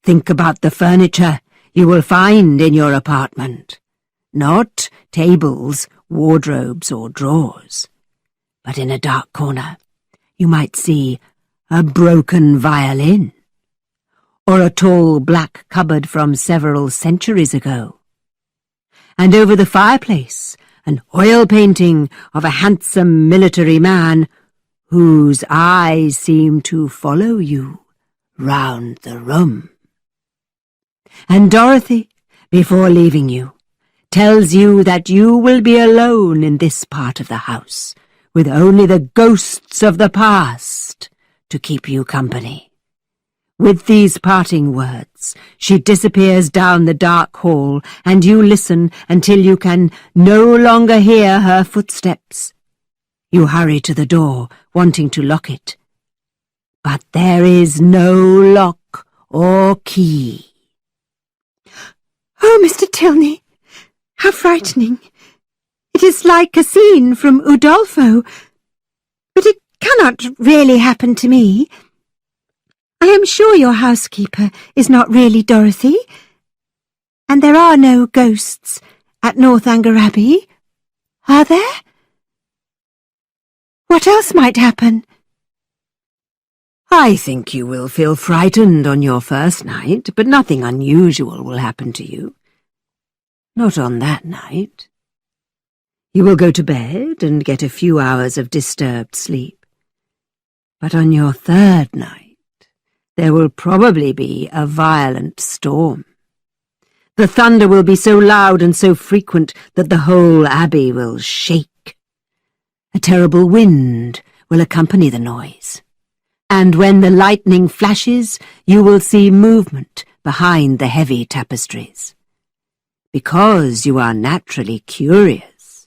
Think about the furniture you will find in your apartment. Not tables, wardrobes, or drawers. But in a dark corner, you might see a broken violin, or a tall black cupboard from several centuries ago. And over the fireplace, an oil painting of a handsome military man whose eyes seem to follow you round the room. And Dorothy, before leaving you, tells you that you will be alone in this part of the house, with only the ghosts of the past to keep you company. With these parting words, she disappears down the dark hall, and you listen until you can no longer hear her footsteps. You hurry to the door, wanting to lock it. But there is no lock or key. Oh, Mr. Tilney, how frightening! It is like a scene from Udolpho, but it cannot really happen to me. I am sure your housekeeper is not really Dorothy, and there are no ghosts at Northanger Abbey, are there? What else might happen? I think you will feel frightened on your first night, but nothing unusual will happen to you. Not on that night. You will go to bed and get a few hours of disturbed sleep. But on your third night, there will probably be a violent storm. The thunder will be so loud and so frequent that the whole abbey will shake. A terrible wind will accompany the noise, and when the lightning flashes, you will see movement behind the heavy tapestries. Because you are naturally curious,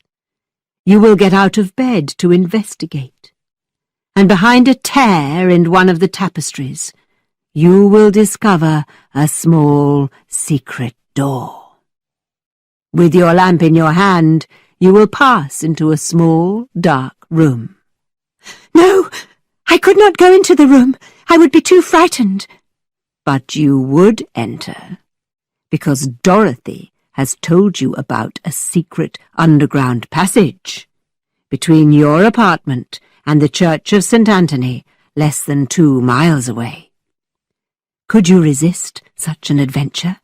you will get out of bed to investigate, and behind a tear in one of the tapestries, you will discover a small secret door. With your lamp in your hand, you will pass into a small, dark room. No, I could not go into the room. I would be too frightened. But you would enter, because Dorothy has told you about a secret underground passage between your apartment and the Church of St. Anthony, less than 2 miles away. Could you resist such an adventure?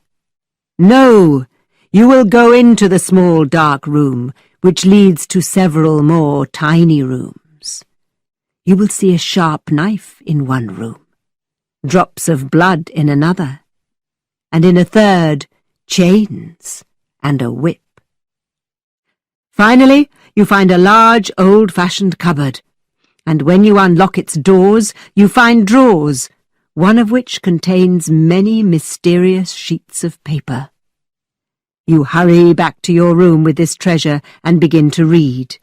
No, you will go into the small dark room, which leads to several more tiny rooms. You will see a sharp knife in one room, drops of blood in another, and in a third, chains and a whip. Finally, you find a large, old-fashioned cupboard, and when you unlock its doors, you find drawers, one of which contains many mysterious sheets of paper. You hurry back to your room with this treasure and begin to read.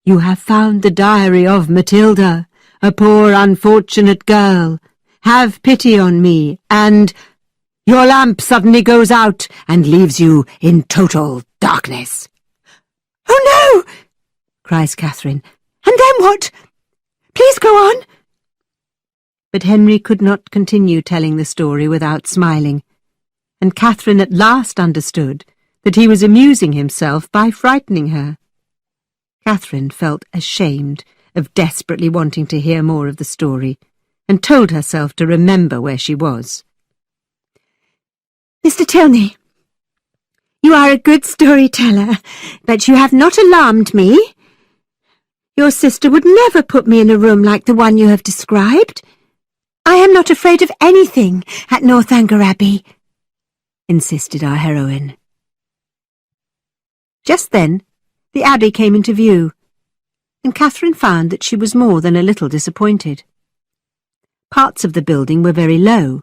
You have found the diary of Matilda, a poor unfortunate girl. Have pity on me, and your lamp suddenly goes out and leaves you in total darkness. Oh "Oh, no!" cries Catherine. "And then what? Please go on." But Henry could not continue telling the story without smiling, and Catherine at last understood that he was amusing himself by frightening her. Catherine felt ashamed of desperately wanting to hear more of the story, and told herself to remember where she was. "Mr. Tilney, you are a good storyteller, but you have not alarmed me. Your sister would never put me in a room like the one you have described. I am not afraid of anything at Northanger Abbey," insisted our heroine. Just then, the Abbey came into view, and Catherine found that she was more than a little disappointed. Parts of the building were very low,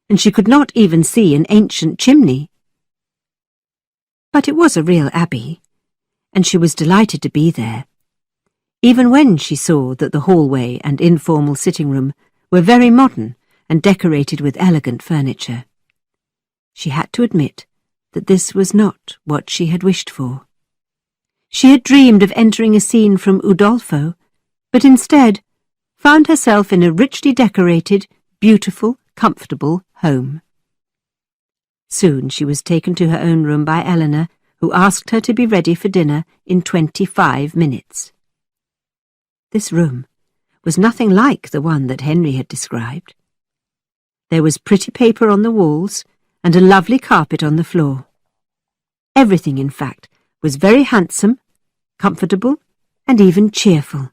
and she could not even see an ancient chimney. But it was a real abbey, and she was delighted to be there, even when she saw that the hallway and informal sitting room were very modern and decorated with elegant furniture. She had to admit that this was not what she had wished for. She had dreamed of entering a scene from Udolpho, but instead found herself in a richly decorated, beautiful, comfortable home. Soon she was taken to her own room by Eleanor, who asked her to be ready for dinner in 25 minutes. This room was nothing like the one that Henry had described. There was pretty paper on the walls and a lovely carpet on the floor. Everything, in fact, was very handsome, comfortable, and even cheerful.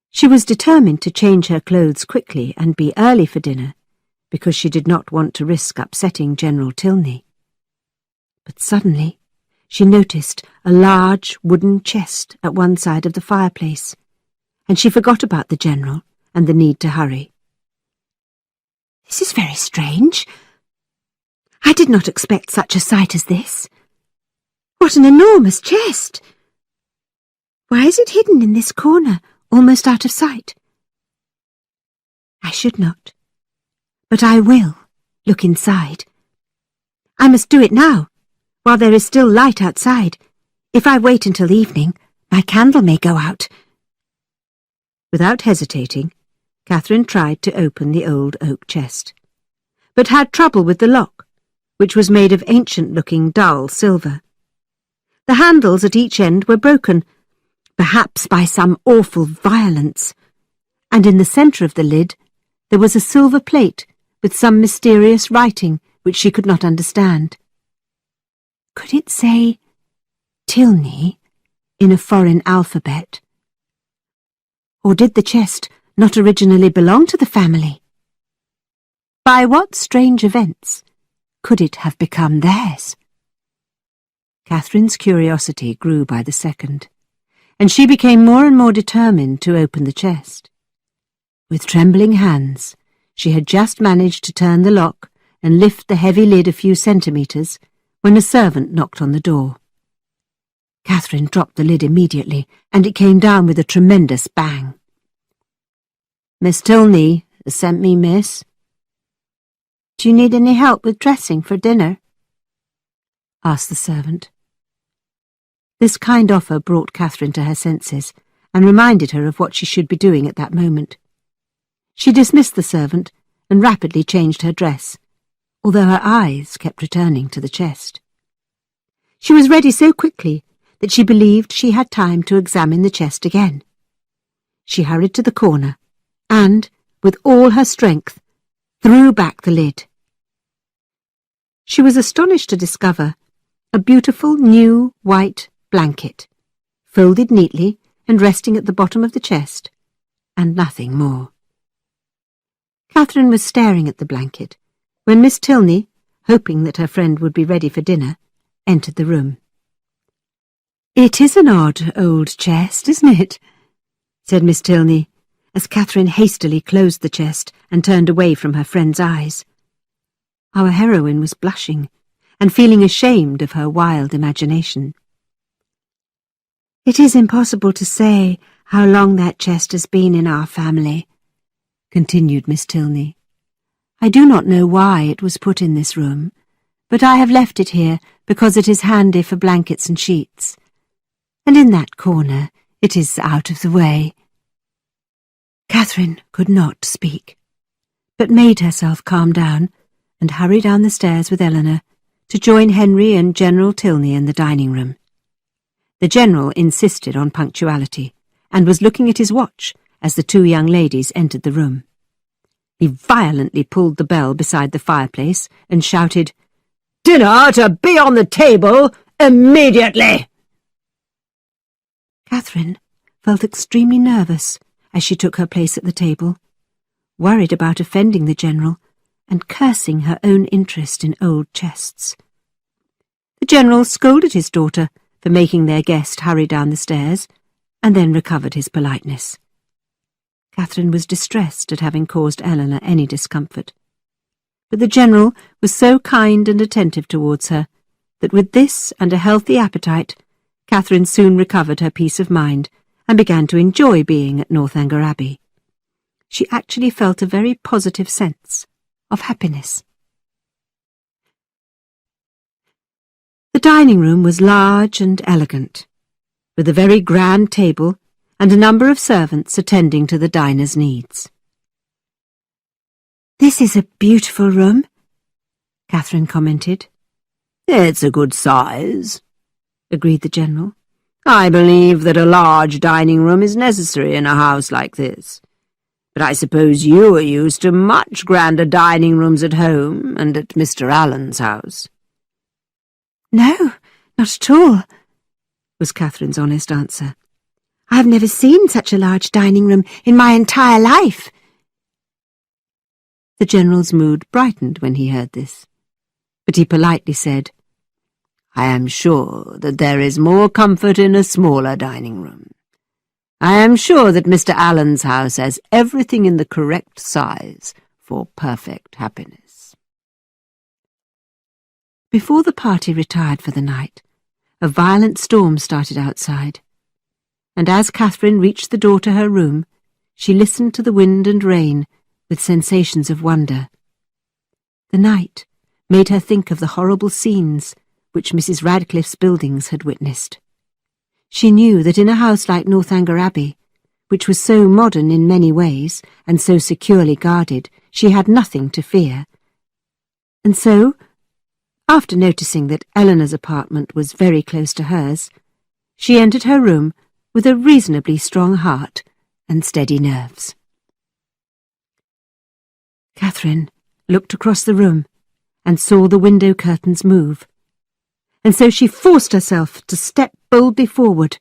She was determined to change her clothes quickly and be early for dinner, because she did not want to risk upsetting General Tilney. But suddenly she noticed a large wooden chest at one side of the fireplace, and she forgot about the General and the need to hurry. "This is very strange. I did not expect such a sight as this. What an enormous chest! Why is it hidden in this corner, almost out of sight? I should not, but I will look inside. I must do it now, while there is still light outside. If I wait until evening, my candle may go out." Without hesitating, Catherine tried to open the old oak chest, but had trouble with the lock, which was made of ancient-looking dull silver. The handles at each end were broken, perhaps by some awful violence, and in the centre of the lid there was a silver plate with some mysterious writing which she could not understand. Could it say Tilney in a foreign alphabet? Or did the chest not originally belong to the family? By what strange events could it have become theirs? Catherine's curiosity grew by the second, and she became more and more determined to open the chest. With trembling hands, she had just managed to turn the lock and lift the heavy lid a few centimetres when a servant knocked on the door. Catherine dropped the lid immediately, and it came down with a tremendous bang. "Miss Tilney has sent me, miss." "Do you need any help with dressing for dinner?" asked the servant. This kind offer brought Catherine to her senses, and reminded her of what she should be doing at that moment. She dismissed the servant and rapidly changed her dress, although her eyes kept returning to the chest. She was ready so quickly that she believed she had time to examine the chest again. She hurried to the corner and, with all her strength, threw back the lid. She was astonished to discover a beautiful new white blanket, folded neatly and resting at the bottom of the chest, and nothing more. Catherine was staring at the blanket when Miss Tilney, hoping that her friend would be ready for dinner, entered the room. "It is an odd old chest, isn't it?" said Miss Tilney, as Catherine hastily closed the chest and turned away from her friend's eyes. Our heroine was blushing and feeling ashamed of her wild imagination. "It is impossible to say how long that chest has been in our family," continued Miss Tilney. "I do not know why it was put in this room, but I have left it here because it is handy for blankets and sheets. and in that corner it is out of the way." Catherine could not speak, but made herself calm down and hurry down the stairs with Eleanor to join Henry and General Tilney in the dining room. The General insisted on punctuality and was looking at his watch as the two young ladies entered the room. He violently pulled the bell beside the fireplace and shouted, "Dinner to be on the table immediately!" Catherine felt extremely nervous as she took her place at the table, worried about offending the General and cursing her own interest in old chests. The General scolded his daughter for making their guest hurry down the stairs, and then recovered his politeness. Catherine was distressed at having caused Eleanor any discomfort, but the General was so kind and attentive towards her that with this and a healthy appetite, Catherine soon recovered her peace of mind and began to enjoy being at Northanger Abbey. She actually felt a very positive sense of happiness. The dining room was large and elegant, with a very grand table and a number of servants attending to the diner's needs. "This is a beautiful room," Catherine commented. "It's a good size," agreed the General. "I believe that a large dining room is necessary in a house like this. But I suppose you are used to much grander dining rooms at home and at Mr. Allen's house." "No, not at all," was Catherine's honest answer. "I have never seen such a large dining room in my entire life." The General's mood brightened when he heard this, but he politely said, "I am sure that there is more comfort in a smaller dining room. I am sure that Mr. Allen's house has everything in the correct size for perfect happiness." Before the party retired for the night, a violent storm started outside, and as Catherine reached the door to her room, she listened to the wind and rain with sensations of wonder. The night made her think of the horrible scenes which Mrs. Radcliffe's buildings had witnessed. She knew that in a house like Northanger Abbey, which was so modern in many ways and so securely guarded, she had nothing to fear. And so, after noticing that Eleanor's apartment was very close to hers, she entered her room with a reasonably strong heart and steady nerves. Catherine looked across the room and saw the window curtains move, and so she forced herself to step boldly forward,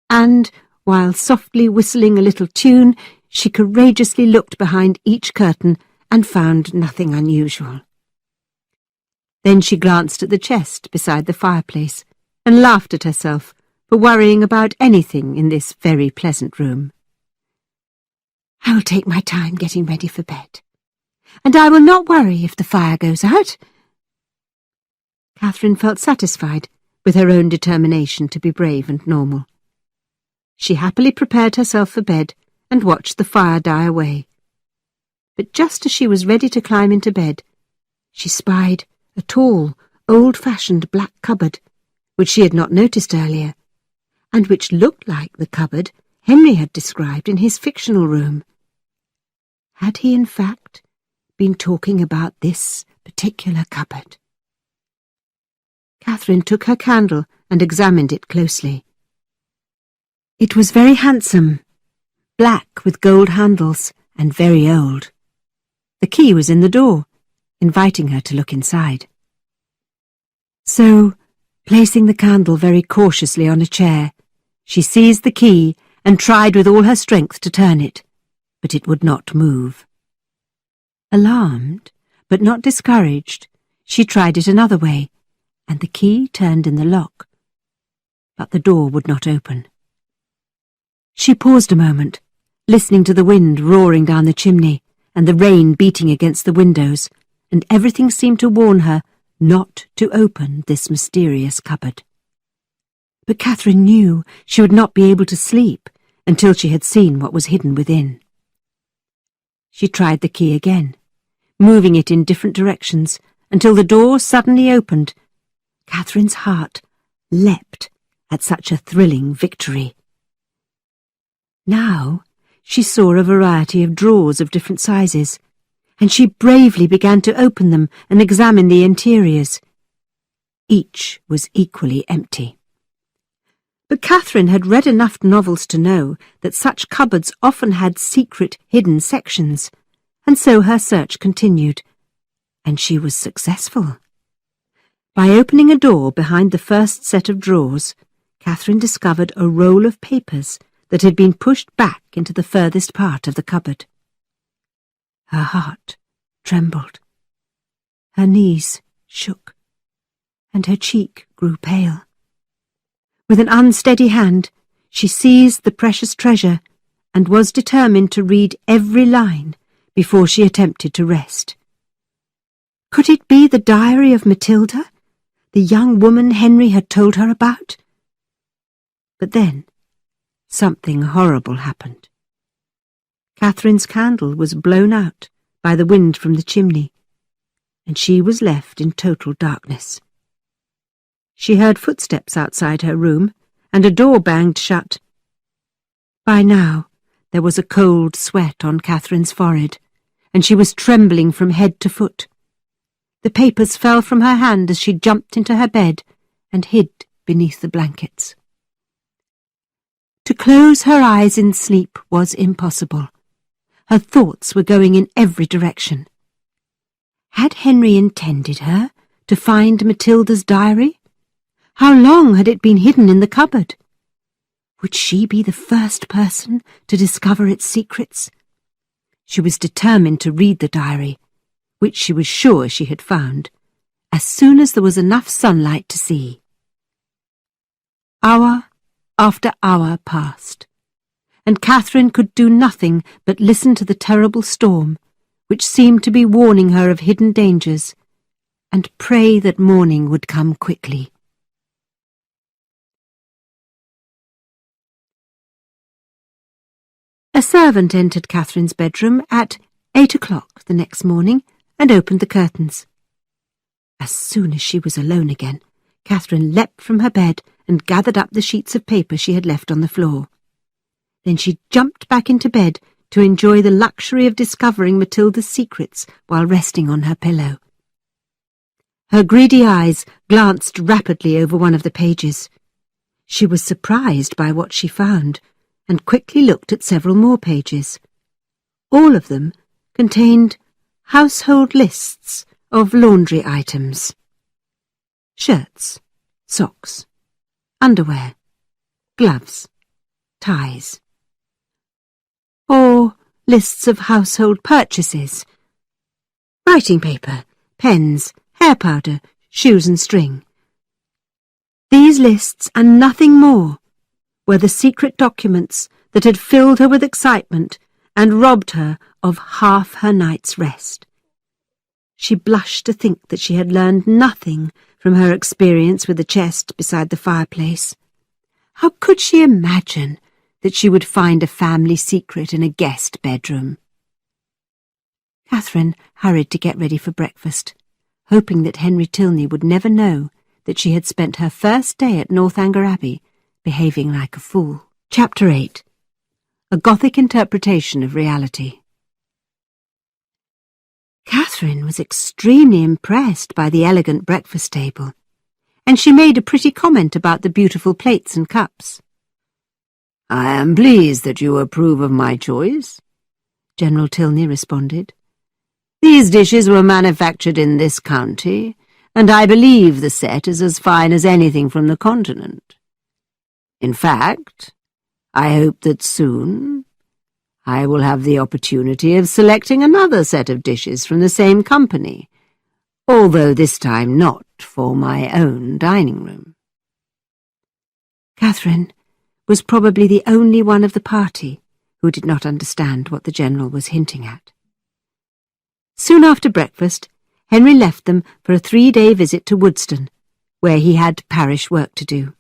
and, while softly whistling a little tune, she courageously looked behind each curtain and found nothing unusual. Then she glanced at the chest beside the fireplace and laughed at herself for worrying about anything in this very pleasant room. "I will take my time getting ready for bed, and I will not worry if the fire goes out." Catherine felt satisfied with her own determination to be brave and normal. She happily prepared herself for bed and watched the fire die away. But just as she was ready to climb into bed, she spied a tall, old-fashioned black cupboard, which she had not noticed earlier, and which looked like the cupboard Henry had described in his fictional room. Had he, in fact, been talking about this particular cupboard? Catherine took her candle and examined it closely. It was very handsome, black with gold handles, and very old. The key was in the door, inviting her to look inside. So, placing the candle very cautiously on a chair, she seized the key and tried with all her strength to turn it, but it would not move. Alarmed, but not discouraged, she tried it another way, and the key turned in the lock, but the door would not open. She paused a moment, listening to the wind roaring down the chimney and the rain beating against the windows, and everything seemed to warn her not to open this mysterious cupboard. But Catherine knew she would not be able to sleep until she had seen what was hidden within. She tried the key again, moving it in different directions until the door suddenly opened. Catherine's heart leapt at such a thrilling victory. Now she saw a variety of drawers of different sizes, and she bravely began to open them and examine the interiors. Each was equally empty. But Catherine had read enough novels to know that such cupboards often had secret, hidden sections, and so her search continued, and she was successful. By opening a door behind the first set of drawers, Catherine discovered a roll of papers that had been pushed back into the furthest part of the cupboard. Her heart trembled, her knees shook, and her cheek grew pale. With an unsteady hand, she seized the precious treasure and was determined to read every line before she attempted to rest. Could it be the diary of Matilda, the young woman Henry had told her about? But then something horrible happened. Catherine's candle was blown out by the wind from the chimney, and she was left in total darkness. She heard footsteps outside her room, and a door banged shut. By now there was a cold sweat on Catherine's forehead, and she was trembling from head to foot. The papers fell from her hand as she jumped into her bed and hid beneath the blankets. To close her eyes in sleep was impossible. Her thoughts were going in every direction. Had Henry intended her to find Matilda's diary? How long had it been hidden in the cupboard? Would she be the first person to discover its secrets? She was determined to read the diary, which she was sure she had found, as soon as there was enough sunlight to see. Hour after hour passed, and Catherine could do nothing but listen to the terrible storm, which seemed to be warning her of hidden dangers, and pray that morning would come quickly. A servant entered Catherine's bedroom at 8 o'clock the next morning and opened the curtains. As soon as she was alone again, Catherine leapt from her bed and gathered up the sheets of paper she had left on the floor. Then she jumped back into bed to enjoy the luxury of discovering Matilda's secrets while resting on her pillow. Her greedy eyes glanced rapidly over one of the pages. She was surprised by what she found, and quickly looked at several more pages. All of them contained household lists of laundry items. Shirts, socks, underwear, gloves, ties. Or lists of household purchases. Writing paper, pens, hair powder, shoes and string. These lists and nothing more were the secret documents that had filled her with excitement and robbed her of half her night's rest. She blushed to think that she had learned nothing from her experience with the chest beside the fireplace. How could she imagine that she would find a family secret in a guest bedroom? Catherine hurried to get ready for breakfast, hoping that Henry Tilney would never know that she had spent her first day at Northanger Abbey behaving like a fool. Chapter 8. A Gothic Interpretation of Reality. Catherine was extremely impressed by the elegant breakfast table, and she made a pretty comment about the beautiful plates and cups. "I am pleased that you approve of my choice," General Tilney responded. "These dishes were manufactured in this county, and I believe the set is as fine as anything from the continent. In fact, I hope that soon I will have the opportunity of selecting another set of dishes from the same company, although this time not for my own dining room." Catherine was probably the only one of the party who did not understand what the General was hinting at. Soon after breakfast, Henry left them for a 3-day visit to Woodston, where he had parish work to do.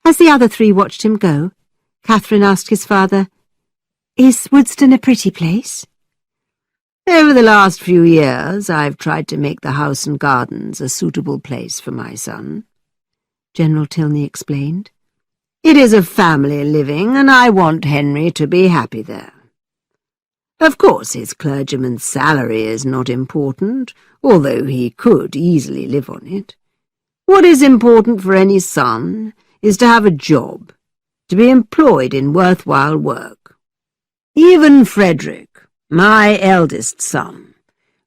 As the other three watched him go, Catherine asked his father, "Is Woodston a pretty place?" "Over the last few years I've tried to make the house and gardens a suitable place for my son," General Tilney explained. "It is a family living, and I want Henry to be happy there. Of course, his clergyman's salary is not important, although he could easily live on it. What is important for any son is to have a job, to be employed in worthwhile work. Even Frederick, my eldest son,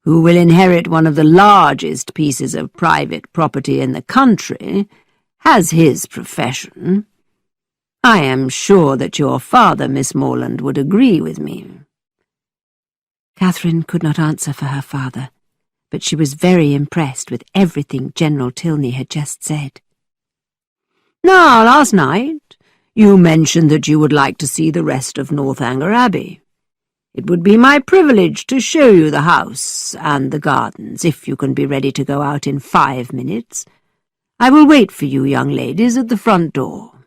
who will inherit one of the largest pieces of private property in the country, has his profession. I am sure that your father, Miss Morland, would agree with me." Catherine could not answer for her father, but she was very impressed with everything General Tilney had just said. "Now, last night, you mentioned that you would like to see the rest of Northanger Abbey. It would be my privilege to show you the house and the gardens, if you can be ready to go out in 5 minutes. I will wait for you, young ladies, at the front door."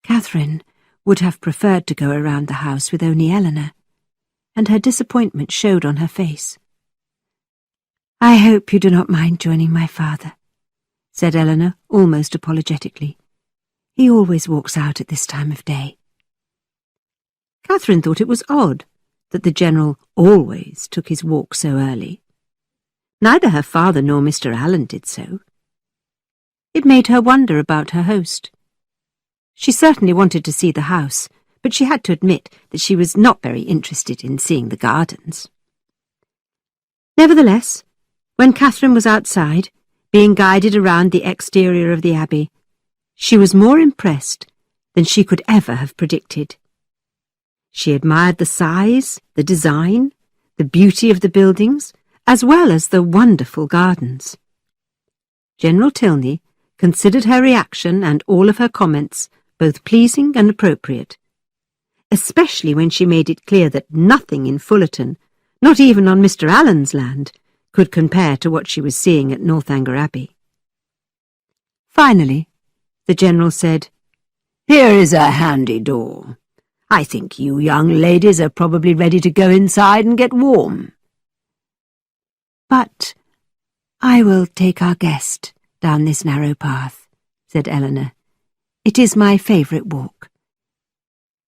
Catherine would have preferred to go around the house with only Eleanor, and her disappointment showed on her face. "I hope you do not mind joining my father," said Eleanor almost apologetically. "He always walks out at this time of day." Catherine thought it was odd that the General always took his walk so early. Neither her father nor Mr. Allen did so. It made her wonder about her host. She certainly wanted to see the house, but she had to admit that she was not very interested in seeing the gardens. Nevertheless, when Catherine was outside, being guided around the exterior of the Abbey, she was more impressed than she could ever have predicted. She admired the size, the design, the beauty of the buildings, as well as the wonderful gardens. General Tilney considered her reaction and all of her comments both pleasing and appropriate, especially when she made it clear that nothing in Fullerton, not even on Mr. Allen's land, could compare to what she was seeing at Northanger Abbey. Finally, the General said, "Here is a handy door. I think you young ladies are probably ready to go inside and get warm." "But I will take our guest down this narrow path," said Eleanor. "It is my favourite walk.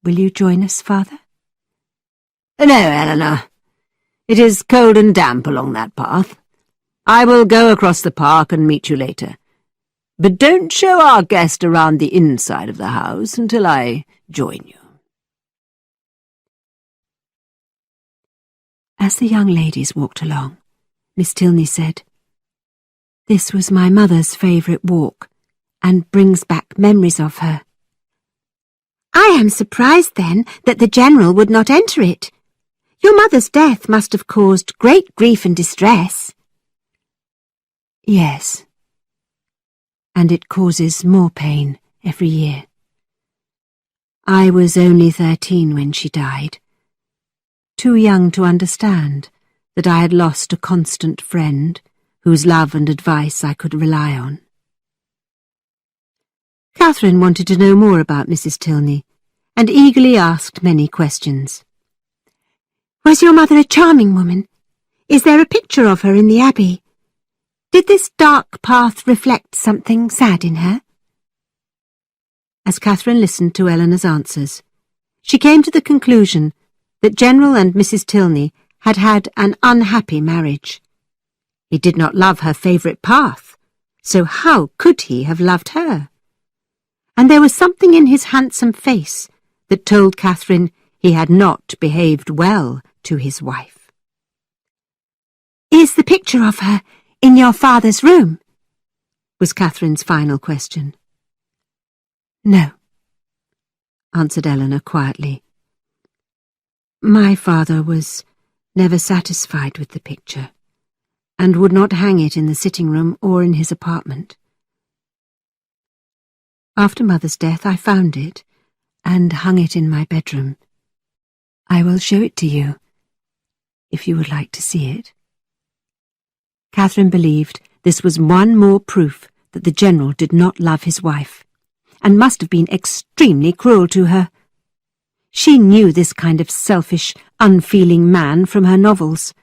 Will you join us, Father?" "No, Eleanor. It is cold and damp along that path. I will go across the park and meet you later. But don't show our guest around the inside of the house until I join you." As the young ladies walked along, Miss Tilney said, "This was my mother's favourite walk, and brings back memories of her." "I am surprised, then, that the General would not enter it. Your mother's death must have caused great grief and distress." "Yes, and it causes more pain every year. I was only 13 when she died, too young to understand that I had lost a constant friend whose love and advice I could rely on." Catherine wanted to know more about Mrs. Tilney, and eagerly asked many questions. "Was your mother a charming woman? Is there a picture of her in the Abbey? Did this dark path reflect something sad in her?" As Catherine listened to Eleanor's answers, she came to the conclusion that General and Mrs. Tilney had had an unhappy marriage. He did not love her favourite path, so how could he have loved her? And there was something in his handsome face that told Catherine he had not behaved well to his wife. "Is the picture of her in your father's room?" was Catherine's final question. "No," answered Eleanor quietly. "My father was never satisfied with the picture, and would not hang it in the sitting room or in his apartment. After Mother's death I found it, and hung it in my bedroom. I will show it to you, if you would like to see it." Catherine believed this was one more proof that the General did not love his wife, and must have been extremely cruel to her. She knew this kind of selfish, unfeeling man from her novels,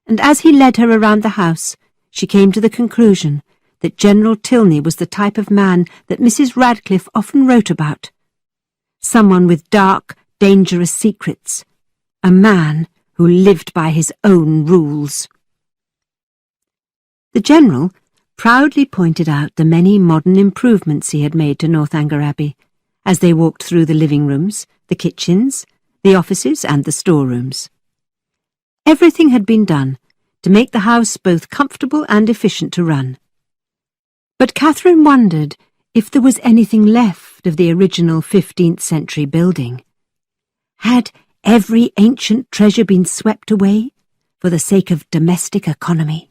and as he led her around the house, she came to the conclusion that General Tilney was the type of man that Mrs. Radcliffe often wrote about. Someone with dark, dangerous secrets. A man who lived by his own rules. The General proudly pointed out the many modern improvements he had made to Northanger Abbey, as they walked through the living rooms, the kitchens, the offices and the storerooms. Everything had been done to make the house both comfortable and efficient to run. But Catherine wondered if there was anything left of the original 15th century building. Had every ancient treasure been swept away for the sake of domestic economy?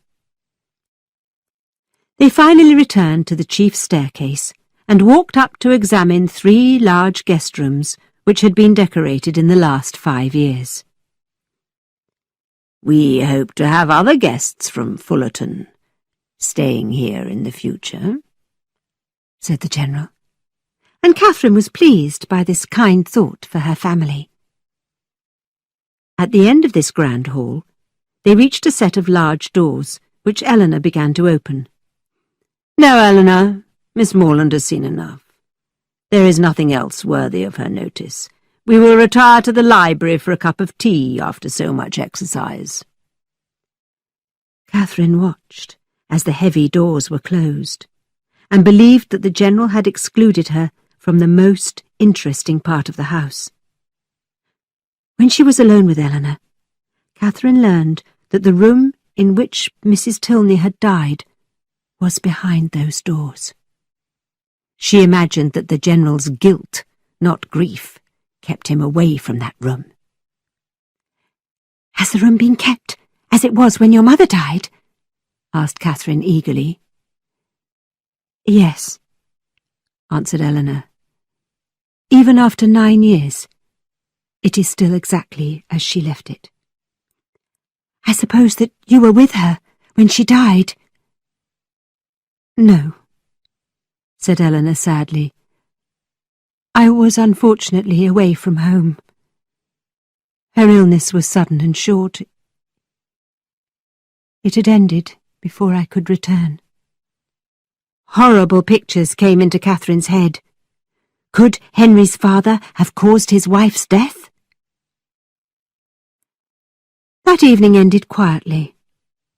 They finally returned to the chief staircase and walked up to examine 3 large guest rooms which had been decorated in the last 5 years. "We hope to have other guests from Fullerton staying here in the future," said the General, and Catherine was pleased by this kind thought for her family. At the end of this grand hall, they reached a set of large doors, which Eleanor began to open. "No, Eleanor, Miss Morland has seen enough. There is nothing else worthy of her notice. We will retire to the library for a cup of tea after so much exercise." Catherine watched as the heavy doors were closed, and believed that the General had excluded her from the most interesting part of the house. When she was alone with Eleanor, Catherine learned that the room in which Mrs. Tilney had died was behind those doors. She imagined that the General's guilt, not grief, kept him away from that room. "Has the room been kept as it was when your mother died?" asked Catherine eagerly. "Yes," answered Eleanor. "Even after 9 years, it is still exactly as she left it." "I suppose that you were with her when she died?" "No," said Eleanor sadly. "I was unfortunately away from home. Her illness was sudden and short. It had ended before I could return." Horrible pictures came into Catherine's head. Could Henry's father have caused his wife's death? That evening ended quietly,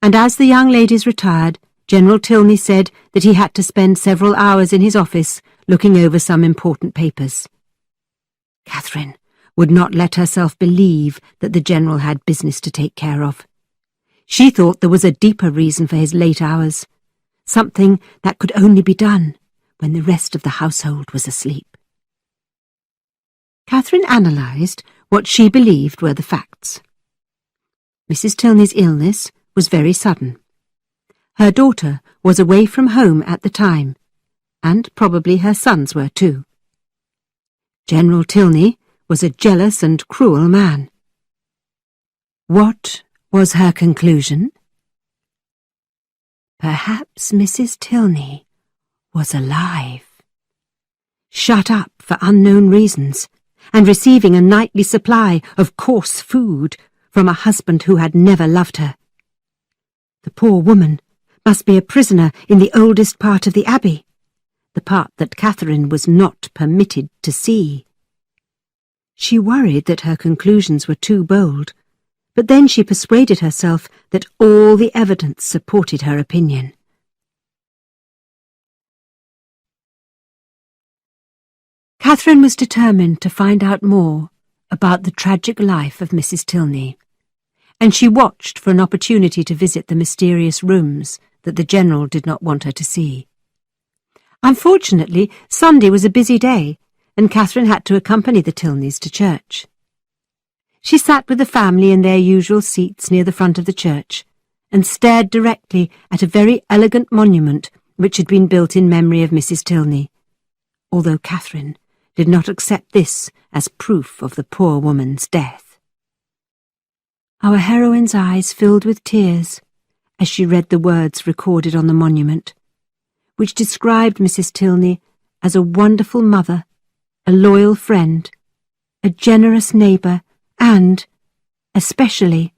and as the young ladies retired, General Tilney said that he had to spend several hours in his office looking over some important papers. Catherine would not let herself believe that the General had business to take care of. She thought there was a deeper reason for his late hours, something that could only be done when the rest of the household was asleep. Catherine analysed what she believed were the facts. Mrs. Tilney's illness was very sudden. Her daughter was away from home at the time, and probably her sons were too. General Tilney was a jealous and cruel man. What was her conclusion? Perhaps Mrs. Tilney was alive, shut up for unknown reasons, and receiving a nightly supply of coarse food from a husband who had never loved her. The poor woman must be a prisoner in the oldest part of the Abbey, the part that Catherine was not permitted to see. She worried that her conclusions were too bold, but then she persuaded herself that all the evidence supported her opinion. Catherine was determined to find out more about the tragic life of Mrs. Tilney, and she watched for an opportunity to visit the mysterious rooms that the General did not want her to see. Unfortunately, Sunday was a busy day, and Catherine had to accompany the Tilneys to church. She sat with the family in their usual seats near the front of the church, and stared directly at a very elegant monument which had been built in memory of Mrs. Tilney, although Catherine did not accept this as proof of the poor woman's death. Our heroine's eyes filled with tears as she read the words recorded on the monument, which described Mrs. Tilney as a wonderful mother, a loyal friend, a generous neighbour, and, especially,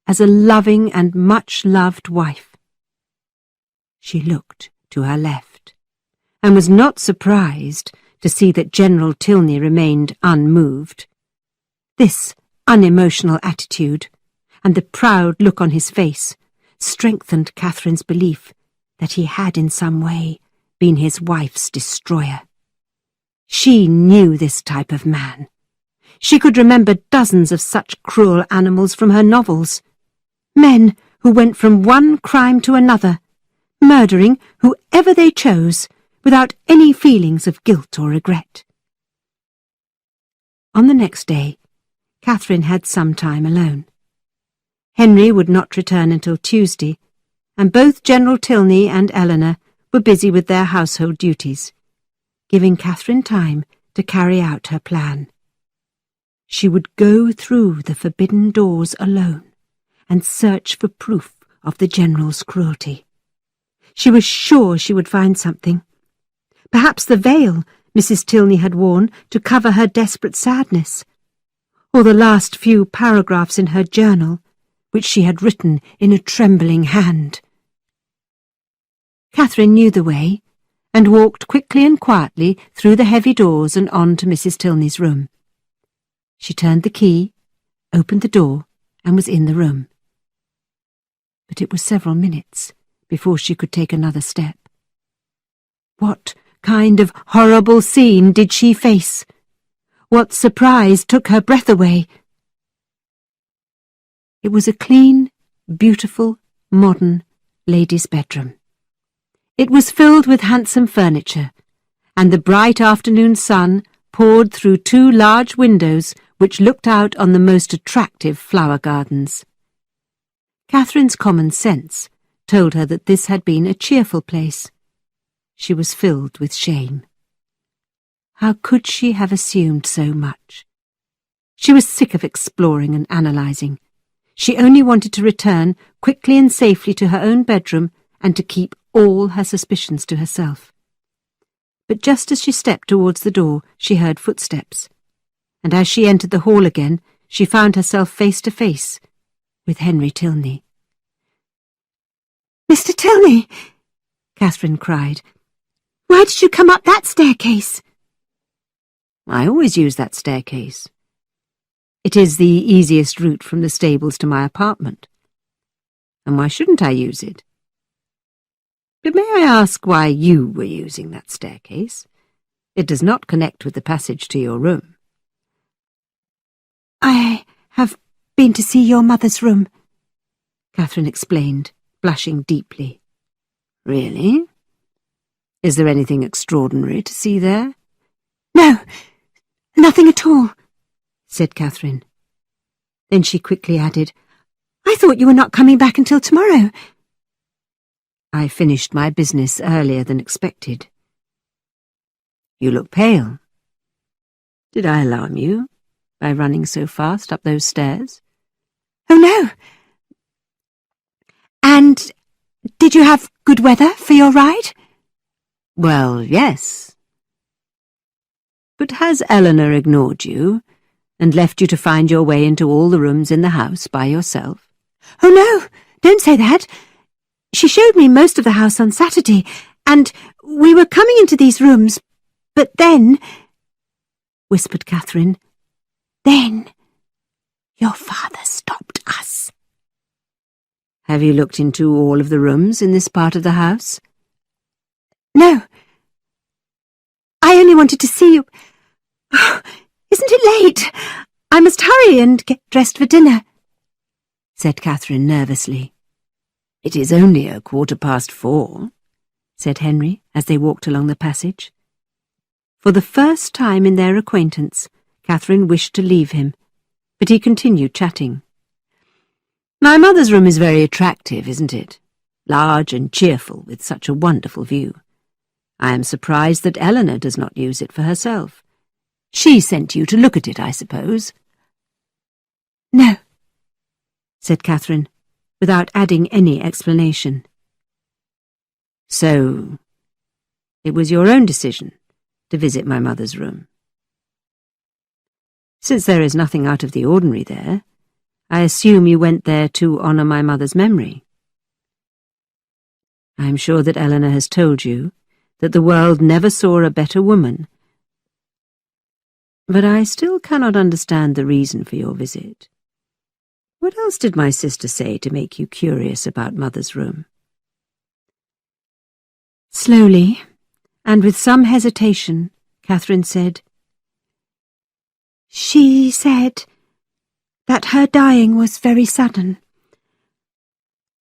as a loving and much-loved wife. She looked to her left, and was not surprised to see that General Tilney remained unmoved. This unemotional attitude, and the proud look on his face, strengthened Catherine's belief that he had in some way been his wife's destroyer. She knew this type of man. She could remember dozens of such cruel animals from her novels. Men who went from one crime to another, murdering whoever they chose, without any feelings of guilt or regret. On the next day, Catherine had some time alone. Henry would not return until Tuesday, and both General Tilney and Eleanor were busy with their household duties, giving Catherine time to carry out her plan. She would go through the forbidden doors alone and search for proof of the General's cruelty. She was sure she would find something. Perhaps the veil Mrs. Tilney had worn to cover her desperate sadness, or the last few paragraphs in her journal, which she had written in a trembling hand. Catherine knew the way, and walked quickly and quietly through the heavy doors and on to Mrs. Tilney's room. She turned the key, opened the door, and was in the room. But it was several minutes before she could take another step. What kind of horrible scene did she face? What surprise took her breath away? It was a clean, beautiful, modern lady's bedroom. It was filled with handsome furniture, and the bright afternoon sun poured through two large windows which looked out on the most attractive flower gardens. Catherine's common sense told her that this had been a cheerful place. She was filled with shame. How could she have assumed so much? She was sick of exploring and analysing. She only wanted to return quickly and safely to her own bedroom and to keep all her suspicions to herself. But just as she stepped towards the door, she heard footsteps, and as she entered the hall again, she found herself face to face with Henry Tilney. "Mr. Tilney," Catherine cried, "why did you come up that staircase?" "I always use that staircase. It is the easiest route from the stables to my apartment. And why shouldn't I use it? But may I ask why you were using that staircase? It does not connect with the passage to your room." "I have been to see your mother's room," Catherine explained, blushing deeply. "Really? Is there anything extraordinary to see there?" "No, nothing at all," said Catherine. Then she quickly added, "I thought you were not coming back until tomorrow." "I finished my business earlier than expected." "You look pale. Did I alarm you by running so fast up those stairs?" "Oh, no. And did you have good weather for your ride?" "Well, yes." "But has Eleanor ignored you and left you to find your way into all the rooms in the house by yourself?" "Oh, no, don't say that. She showed me most of the house on Saturday, and we were coming into these rooms, but then," whispered Catherine, "then your father stopped us." "Have you looked into all of the rooms in this part of the house?" "No. I only wanted to see you. Oh, isn't it late? I must hurry and get dressed for dinner," said Catherine nervously. "It is only 4:15, said Henry as they walked along the passage. For the first time in their acquaintance, Catherine wished to leave him, but he continued chatting. "My mother's room is very attractive, isn't it? Large and cheerful, with such a wonderful view. I am surprised that Eleanor does not use it for herself. She sent you to look at it, I suppose?" "No," said Catherine, without adding any explanation. "So, it was your own decision to visit my mother's room? Since there is nothing out of the ordinary there, I assume you went there to honour my mother's memory." I'm sure that Eleanor has told you that the world never saw a better woman. But I still cannot understand the reason for your visit. What else did my sister say to make you curious about Mother's room?" Slowly, and with some hesitation, Catherine said, "She said that her dying was very sudden,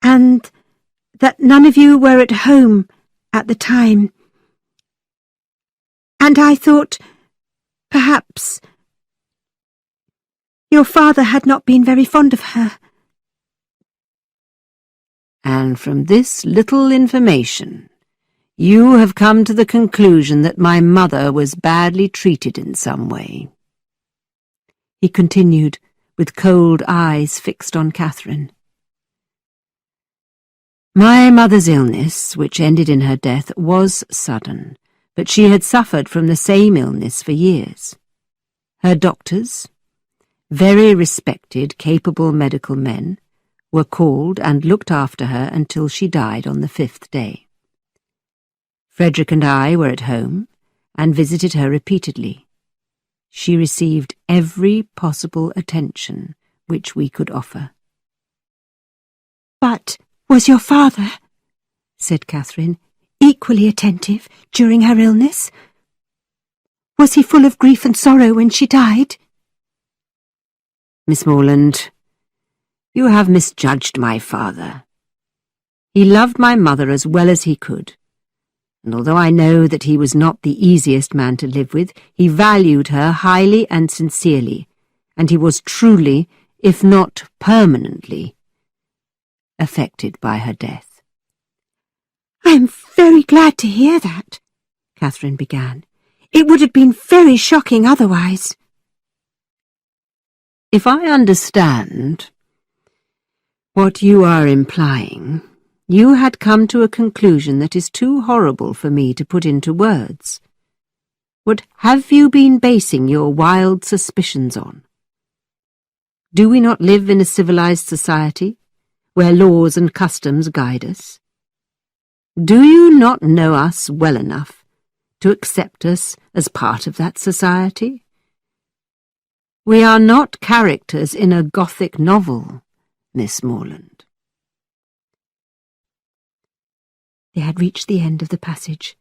and that none of you were at home at the time, and I thought perhaps your father had not been very fond of her." "And from this little information, you have come to the conclusion that my mother was badly treated in some way," he continued, with cold eyes fixed on Catherine. "My mother's illness, which ended in her death, was sudden, but she had suffered from the same illness for years. Her doctors, very respected, capable medical men, were called and looked after her until she died on the 5th day. Frederick and I were at home and visited her repeatedly. She received every possible attention which we could offer." "But was your father," said Catherine, "equally attentive during her illness? Was he full of grief and sorrow when she died?" "Miss Morland, you have misjudged my father. He loved my mother as well as he could, and although I know that he was not the easiest man to live with, he valued her highly and sincerely, and he was truly, if not permanently, affected by her death." "I am very glad to hear that," Catherine began. "It would have been very shocking otherwise." "If I understand what you are implying, you had come to a conclusion that is too horrible for me to put into words. What have you been basing your wild suspicions on? Do we not live in a civilized society, where laws and customs guide us? Do you not know us well enough to accept us as part of that society? We are not characters in a Gothic novel, Miss Morland." They had reached the end of the passage,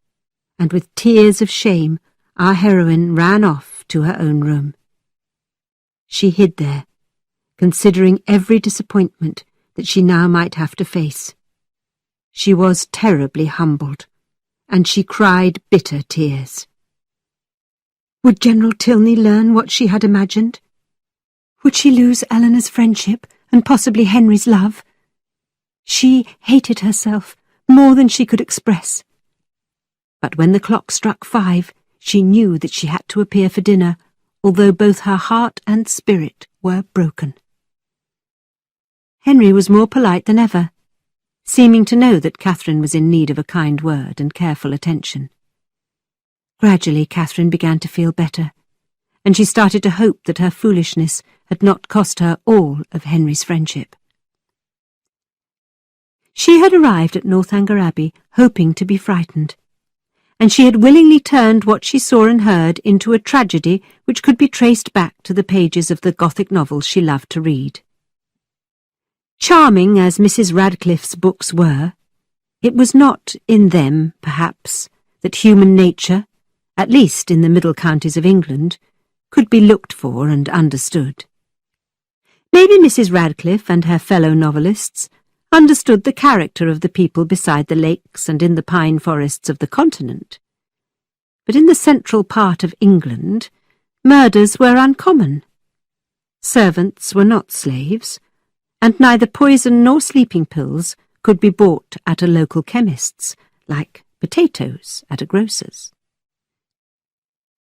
and with tears of shame our heroine ran off to her own room. She hid there, considering every disappointment that she now might have to face. She was terribly humbled, and she cried bitter tears. Would General Tilney learn what she had imagined? Would she lose Eleanor's friendship and possibly Henry's love? She hated herself more than she could express. But when the clock struck 5, she knew that she had to appear for dinner, although both her heart and spirit were broken. Henry was more polite than ever, seeming to know that Catherine was in need of a kind word and careful attention. Gradually Catherine began to feel better, and she started to hope that her foolishness had not cost her all of Henry's friendship. She had arrived at Northanger Abbey hoping to be frightened, and she had willingly turned what she saw and heard into a tragedy which could be traced back to the pages of the Gothic novels she loved to read. Charming as Mrs. Radcliffe's books were, it was not in them, perhaps, that human nature, at least in the middle counties of England, could be looked for and understood. Maybe Mrs. Radcliffe and her fellow novelists understood the character of the people beside the lakes and in the pine forests of the continent. But in the central part of England, murders were uncommon. Servants were not slaves, and neither poison nor sleeping pills could be bought at a local chemist's, like potatoes at a grocer's.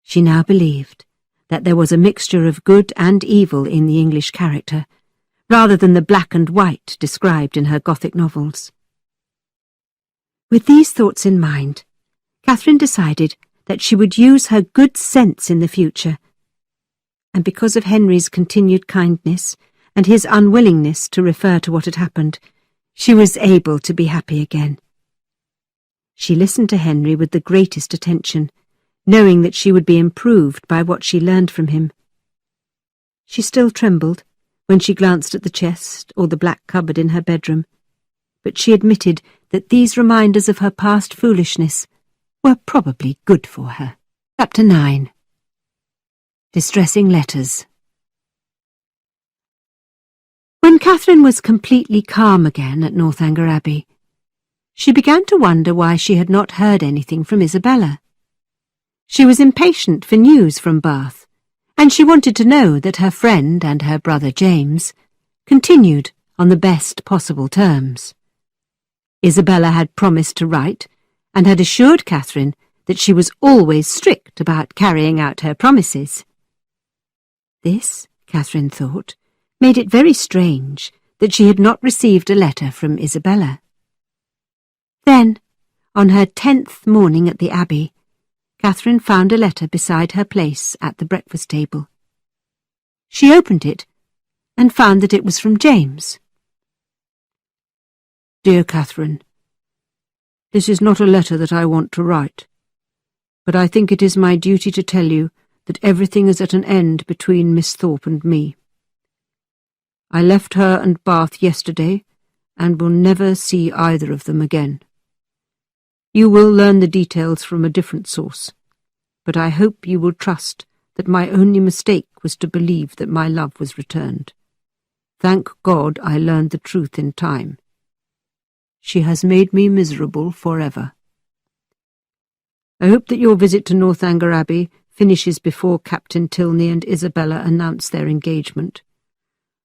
She now believed that there was a mixture of good and evil in the English character, rather than the black and white described in her Gothic novels. With these thoughts in mind, Catherine decided that she would use her good sense in the future, and because of Henry's continued kindness and his unwillingness to refer to what had happened, she was able to be happy again. She listened to Henry with the greatest attention, knowing that she would be improved by what she learned from him. She still trembled when she glanced at the chest or the black cupboard in her bedroom, but she admitted that these reminders of her past foolishness were probably good for her. Chapter 9. Distressing Letters. When Catherine was completely calm again at Northanger Abbey, she began to wonder why she had not heard anything from Isabella. She was impatient for news from Bath, and she wanted to know that her friend and her brother James continued on the best possible terms. Isabella had promised to write, and had assured Catherine that she was always strict about carrying out her promises. This, Catherine thought, made it very strange that she had not received a letter from Isabella. Then, on her 10th morning at the Abbey, Catherine found a letter beside her place at the breakfast table. She opened it and found that it was from James. Dear Catherine, this is not a letter that I want to write, but I think it is my duty to tell you that everything is at an end between Miss Thorpe and me. I left her and Bath yesterday, and will never see either of them again. You will learn the details from a different source, but I hope you will trust that my only mistake was to believe that my love was returned. Thank God I learned the truth in time. She has made me miserable forever. I hope that your visit to Northanger Abbey finishes before Captain Tilney and Isabella announce their engagement.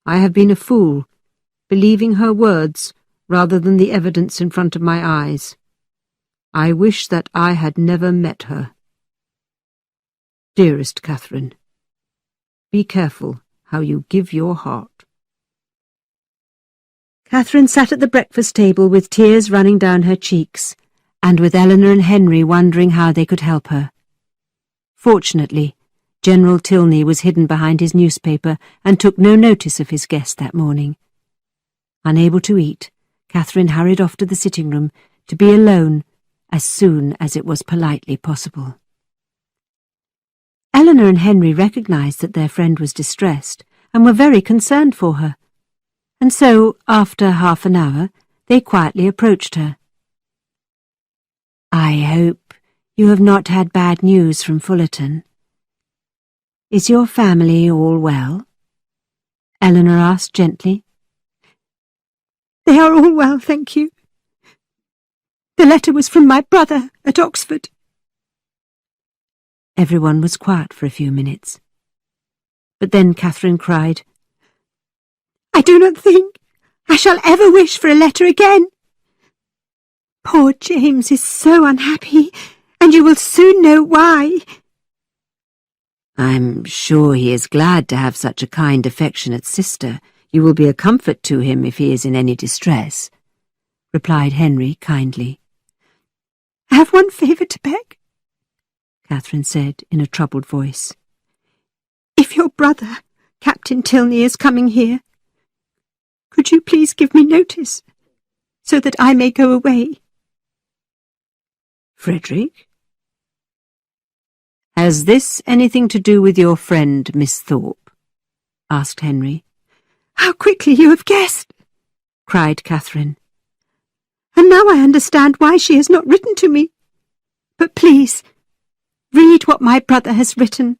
I have been a fool, believing her words rather than the evidence in front of my eyes. I wish that I had never met her. Dearest Catherine, be careful how you give your heart. Catherine sat at the breakfast table with tears running down her cheeks, and with Eleanor and Henry wondering how they could help her. Fortunately, General Tilney was hidden behind his newspaper and took no notice of his guest that morning. Unable to eat, Catherine hurried off to the sitting room to be alone as soon as it was politely possible. Eleanor and Henry recognized that their friend was distressed and were very concerned for her, and so, after half an hour, they quietly approached her. I hope you have not had bad news from Fullerton. Is your family all well? Eleanor asked gently. They are all well, thank you. The letter was from my brother at Oxford. Everyone was quiet for a few minutes. But then Catherine cried, I do not think I shall ever wish for a letter again. Poor James is so unhappy, and you will soon know why. I'm sure he is glad to have such a kind, affectionate sister. You will be a comfort to him if he is in any distress, replied Henry kindly. I have one favour to beg, Catherine said in a troubled voice. If your brother, Captain Tilney, is coming here, could you please give me notice, so that I may go away? Frederick? Has this anything to do with your friend, Miss Thorpe? Asked Henry. How quickly you have guessed, cried Catherine. And now I understand why she has not written to me. But please, read what my brother has written.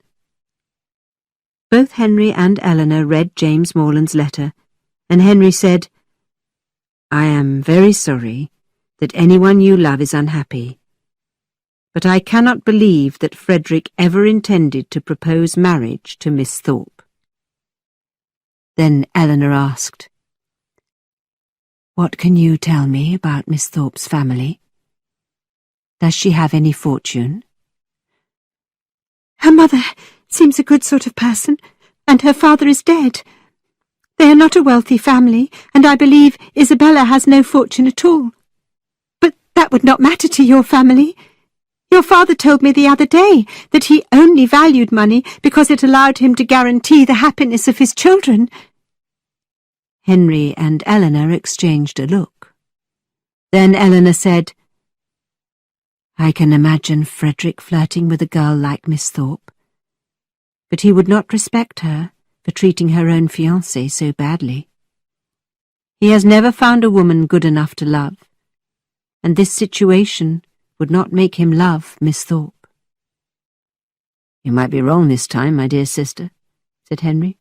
Both Henry and Eleanor read James Morland's letter, and Henry said, I am very sorry that anyone you love is unhappy, but I cannot believe that Frederick ever intended to propose marriage to Miss Thorpe. Then Eleanor asked, What can you tell me about Miss Thorpe's family? Does she have any fortune? Her mother seems a good sort of person, and her father is dead. They are not a wealthy family, and I believe Isabella has no fortune at all. But that would not matter to your family. Your father told me the other day that he only valued money because it allowed him to guarantee the happiness of his children. Henry and Eleanor exchanged a look. Then Eleanor said, I can imagine Frederick flirting with a girl like Miss Thorpe, but he would not respect her for treating her own fiancée so badly. He has never found a woman good enough to love, and this situation would not make him love Miss Thorpe. You might be wrong this time, my dear sister, said Henry.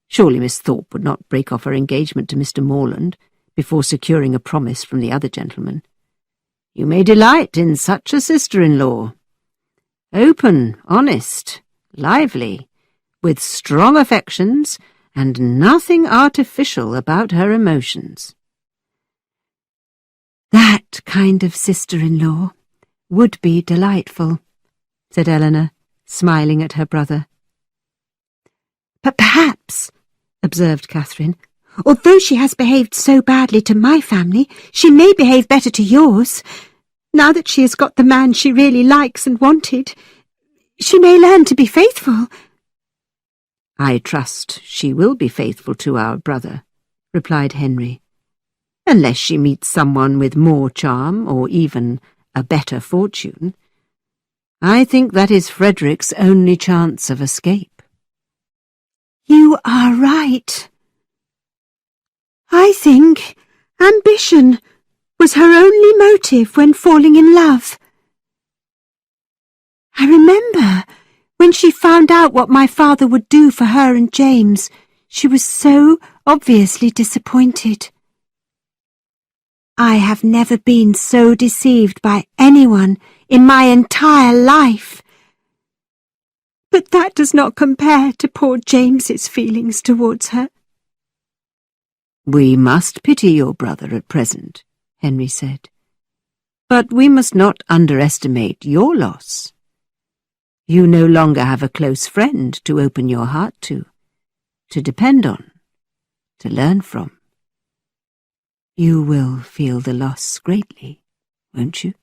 Surely Miss Thorpe would not break off her engagement to Mr. Morland before securing a promise from the other gentleman. You may delight in such a sister-in-law. Open, honest, lively, with strong affections, and nothing artificial about her emotions. That kind of sister-in-law would be delightful, said Eleanor, smiling at her brother. But perhaps, observed Catherine, although she has behaved so badly to my family, she may behave better to yours. Now that she has got the man she really likes and wanted, she may learn to be faithful. I trust she will be faithful to our brother, replied Henry, unless she meets someone with more charm or even a better fortune. I think that is Frederick's only chance of escape. You are right. I think ambition was her only motive when falling in love. I remember when she found out what my father would do for her and James, she was so obviously disappointed. I have never been so deceived by anyone in my entire life. But that does not compare to poor James's feelings towards her. We must pity your brother at present, Henry said. But we must not underestimate your loss. You no longer have a close friend to open your heart to depend on, to learn from. You will feel the loss greatly, won't you?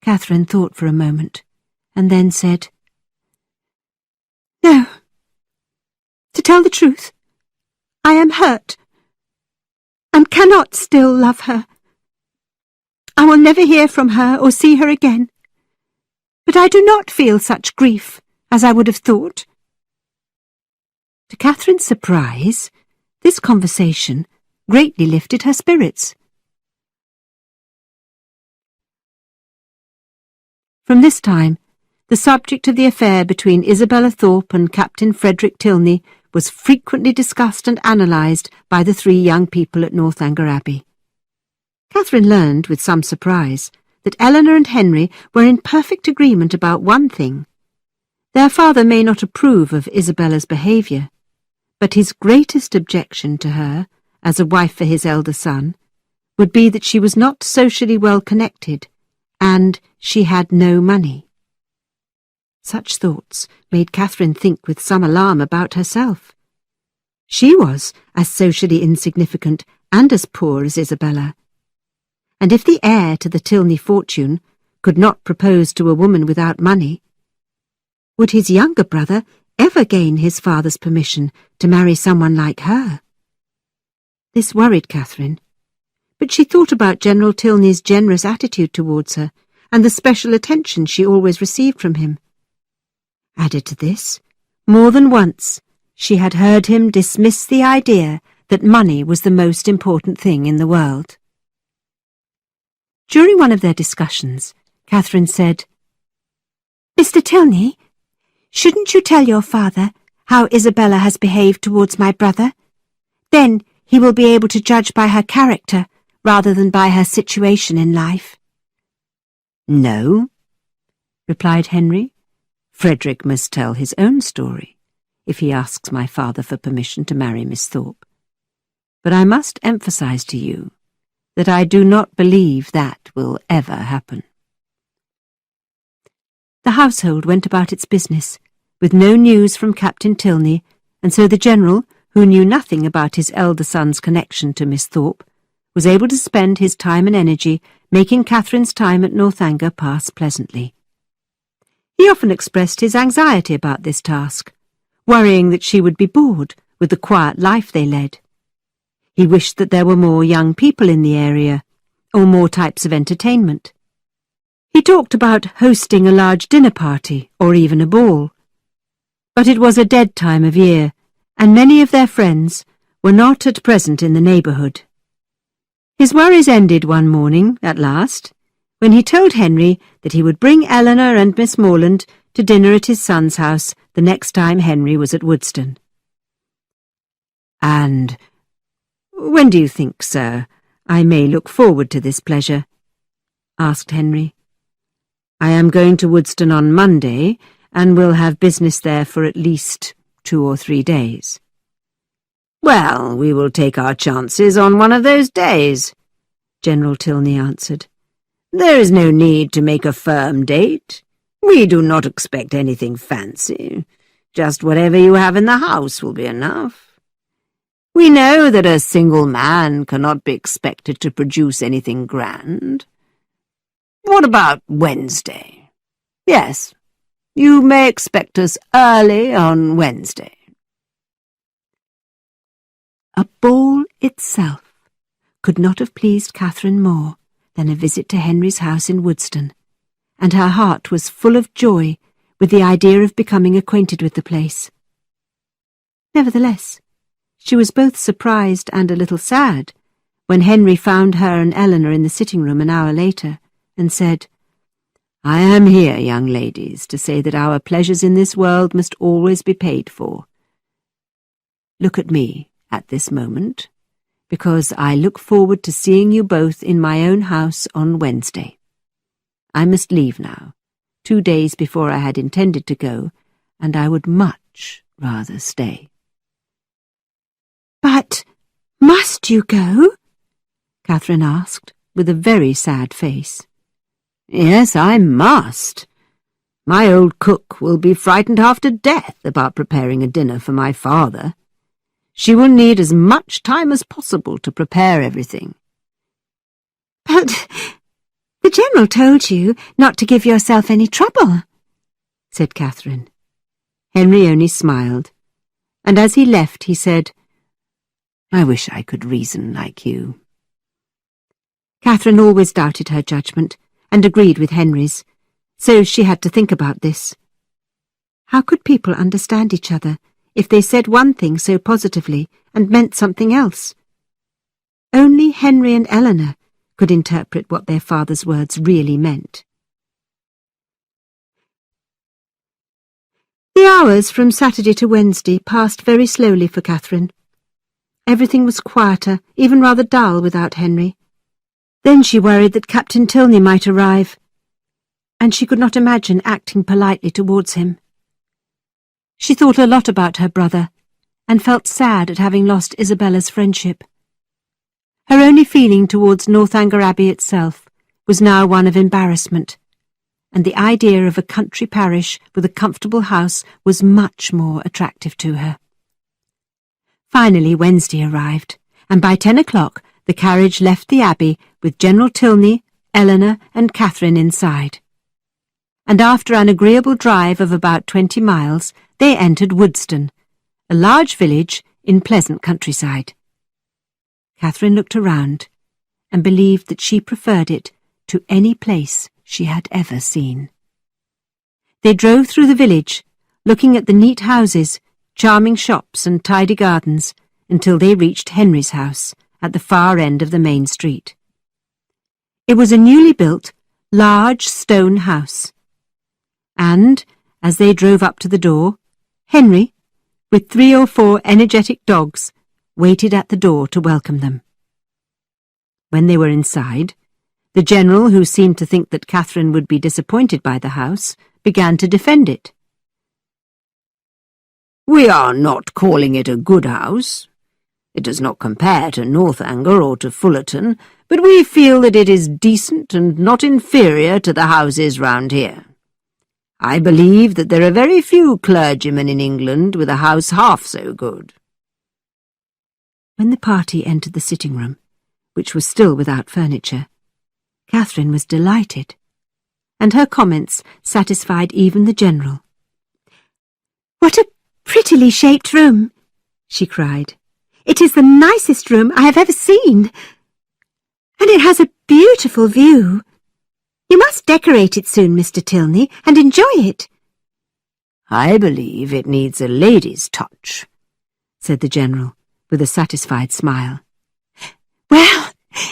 Catherine thought for a moment, and then said, No. To tell the truth, I am hurt, and cannot still love her. I will never hear from her or see her again, but I do not feel such grief as I would have thought. To Catherine's surprise, this conversation greatly lifted her spirits. From this time, the subject of the affair between Isabella Thorpe and Captain Frederick Tilney was frequently discussed and analysed by the three young people at Northanger Abbey. Catherine learned, with some surprise, that Eleanor and Henry were in perfect agreement about one thing. Their father may not approve of Isabella's behaviour, but his greatest objection to her, as a wife for his elder son, would be that she was not socially well connected, and she had no money. Such thoughts made Catherine think with some alarm about herself. She was as socially insignificant and as poor as Isabella, and if the heir to the Tilney fortune could not propose to a woman without money, would his younger brother ever gain his father's permission to marry someone like her? This worried Catherine, but she thought about General Tilney's generous attitude towards her and the special attention she always received from him. Added to this, more than once she had heard him dismiss the idea that money was the most important thing in the world. During one of their discussions, Catherine said, Mr. Tilney, shouldn't you tell your father how Isabella has behaved towards my brother? Then he will be able to judge by her character rather than by her situation in life. No, replied Henry. Frederick must tell his own story if he asks my father for permission to marry Miss Thorpe. But I must emphasize to you that I do not believe that will ever happen. The household went about its business, with no news from Captain Tilney, and so the General, who knew nothing about his elder son's connection to Miss Thorpe, was able to spend his time and energy making Catherine's time at Northanger pass pleasantly. He often expressed his anxiety about this task, worrying that she would be bored with the quiet life they led. He wished that there were more young people in the area, or more types of entertainment. He talked about hosting a large dinner party or even a ball. But it was a dead time of year, and many of their friends were not at present in the neighbourhood. His worries ended one morning, at last, when he told Henry that he would bring Eleanor and Miss Morland to dinner at his son's house the next time Henry was at Woodston. "And when do you think, sir, I may look forward to this pleasure?" asked Henry. "I am going to Woodston on Monday, and will have business there for at least 2 or 3 days. "Well, we will take our chances on one of those days," General Tilney answered. "There is no need to make a firm date. We do not expect anything fancy. Just whatever you have in the house will be enough. We know that a single man cannot be expected to produce anything grand. What about Wednesday? Yes, you may expect us early on Wednesday." A ball itself could not have pleased Catherine more than a visit to Henry's house in Woodston, and her heart was full of joy with the idea of becoming acquainted with the place. Nevertheless, she was both surprised and a little sad when Henry found her and Eleanor in the sitting-room an hour later, and said, "I am here, young ladies, to say that our pleasures in this world must always be paid for. Look at me at this moment, because I look forward to seeing you both in my own house on Wednesday. I must leave now, 2 days before I had intended to go, and I would much rather stay." "But must you go?" Catherine asked, with a very sad face. "Yes, I must. My old cook will be frightened half to death about preparing a dinner for my father. She will need as much time as possible to prepare everything." "But the General told you not to give yourself any trouble," said Catherine. Henry only smiled, and as he left he said, "I wish I could reason like you." Catherine always doubted her judgment, and agreed with Henry's, so she had to think about this. How could people understand each other if they said one thing so positively and meant something else? Only Henry and Eleanor could interpret what their father's words really meant. The hours from Saturday to Wednesday passed very slowly for Catherine. Everything was quieter, even rather dull, without Henry. Then she worried that Captain Tilney might arrive, and she could not imagine acting politely towards him. She thought a lot about her brother, and felt sad at having lost Isabella's friendship. Her only feeling towards Northanger Abbey itself was now one of embarrassment, and the idea of a country parish with a comfortable house was much more attractive to her. Finally Wednesday arrived, and by 10 o'clock the carriage left the Abbey with General Tilney, Eleanor and Catherine inside. And after an agreeable drive of about 20 miles, they entered Woodston, a large village in pleasant countryside. Catherine looked around and believed that she preferred it to any place she had ever seen. They drove through the village, looking at the neat houses, charming shops and tidy gardens, until they reached Henry's house at the far end of the main street. It was a newly built, large stone house, and, as they drove up to the door, Henry, with 3 or 4 energetic dogs, waited at the door to welcome them. When they were inside, the General, who seemed to think that Catherine would be disappointed by the house, began to defend it. "We are not calling it a good house. It does not compare to Northanger or to Fullerton, but we feel that it is decent and not inferior to the houses round here. I believe that there are very few clergymen in England with a house half so good." When the party entered the sitting-room, which was still without furniture, Catherine was delighted, and her comments satisfied even the General. "What a prettily shaped room!" she cried. "It is the nicest room I have ever seen, and it has a beautiful view." You must decorate it soon, Mr. Tilney, and enjoy it. I believe it needs a lady's touch, said the General, with a satisfied smile. Well,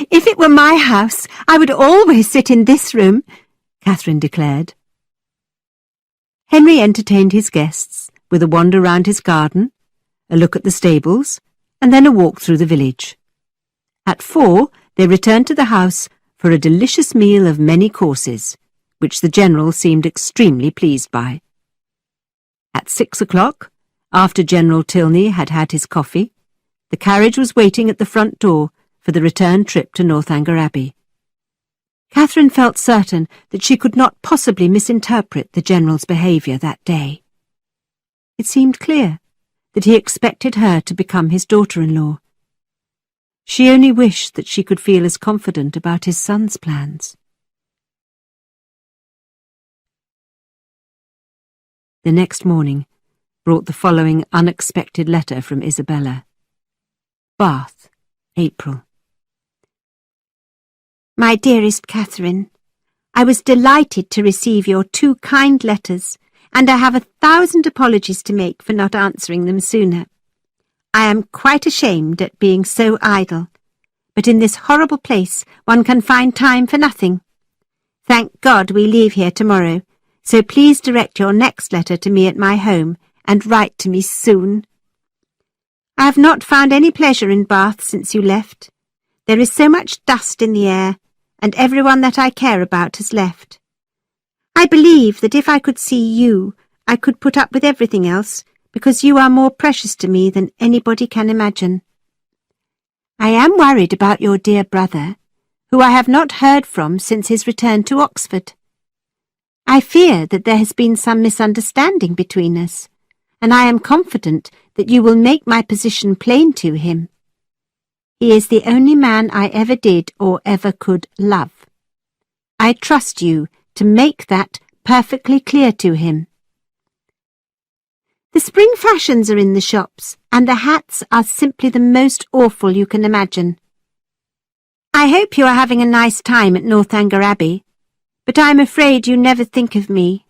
if it were my house, I would always sit in this room, Catherine declared. Henry entertained his guests with a wander round his garden, a look at the stables, and then a walk through the village. At 4, they returned to the house for a delicious meal of many courses, which the General seemed extremely pleased by. At 6 o'clock, after General Tilney had had his coffee, the carriage was waiting at the front door for the return trip to Northanger Abbey. Catherine felt certain that she could not possibly misinterpret the General's behaviour that day. It seemed clear that he expected her to become his daughter-in-law. She only wished that she could feel as confident about his son's plans. The next morning brought the following unexpected letter from Isabella. Bath, April. My dearest Catherine, I was delighted to receive your 2 kind letters, and I have 1,000 apologies to make for not answering them sooner. I am quite ashamed at being so idle, but in this horrible place one can find time for nothing. Thank God we leave here tomorrow, so please direct your next letter to me at my home, and write to me soon. I have not found any pleasure in Bath since you left. There is so much dust in the air, and everyone that I care about has left. I believe that if I could see you, I could put up with everything else, because you are more precious to me than anybody can imagine. I am worried about your dear brother, who I have not heard from since his return to Oxford. I fear that there has been some misunderstanding between us, and I am confident that you will make my position plain to him. He is the only man I ever did or ever could love. I trust you to make that perfectly clear to him. The spring fashions are in the shops, and the hats are simply the most awful you can imagine. I hope you are having a nice time at Northanger Abbey, but I am afraid you never think of me.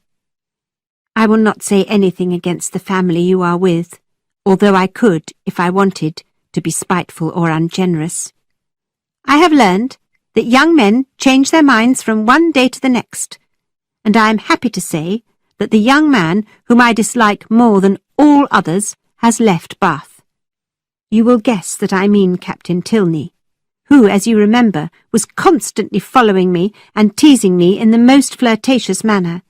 I will not say anything against the family you are with, although I could, if I wanted, to be spiteful or ungenerous. I have learned that young men change their minds from one day to the next, and I am happy to say that the young man whom I dislike more than all others has left Bath. You will guess that I mean Captain Tilney, who, as you remember, was constantly following me and teasing me in the most flirtatious manner.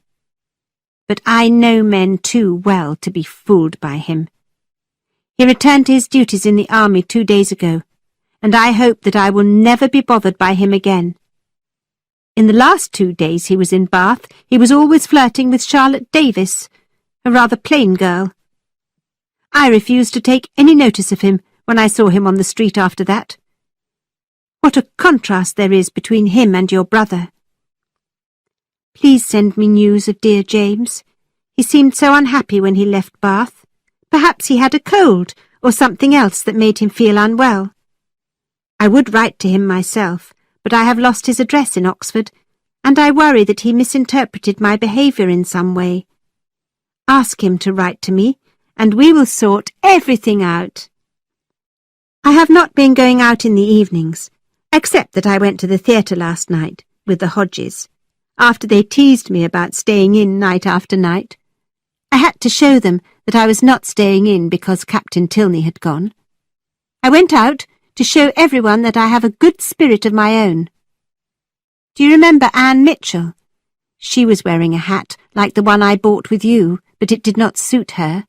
But I know men too well to be fooled by him. He returned to his duties in the army 2 days ago, and I hope that I will never be bothered by him again. In the last 2 days he was in Bath, he was always flirting with Charlotte Davis, a rather plain girl. I refused to take any notice of him when I saw him on the street after that. What a contrast there is between him and your brother. Please send me news of dear James. He seemed so unhappy when he left Bath. Perhaps he had a cold or something else that made him feel unwell. I would write to him myself, but I have lost his address in Oxford, and I worry that he misinterpreted my behaviour in some way. Ask him to write to me, and we will sort everything out. I have not been going out in the evenings, except that I went to the theatre last night with the Hodges, after they teased me about staying in night after night. I had to show them that I was not staying in because Captain Tilney had gone. I went out to show everyone that I have a good spirit of my own. Do you remember Anne Mitchell? She was wearing a hat like the one I bought with you, but it did not suit her.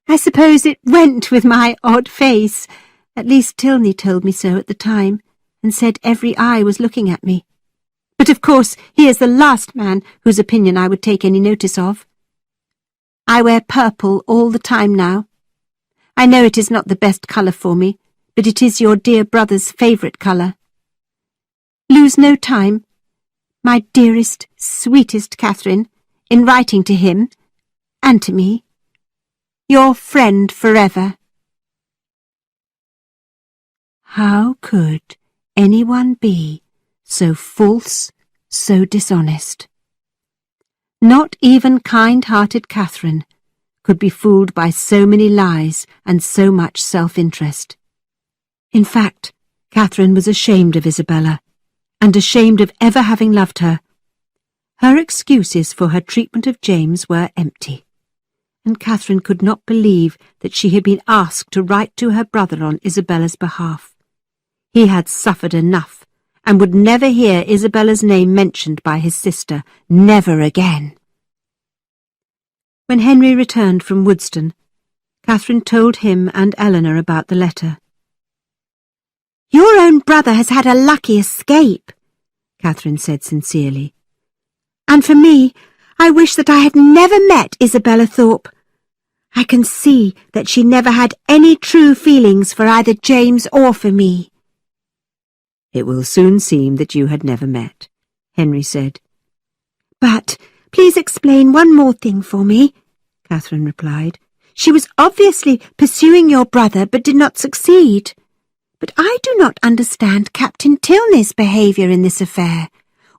I suppose it went with my odd face. At least Tilney told me so at the time, and said every eye was looking at me. But of course he is the last man whose opinion I would take any notice of. I wear purple all the time now. I know it is not the best colour for me, but it is your dear brother's favourite colour. Lose no time, my dearest, sweetest Catherine, in writing to him, and to me. Your friend forever. How could anyone be so false, so dishonest. Not even kind-hearted Catherine could be fooled by so many lies and so much self-interest. In fact, Catherine was ashamed of Isabella, and ashamed of ever having loved her. Her excuses for her treatment of James were empty, and Catherine could not believe that she had been asked to write to her brother on Isabella's behalf. He had suffered enough, and would never hear Isabella's name mentioned by his sister, never again. When Henry returned from Woodston, Catherine told him and Eleanor about the letter. "Your own brother has had a lucky escape," Catherine said sincerely. "And for me, I wish that I had never met Isabella Thorpe. I can see that she never had any true feelings for either James or for me." "It will soon seem that you had never met," Henry said. "But please explain one more thing for me," Catherine replied. "She was obviously pursuing your brother but did not succeed. But I do not understand Captain Tilney's behaviour in this affair.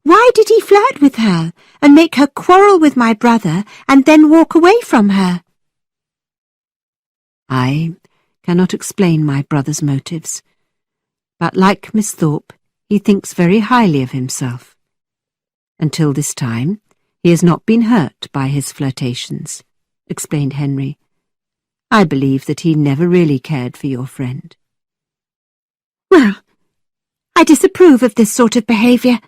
Why did he flirt with her and make her quarrel with my brother and then walk away from her?" "I cannot explain my brother's motives, but like Miss Thorpe, he thinks very highly of himself. Until this time, he has not been hurt by his flirtations," explained Henry. "I believe that he never really cared for your friend." "Well, I disapprove of this sort of behaviour,"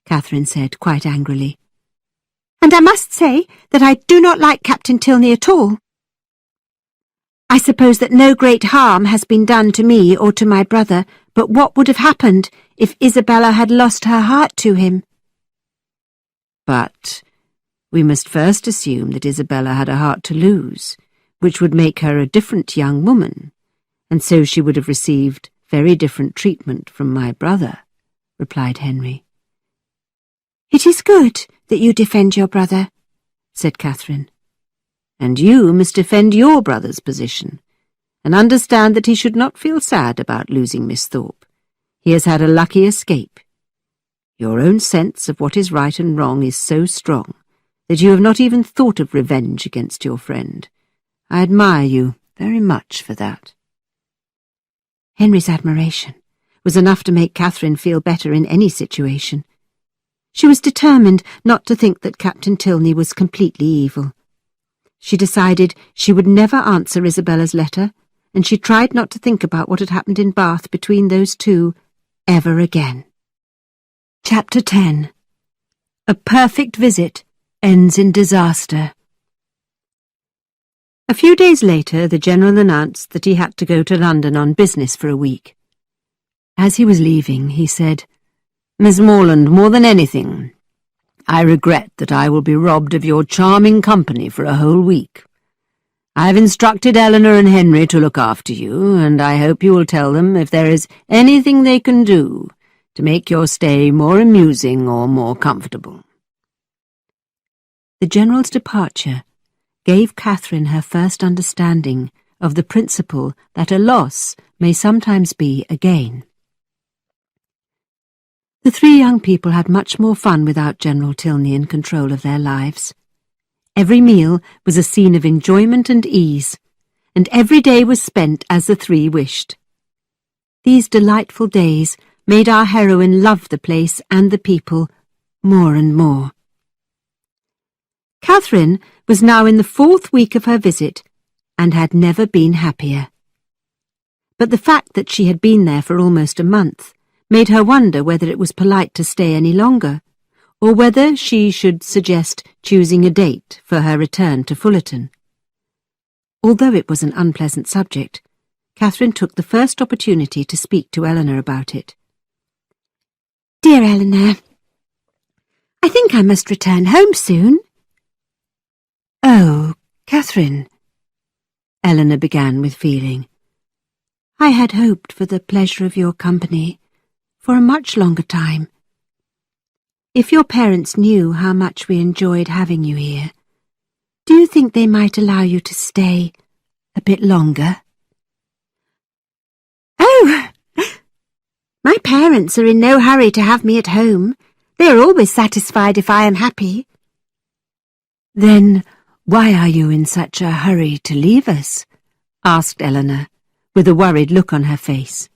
Catherine said quite angrily. "And I must say that I do not like Captain Tilney at all. I suppose that no great harm has been done to me or to my brother, but what would have happened if Isabella had lost her heart to him?" "But we must first assume that Isabella had a heart to lose, which would make her a different young woman, and so she would have received very different treatment from my brother," replied Henry. "It is good that you defend your brother," said Catherine. "And you must defend your brother's position, and understand that he should not feel sad about losing Miss Thorpe. He has had a lucky escape. Your own sense of what is right and wrong is so strong that you have not even thought of revenge against your friend. I admire you very much for that." Henry's admiration was enough to make Catherine feel better in any situation. She was determined not to think that Captain Tilney was completely evil. She decided she would never answer Isabella's letter, and she tried not to think about what had happened in Bath between those two ever again. Chapter 10. A perfect visit ends in disaster. A few days later, the General announced that he had to go to London on business for a week. As he was leaving, he said, "Miss Morland, more than anything, I regret that I will be robbed of your charming company for a whole week. I have instructed Eleanor and Henry to look after you, and I hope you will tell them if there is anything they can do to make your stay more amusing or more comfortable." The General's departure gave Catherine her first understanding of the principle that a loss may sometimes be a gain. The three young people had much more fun without General Tilney in control of their lives. Every meal was a scene of enjoyment and ease, and every day was spent as the three wished. These delightful days made our heroine love the place and the people more and more. Catherine was now in the 4th week of her visit, and had never been happier. But the fact that she had been there for almost a month made her wonder whether it was polite to stay any longer, or whether she should suggest choosing a date for her return to Fullerton. Although it was an unpleasant subject, Catherine took the first opportunity to speak to Eleanor about it. "Dear Eleanor, I think I must return home soon." "Oh, Catherine," Eleanor began with feeling, "I had hoped for the pleasure of your company for a much longer time. If your parents knew how much we enjoyed having you here, do you think they might allow you to stay a bit longer?" "Oh, my parents are in no hurry to have me at home. They are always satisfied if I am happy. Then why are you in such a hurry to leave us? Asked Eleanor, with a worried look on her face.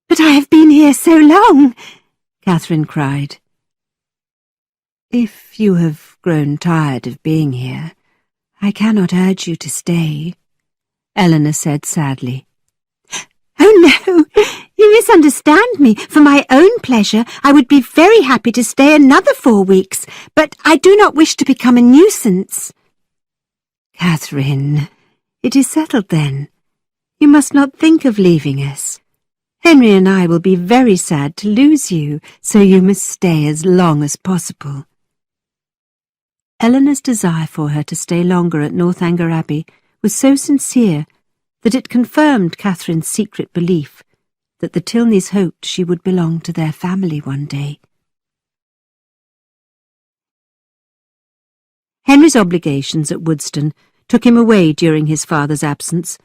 But I have been here so long, Catherine cried. If you have grown tired of being here, I cannot urge you to stay, Eleanor said sadly. Oh no, you misunderstand me. For my own pleasure, I would be very happy to stay another 4 weeks, but I do not wish to become a nuisance. Catherine, it is settled then. You must not think of leaving us. Henry and I will be very sad to lose you, so you must stay as long as possible. Eleanor's desire for her to stay longer at Northanger Abbey was so sincere that it confirmed Catherine's secret belief that the Tilneys hoped she would belong to their family one day. Henry's obligations at Woodston took him away during his father's absence,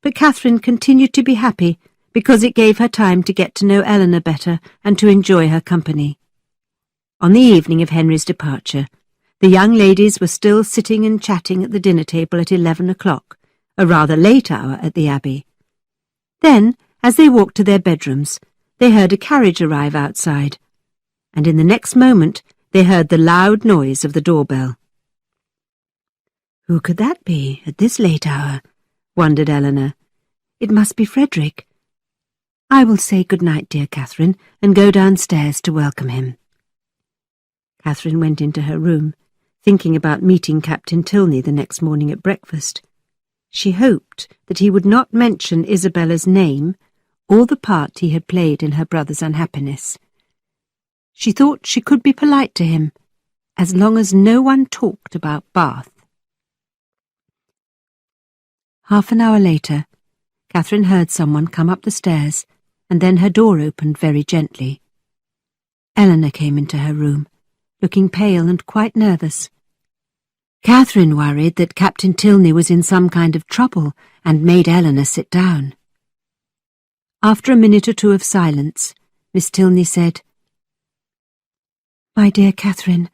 but Catherine continued to be happy because it gave her time to get to know Eleanor better and to enjoy her company. On the evening of Henry's departure, the young ladies were still sitting and chatting at the dinner table at 11 o'clock, a rather late hour at the Abbey. Then, as they walked to their bedrooms, they heard a carriage arrive outside, and in the next moment they heard the loud noise of the doorbell. Who could that be at this late hour? Wondered Eleanor. It must be Frederick. I will say good night, dear Catherine, and go downstairs to welcome him. Catherine went into her room, thinking about meeting Captain Tilney the next morning at breakfast. She hoped that he would not mention Isabella's name or the part he had played in her brother's unhappiness. She thought she could be polite to him, as long as no one talked about Bath. Half an hour later, Catherine heard someone come up the stairs, and then her door opened very gently. Eleanor came into her room, looking pale and quite nervous. Catherine worried that Captain Tilney was in some kind of trouble and made Eleanor sit down. After a minute or two of silence, Miss Tilney said, "My dear Catherine,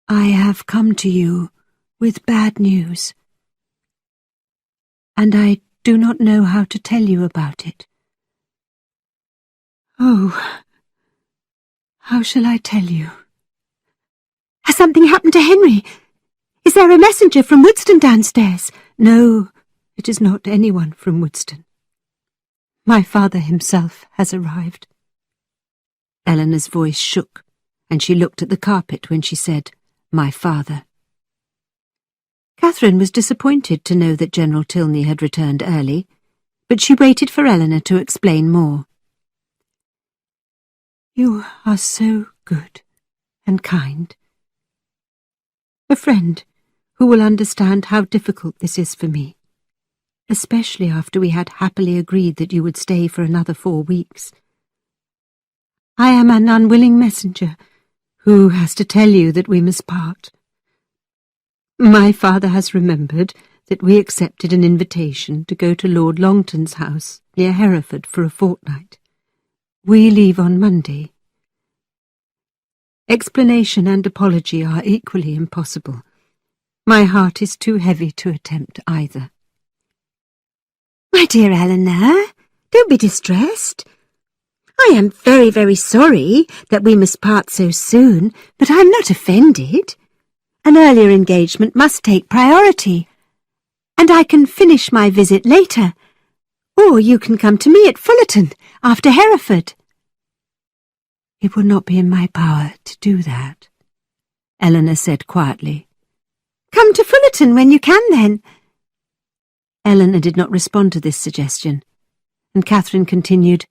I have come to you with bad news, and I do not know how to tell you about it. Oh, how shall I tell you?" Has something happened to Henry? Is there a messenger from Woodston downstairs? No, it is not anyone from Woodston. My father himself has arrived. Eleanor's voice shook, and she looked at the carpet when she said, "My father." Catherine was disappointed to know that General Tilney had returned early, but she waited for Eleanor to explain more. "You are so good and kind. A friend who will understand how difficult this is for me, especially after we had happily agreed that you would stay for another 4 weeks. I am an unwilling messenger who has to tell you that we must part. My father has remembered that we accepted an invitation to go to Lord Longton's house near Hereford for a fortnight. We leave on Monday. Explanation and apology are equally impossible. My heart is too heavy to attempt either." My dear Eleanor, don't be distressed. I am very, very sorry that we must part so soon, but I'm not offended. An earlier engagement must take priority, and I can finish my visit later, or you can come to me at Fullerton after Hereford. It will not be in my power to do that, Eleanor said quietly. Come to Fullerton when you can, then. Eleanor did not respond to this suggestion, and Catherine continued,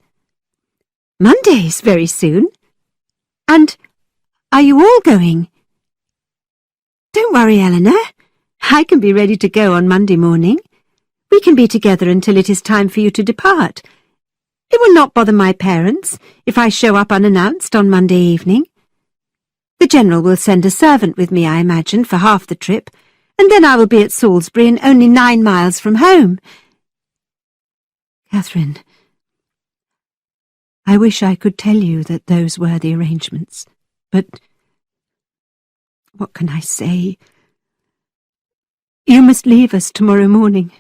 Monday's very soon. And are you all going? Don't worry, Eleanor. I can be ready to go on Monday morning. We can be together until it is time for you to depart. It will not bother my parents if I show up unannounced on Monday evening. The General will send a servant with me, I imagine, for half the trip, and then I will be at Salisbury and only 9 miles from home. Catherine, I wish I could tell you that those were the arrangements, but what can I say? You must leave us tomorrow morning.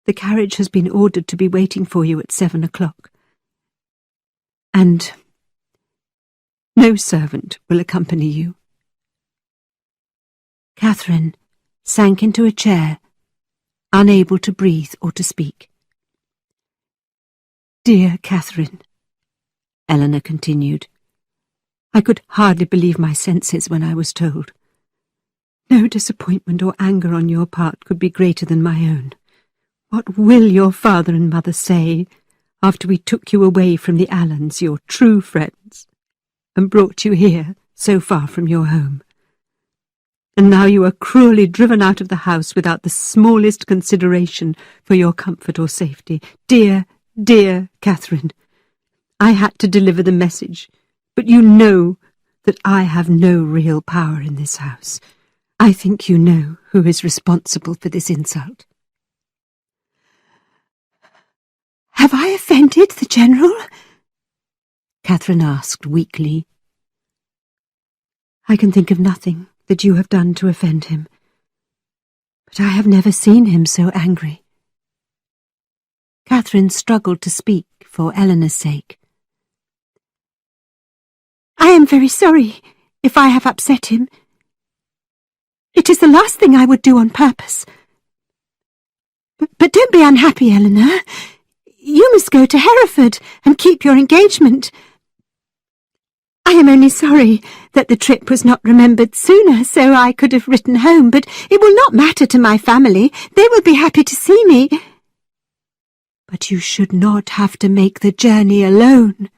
The carriage has been ordered to be waiting for you at 7 o'clock. And no servant will accompany you. Catherine sank into a chair, unable to breathe or to speak. Dear Catherine, Eleanor continued, I could hardly believe my senses when I was told. No disappointment or anger on your part could be greater than my own. What will your father and mother say after we took you away from the Allens, your true friends, and brought you here so far from your home? And now you are cruelly driven out of the house without the smallest consideration for your comfort or safety. Dear, dear Catherine, I had to deliver the message, but you know that I have no real power in this house. I think you know who is responsible for this insult. Have I offended the General? Catherine asked weakly. I can think of nothing that you have done to offend him, but I have never seen him so angry. Catherine struggled to speak for Eleanor's sake. I am very sorry if I have upset him. It is the last thing I would do on purpose. But don't be unhappy, Eleanor. You must go to Hereford and keep your engagement. I am only sorry that the trip was not remembered sooner, so I could have written home, but it will not matter to my family. They will be happy to see me. But you should not have to make the journey alone.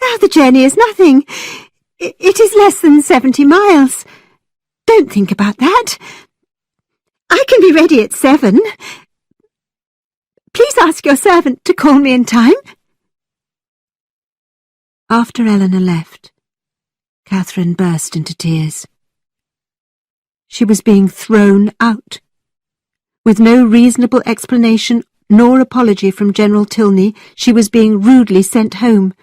Oh, the journey is nothing. It is less than 70 miles. Don't think about that. I can be ready at 7. Please ask your servant to call me in time. After Eleanor left, Catherine burst into tears. She was being thrown out. With no reasonable explanation nor apology from General Tilney, she was being rudely sent home.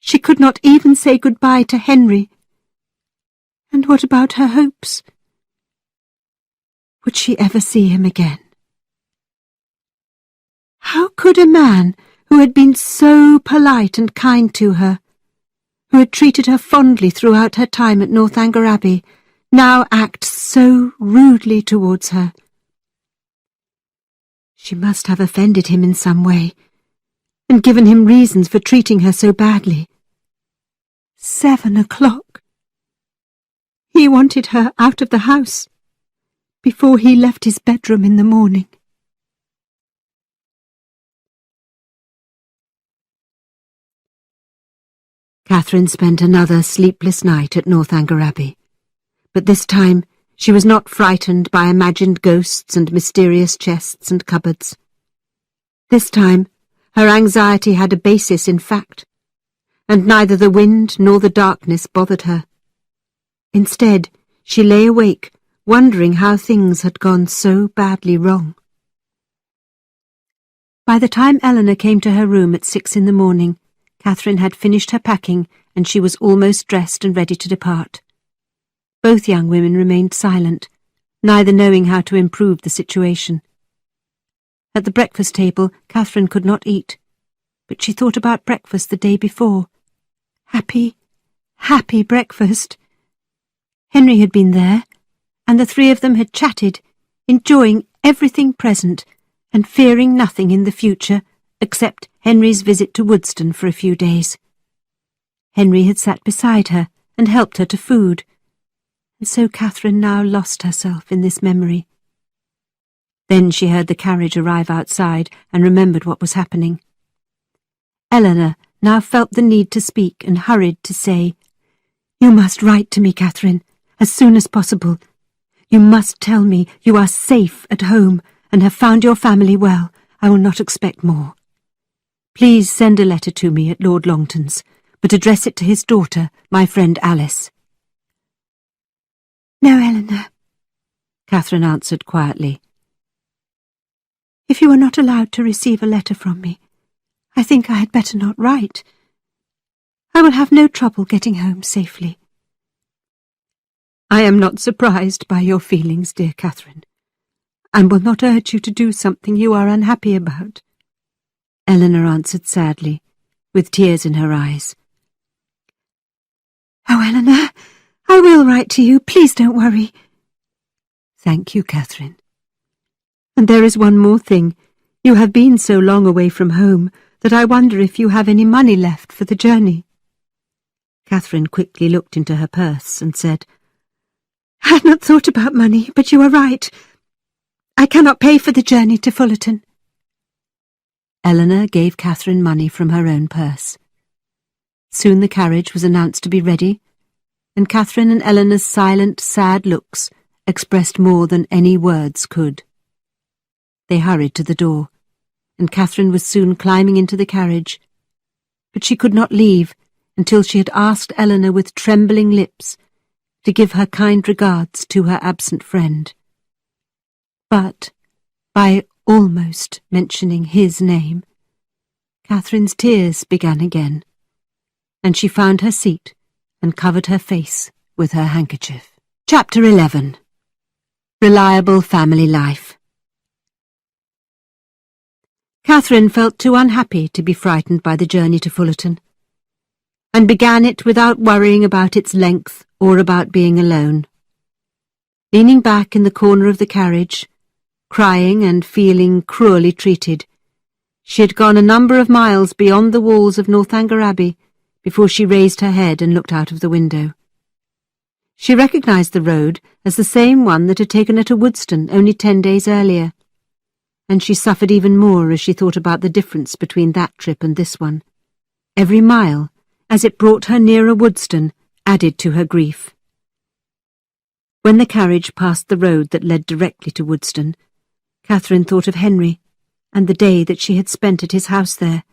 She could not even say goodbye to Henry. And what about her hopes? Would she ever see him again? How could a man who had been so polite and kind to her, who had treated her fondly throughout her time at Northanger Abbey, now act so rudely towards her? She must have offended him in some way, and given him reasons for treating her so badly. 7 o'clock. He wanted her out of the house before he left his bedroom in the morning. Catherine spent another sleepless night at Northanger Abbey, but this time she was not frightened by imagined ghosts and mysterious chests and cupboards. This time her anxiety had a basis in fact, and neither the wind nor the darkness bothered her. Instead, she lay awake, wondering how things had gone so badly wrong. By the time Eleanor came to her room at 6 in the morning, Catherine had finished her packing, and she was almost dressed and ready to depart. Both young women remained silent, neither knowing how to improve the situation. At the breakfast table, Catherine could not eat, but she thought about breakfast the day before. Happy, happy breakfast. Henry had been there, and the three of them had chatted, enjoying everything present and fearing nothing in the future except Henry's visit to Woodston for a few days. Henry had sat beside her and helped her to food, and so Catherine now lost herself in this memory. Then she heard the carriage arrive outside and remembered what was happening. Eleanor now felt the need to speak and hurried to say, "You must write to me, Catherine, as soon as possible. You must tell me you are safe at home and have found your family well. I will not expect more. Please send a letter to me at Lord Longton's, but address it to his daughter, my friend Alice." "No, Eleanor," Catherine answered quietly. "If you are not allowed to receive a letter from me, I think I had better not write. I will have no trouble getting home safely. I am not surprised by your feelings, dear Catherine, and will not urge you to do something you are unhappy about, Eleanor answered sadly, with tears in her eyes. Oh, Eleanor, I will write to you. Please don't worry. Thank you, Catherine. And there is one more thing. You have been so long away from home that I wonder if you have any money left for the journey. Catherine quickly looked into her purse and said, I had not thought about money, but you are right. I cannot pay for the journey to Fullerton. Eleanor gave Catherine money from her own purse. Soon the carriage was announced to be ready, and Catherine and Eleanor's silent, sad looks expressed more than any words could. They hurried to the door, and Catherine was soon climbing into the carriage, but she could not leave until she had asked Eleanor with trembling lips to give her kind regards to her absent friend. But, by almost mentioning his name, Catherine's tears began again, and she found her seat and covered her face with her handkerchief. Chapter 11. Reliable Family Life. Catherine felt too unhappy to be frightened by the journey to Fullerton, and began it without worrying about its length or about being alone. Leaning back in the corner of the carriage, crying and feeling cruelly treated, she had gone a number of miles beyond the walls of Northanger Abbey before she raised her head and looked out of the window. She recognized the road as the same one that had taken her to Woodstone only 10 days earlier, and she suffered even more as she thought about the difference between that trip and this one. Every mile, as it brought her nearer Woodstone, added to her grief. When the carriage passed the road that led directly to Woodstone, Catherine thought of Henry and the day that she had spent at his house there.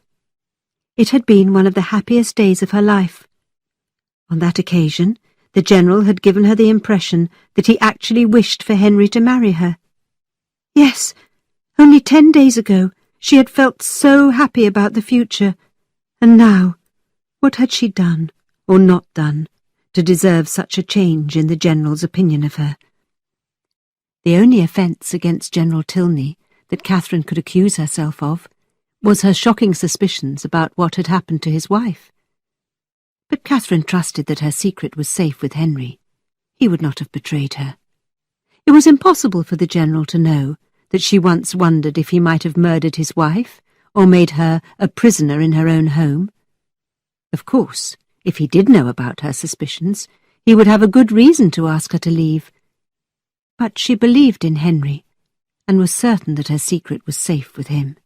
It had been one of the happiest days of her life. On that occasion, the General had given her the impression that he actually wished for Henry to marry her. Yes, only 10 days ago she had felt so happy about the future, and now, what had she done, or not done, to deserve such a change in the General's opinion of her? The only offence against General Tilney that Catherine could accuse herself of was her shocking suspicions about what had happened to his wife. But Catherine trusted that her secret was safe with Henry. He would not have betrayed her. It was impossible for the General to know that she once wondered if he might have murdered his wife or made her a prisoner in her own home. Of course, if he did know about her suspicions, he would have a good reason to ask her to leave. But she believed in Henry, and was certain that her secret was safe with him.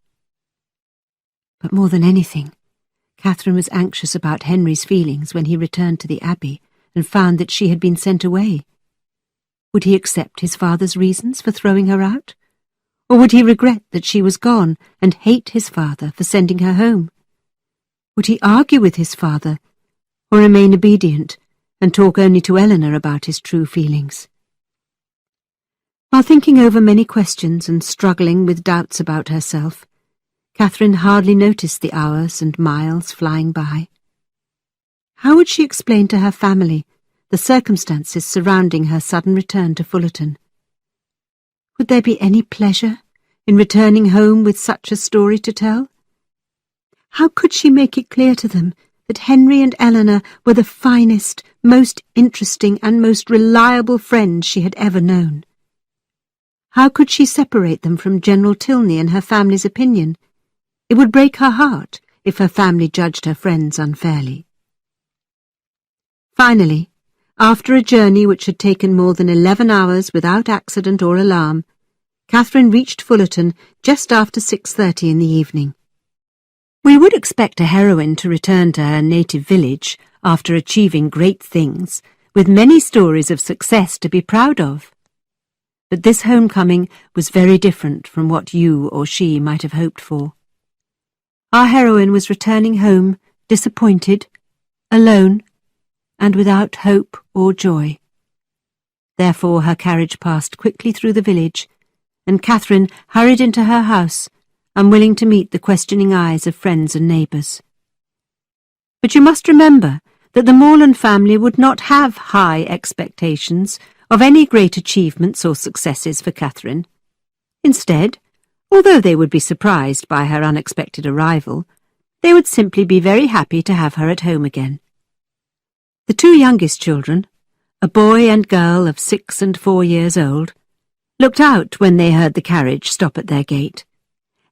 But more than anything, Catherine was anxious about Henry's feelings when he returned to the Abbey and found that she had been sent away. Would he accept his father's reasons for throwing her out? Or would he regret that she was gone and hate his father for sending her home? Would he argue with his father, or remain obedient and talk only to Eleanor about his true feelings? While thinking over many questions and struggling with doubts about herself, Catherine hardly noticed the hours and miles flying by. How would she explain to her family the circumstances surrounding her sudden return to Fullerton? Would there be any pleasure in returning home with such a story to tell? How could she make it clear to them that Henry and Eleanor were the finest, most interesting and most reliable friends she had ever known? How could she separate them from General Tilney and her family's opinion? It would break her heart if her family judged her friends unfairly. Finally, after a journey which had taken more than 11 hours without accident or alarm, Catherine reached Fullerton just after 6:30 in the evening. We would expect a heroine to return to her native village after achieving great things, with many stories of success to be proud of. But this homecoming was very different from what you or she might have hoped for. Our heroine was returning home disappointed, alone, and without hope or joy. Therefore her carriage passed quickly through the village, and Catherine hurried into her house, unwilling to meet the questioning eyes of friends and neighbours. But you must remember that the Morland family would not have high expectations of any great achievements or successes for Catherine. Instead, although they would be surprised by her unexpected arrival, they would simply be very happy to have her at home again. The two youngest children, a boy and girl of 6 and 4 years old, looked out when they heard the carriage stop at their gate,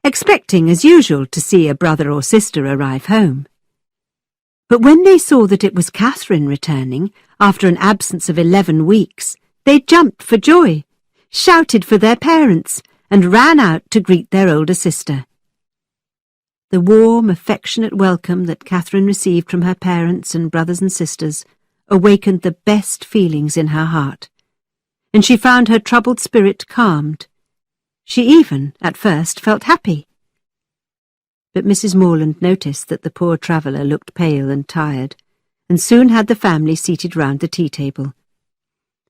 expecting as usual to see a brother or sister arrive home. But when they saw that it was Catherine returning, after an absence of 11 weeks, they jumped for joy, shouted for their parents, and ran out to greet their older sister. The warm, affectionate welcome that Catherine received from her parents and brothers and sisters awakened the best feelings in her heart, and she found her troubled spirit calmed. She even, at first, felt happy. But Mrs. Morland noticed that the poor traveller looked pale and tired, and soon had the family seated round the tea-table.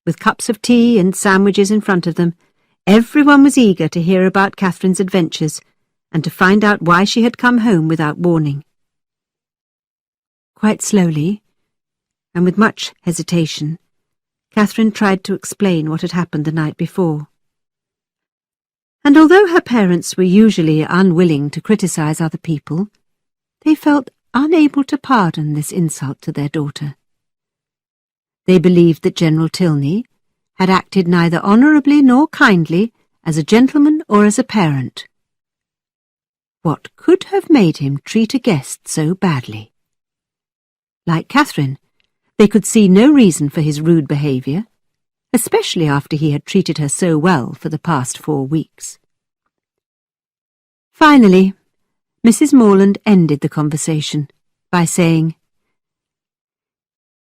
With cups of tea and sandwiches in front of them, everyone was eager to hear about Catherine's adventures and to find out why she had come home without warning. Quite slowly, and with much hesitation, Catherine tried to explain what had happened the night before. And although her parents were usually unwilling to criticize other people, they felt unable to pardon this insult to their daughter. They believed that General Tilney had acted neither honourably nor kindly as a gentleman or as a parent. What could have made him treat a guest so badly? Like Catherine, they could see no reason for his rude behaviour, especially after he had treated her so well for the past 4 weeks. Finally, Mrs. Morland ended the conversation by saying,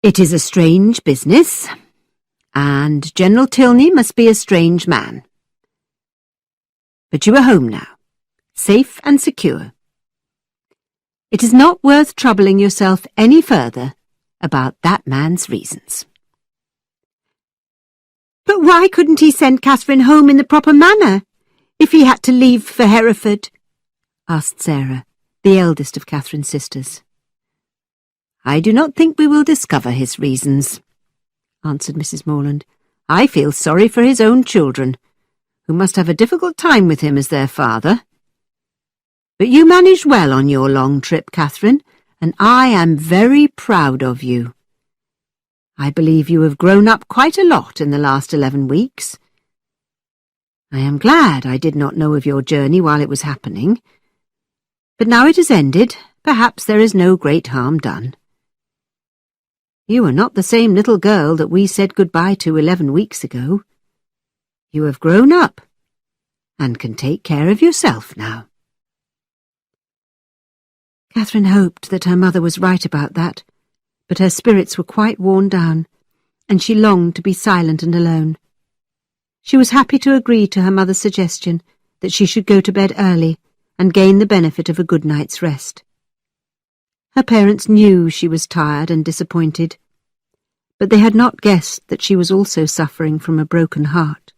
"It is a strange business, and General Tilney must be a strange man. But you are home now, safe and secure. It is not worth troubling yourself any further about that man's reasons." But why couldn't he send Catherine home in the proper manner, if he had to leave for Hereford? Asked Sarah, the eldest of Catherine's sisters. "I do not think we will discover his reasons," answered Mrs. Morland. "I feel sorry for his own children, who must have a difficult time with him as their father. But you managed well on your long trip, Catherine, and I am very proud of you. I believe you have grown up quite a lot in the last 11 weeks. I am glad I did not know of your journey while it was happening. But now it has ended, perhaps there is no great harm done. You are not the same little girl that we said goodbye to 11 weeks ago. You have grown up and can take care of yourself now." Catherine hoped that her mother was right about that, but her spirits were quite worn down, and she longed to be silent and alone. She was happy to agree to her mother's suggestion that she should go to bed early and gain the benefit of a good night's rest. Her parents knew she was tired and disappointed, but they had not guessed that she was also suffering from a broken heart.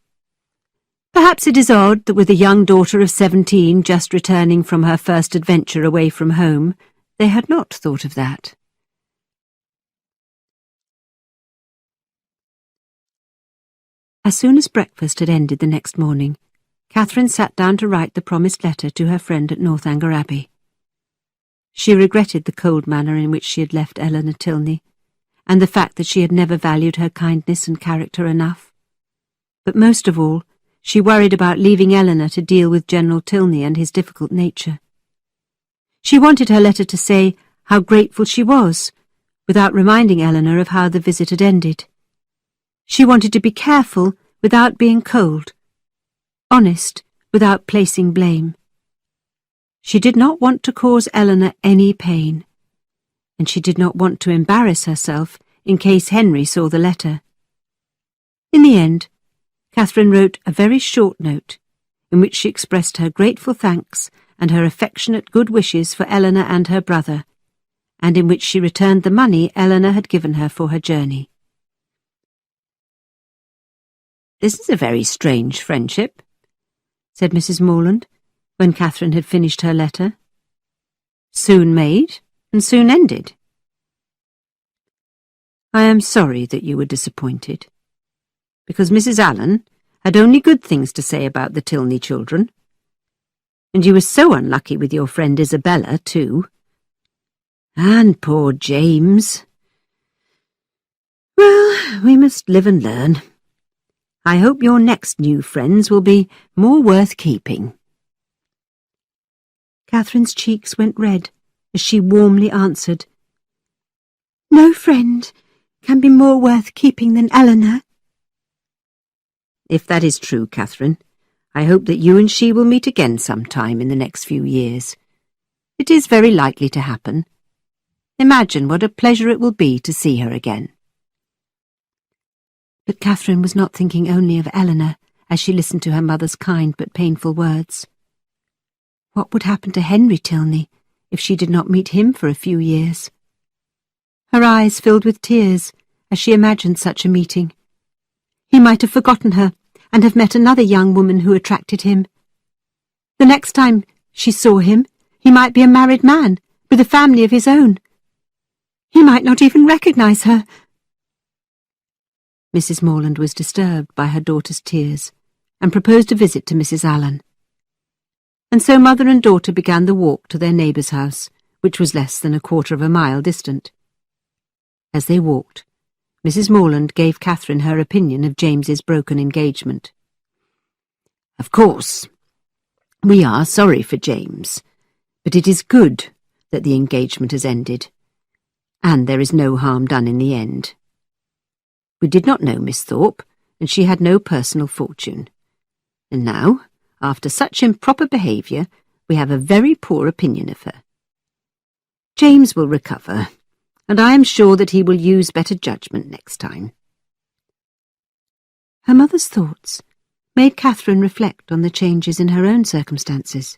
Perhaps it is odd that with a young daughter of 17 just returning from her first adventure away from home, they had not thought of that. As soon as breakfast had ended the next morning, Catherine sat down to write the promised letter to her friend at Northanger Abbey. She regretted the cold manner in which she had left Eleanor Tilney, and the fact that she had never valued her kindness and character enough. But most of all, she worried about leaving Eleanor to deal with General Tilney and his difficult nature. She wanted her letter to say how grateful she was, without reminding Eleanor of how the visit had ended. She wanted to be careful without being cold, honest without placing blame. She did not want to cause Eleanor any pain, and she did not want to embarrass herself in case Henry saw the letter. In the end, Catherine wrote a very short note, in which she expressed her grateful thanks and her affectionate good wishes for Eleanor and her brother, and in which she returned the money Eleanor had given her for her journey. "This is a very strange friendship," said Mrs. Morland, when Catherine had finished her letter. Soon made and soon ended. I am sorry that you were disappointed, because Mrs. Allen had only good things to say about the Tilney children, and you were so unlucky with your friend Isabella, too. And poor James. Well, we must live and learn. I hope your next new friends will be more worth keeping. Catherine's cheeks went red as she warmly answered, No friend can be more worth keeping than Eleanor. If that is true, Catherine, I hope that you and she will meet again sometime in the next few years. It is very likely to happen. Imagine what a pleasure it will be to see her again. But Catherine was not thinking only of Eleanor as she listened to her mother's kind but painful words. What would happen to Henry Tilney if she did not meet him for a few years? Her eyes filled with tears as she imagined such a meeting. He might have forgotten her and have met another young woman who attracted him. The next time she saw him, he might be a married man with a family of his own. He might not even recognize her. Mrs. Morland was disturbed by her daughter's tears and proposed a visit to Mrs. Allen. And so mother and daughter began the walk to their neighbour's house, which was less than a quarter of a mile distant. As they walked, Mrs. Morland gave Catherine her opinion of James's broken engagement. Of course, we are sorry for James, but it is good that the engagement has ended, and there is no harm done in the end. We did not know Miss Thorpe, and she had no personal fortune. And now, after such improper behaviour, we have a very poor opinion of her. James will recover, and I am sure that he will use better judgment next time. Her mother's thoughts made Catherine reflect on the changes in her own circumstances.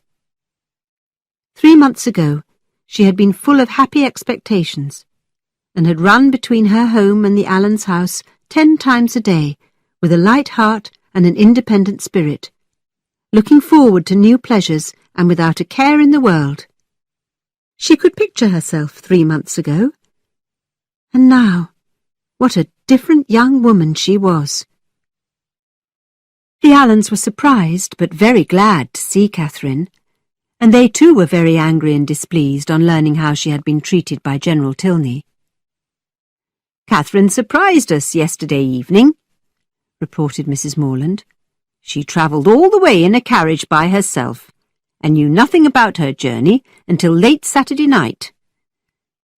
3 months ago, she had been full of happy expectations, and had run between her home and the Allens' house 10 times a day, with a light heart and an independent spirit, looking forward to new pleasures and without a care in the world. She could picture herself 3 months ago. And now, what a different young woman she was. The Allens were surprised but very glad to see Catherine, and they too were very angry and displeased on learning how she had been treated by General Tilney. Catherine surprised us yesterday evening, reported Mrs. Morland. She travelled all the way in a carriage by herself, and knew nothing about her journey until late Saturday night.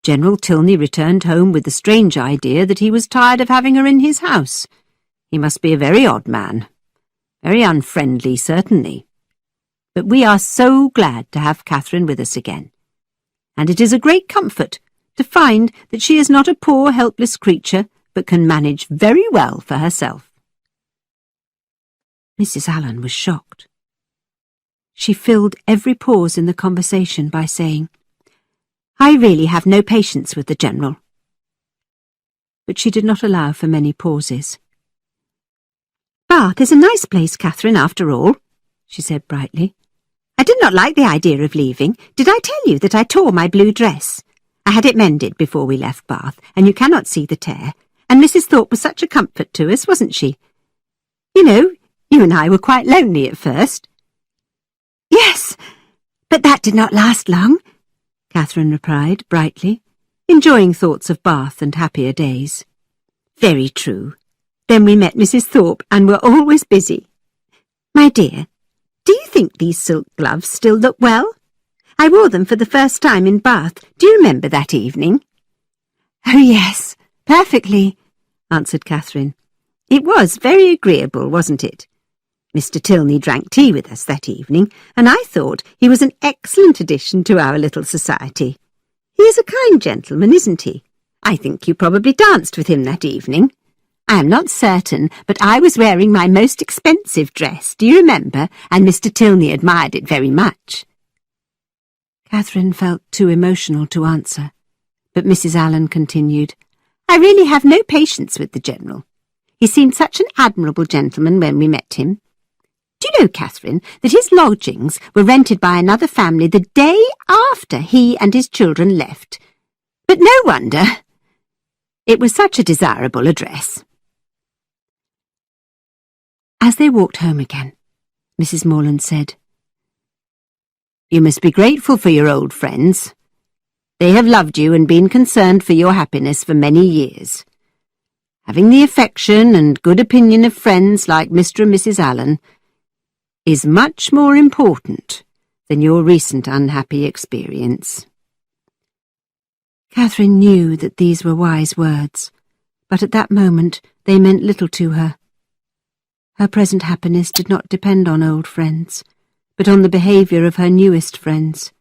General Tilney returned home with the strange idea that he was tired of having her in his house. He must be a very odd man. Very unfriendly, certainly. But we are so glad to have Catherine with us again, and it is a great comfort to find that she is not a poor, helpless creature, but can manage very well for herself. Mrs. Allen was shocked. She filled every pause in the conversation by saying, I really have no patience with the General. But she did not allow for many pauses. Bath is a nice place, Catherine, after all, she said brightly. I did not like the idea of leaving. Did I tell you that I tore my blue dress? I had it mended before we left Bath, and you cannot see the tear, and Mrs. Thorpe was such a comfort to us, wasn't she? You know, you and I were quite lonely at first. Yes, but that did not last long, Catherine replied brightly, enjoying thoughts of Bath and happier days. Very true. Then we met Mrs. Thorpe and were always busy. My dear, do you think these silk gloves still look well? I wore them for the first time in Bath. Do you remember that evening? Oh, yes, perfectly, answered Catherine. It was very agreeable, wasn't it? Mr. Tilney drank tea with us that evening, and I thought he was an excellent addition to our little society. He is a kind gentleman, isn't he? I think you probably danced with him that evening. I am not certain, but I was wearing my most expensive dress, do you remember? And Mr. Tilney admired it very much. Catherine felt too emotional to answer, but Mrs. Allen continued, I really have no patience with the General. He seemed such an admirable gentleman when we met him. Do you know, Catherine, that his lodgings were rented by another family the day after he and his children left. But no wonder. It was such a desirable address. As they walked home again, Mrs. Morland said, "You must be grateful for your old friends. They have loved you and been concerned for your happiness for many years. Having the affection and good opinion of friends like Mr. and Mrs. Allen is much more important than your recent unhappy experience." Catherine knew that these were wise words, but at that moment they meant little to her. Her present happiness did not depend on old friends, but on the behaviour of her newest friends.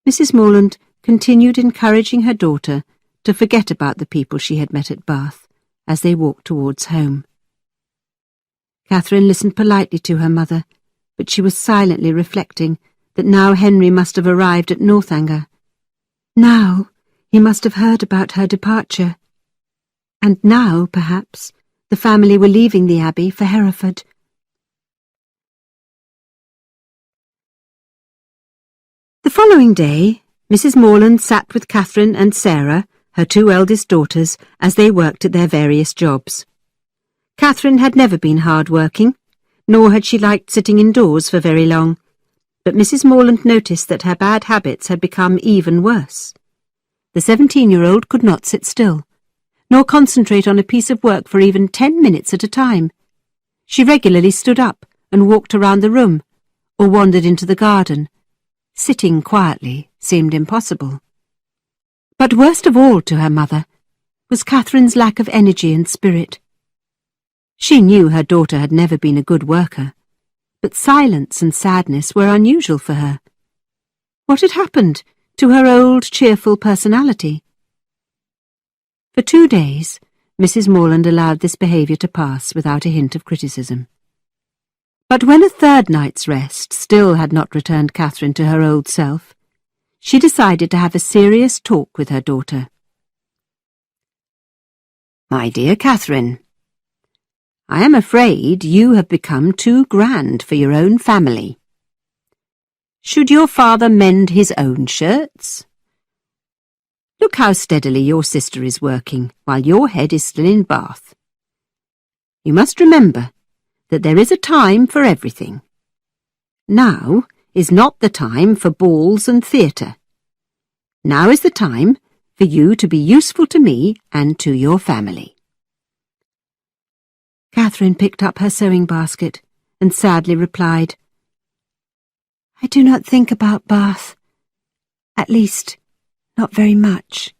Mrs. Morland continued encouraging her daughter to forget about the people she had met at Bath as they walked towards home. Catherine listened politely to her mother, but she was silently reflecting that now Henry must have arrived at Northanger. Now he must have heard about her departure. And now, perhaps, the family were leaving the Abbey for Hereford. The following day, Mrs. Morland sat with Catherine and Sarah, her two eldest daughters, as they worked at their various jobs. Catherine had never been hard-working, nor had she liked sitting indoors for very long, but Mrs. Morland noticed that her bad habits had become even worse. The 17-year-old could not sit still, nor concentrate on a piece of work for even 10 minutes at a time. She regularly stood up and walked around the room, or wandered into the garden. Sitting quietly seemed impossible. But worst of all to her mother was Catherine's lack of energy and spirit. She knew her daughter had never been a good worker, but silence and sadness were unusual for her. What had happened to her old cheerful personality? For 2 days, Mrs. Morland allowed this behaviour to pass without a hint of criticism. But when a third night's rest still had not returned Catherine to her old self, she decided to have a serious talk with her daughter. "My dear Catherine, I am afraid you have become too grand for your own family. Should your father mend his own shirts? Look how steadily your sister is working, while your head is still in Bath. You must remember that there is a time for everything. Now is not the time for balls and theatre. Now is the time for you to be useful to me and to your family." Catherine picked up her sewing basket and sadly replied, "I do not think about Bath. At least, not very much."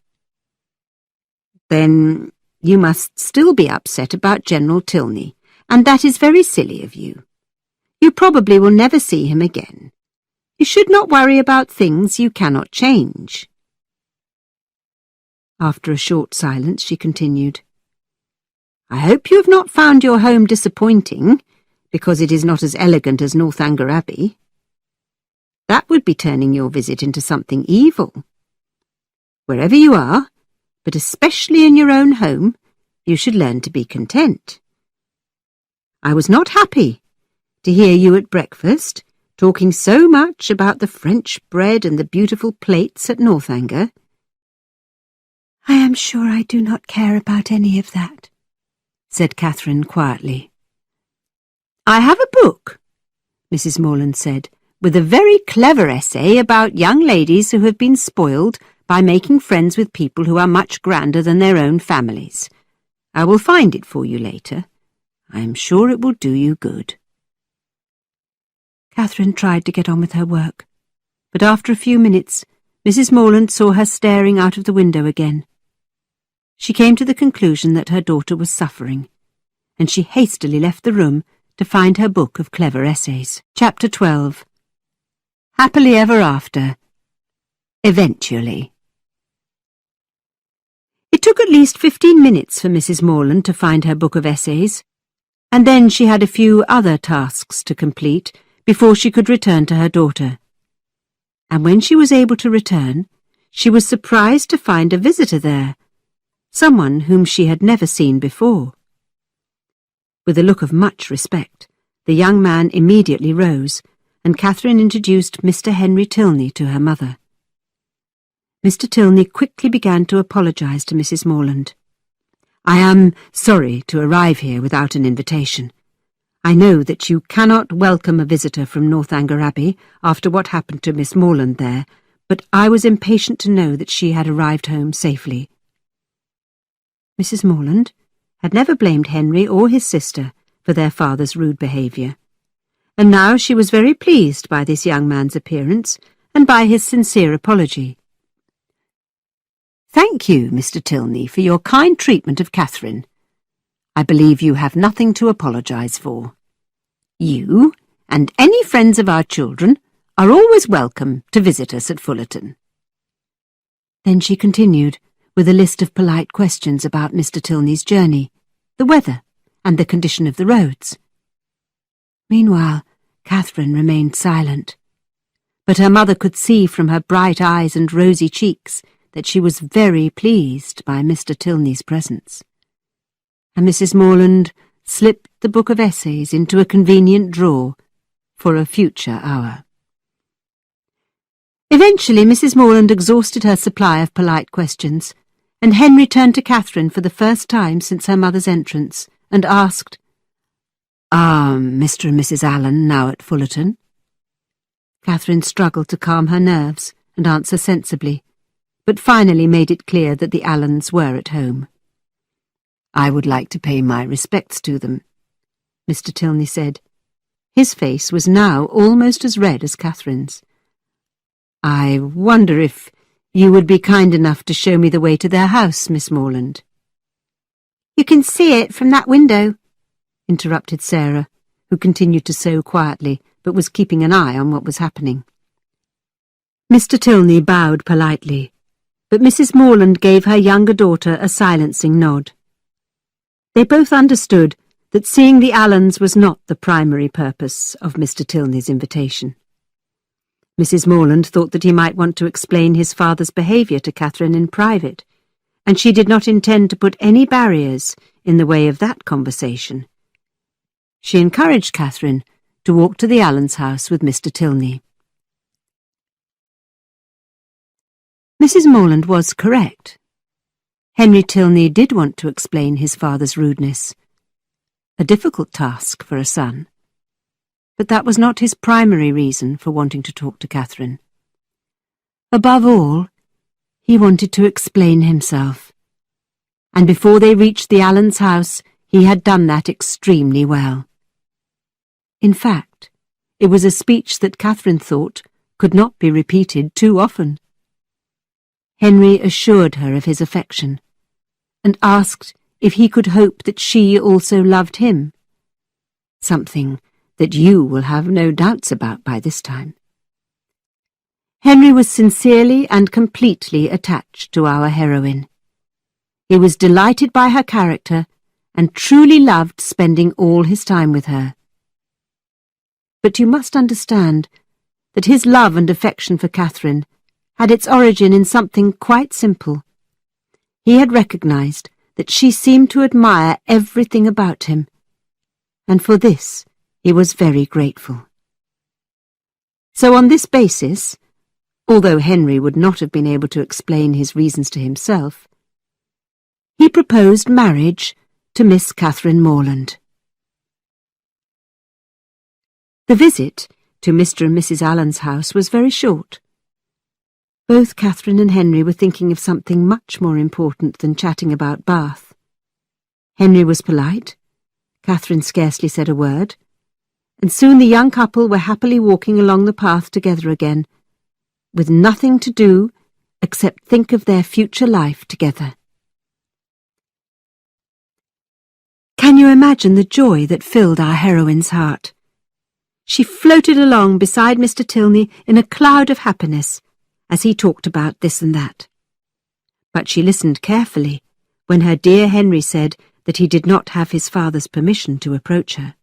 "Then you must still be upset about General Tilney, and that is very silly of you. You probably will never see him again. You should not worry about things you cannot change." After a short silence, she continued, "I hope you have not found your home disappointing, because it is not as elegant as Northanger Abbey. That would be turning your visit into something evil. Wherever you are, but especially in your own home, you should learn to be content. I was not happy to hear you at breakfast talking so much about the French bread and the beautiful plates at Northanger." "I am sure I do not care about any of that," said Catherine quietly. "I have a book," Mrs. Morland said, "with a very clever essay about young ladies who have been spoiled by making friends with people who are much grander than their own families. I will find it for you later. I am sure it will do you good." Catherine tried to get on with her work, but after a few minutes, Mrs. Morland saw her staring out of the window again. She came to the conclusion that her daughter was suffering, and she hastily left the room to find her book of clever essays. Chapter 12. Happily Ever After. Eventually. It took at least 15 minutes for Mrs. Morland to find her book of essays, and then she had a few other tasks to complete before she could return to her daughter. And when she was able to return, she was surprised to find a visitor there, someone whom she had never seen before. With a look of much respect, The young man immediately rose, and Catherine introduced Mr. Henry Tilney to her mother. Mr. Tilney quickly began to apologise to Mrs. Morland. "I am sorry to arrive here without an invitation. I know that you cannot welcome a visitor from Northanger Abbey after what happened to Miss Morland there, but I was impatient to know that she had arrived home safely." Mrs. Morland had never blamed Henry or his sister for their father's rude behaviour, and now she was very pleased by this young man's appearance and by his sincere apology. "Thank you, Mr. Tilney, for your kind treatment of Catherine. I believe you have nothing to apologise for. You, and any friends of our children, are always welcome to visit us at Fullerton." Then she continued, with a list of polite questions about Mr. Tilney's journey, the weather, and the condition of the roads. Meanwhile, Catherine remained silent, but her mother could see from her bright eyes and rosy cheeks that she was very pleased by Mr. Tilney's presence. And Mrs. Morland slipped the book of essays into a convenient drawer for a future hour. Eventually, Mrs. Morland exhausted her supply of polite questions, and Henry turned to Catherine for the first time since her mother's entrance, and asked, "Are Mr. and Mrs. Allen now at Fullerton?" Catherine struggled to calm her nerves and answer sensibly, but finally made it clear that the Allens were at home. "I would like to pay my respects to them," Mr. Tilney said. His face was now almost as red as Catherine's. "I wonder if you would be kind enough to show me the way to their house, Miss Morland." "You can see it from that window," interrupted Sarah, who continued to sew quietly, but was keeping an eye on what was happening. Mr. Tilney bowed politely, but Mrs. Morland gave her younger daughter a silencing nod. They both understood that seeing the Allens was not the primary purpose of Mr. Tilney's invitation. Mrs. Morland thought that he might want to explain his father's behaviour to Catherine in private, and she did not intend to put any barriers in the way of that conversation. She encouraged Catherine to walk to the Allens' house with Mr. Tilney. Mrs. Morland was correct. Henry Tilney did want to explain his father's rudeness, a difficult task for a son, but that was not his primary reason for wanting to talk to Catherine. Above all, he wanted to explain himself, and before they reached the Allens' house, he had done that extremely well. In fact, it was a speech that Catherine thought could not be repeated too often. Henry assured her of his affection, and asked if he could hope that she also loved him, something that you will have no doubts about by this time. Henry was sincerely and completely attached to our heroine. He was delighted by her character and truly loved spending all his time with her. But you must understand that his love and affection for Catherine had its origin in something quite simple. He had recognized that she seemed to admire everything about him, and for this he was very grateful. So on this basis, although Henry would not have been able to explain his reasons to himself, he proposed marriage to Miss Catherine Morland. The visit to Mr. and Mrs. Allen's house was very short. Both Catherine and Henry were thinking of something much more important than chatting about Bath. Henry was polite, Catherine scarcely said a word, and soon the young couple were happily walking along the path together again, with nothing to do except think of their future life together. Can you imagine the joy that filled our heroine's heart? She floated along beside Mr. Tilney in a cloud of happiness as he talked about this and that. But she listened carefully when her dear Henry said that he did not have his father's permission to approach her.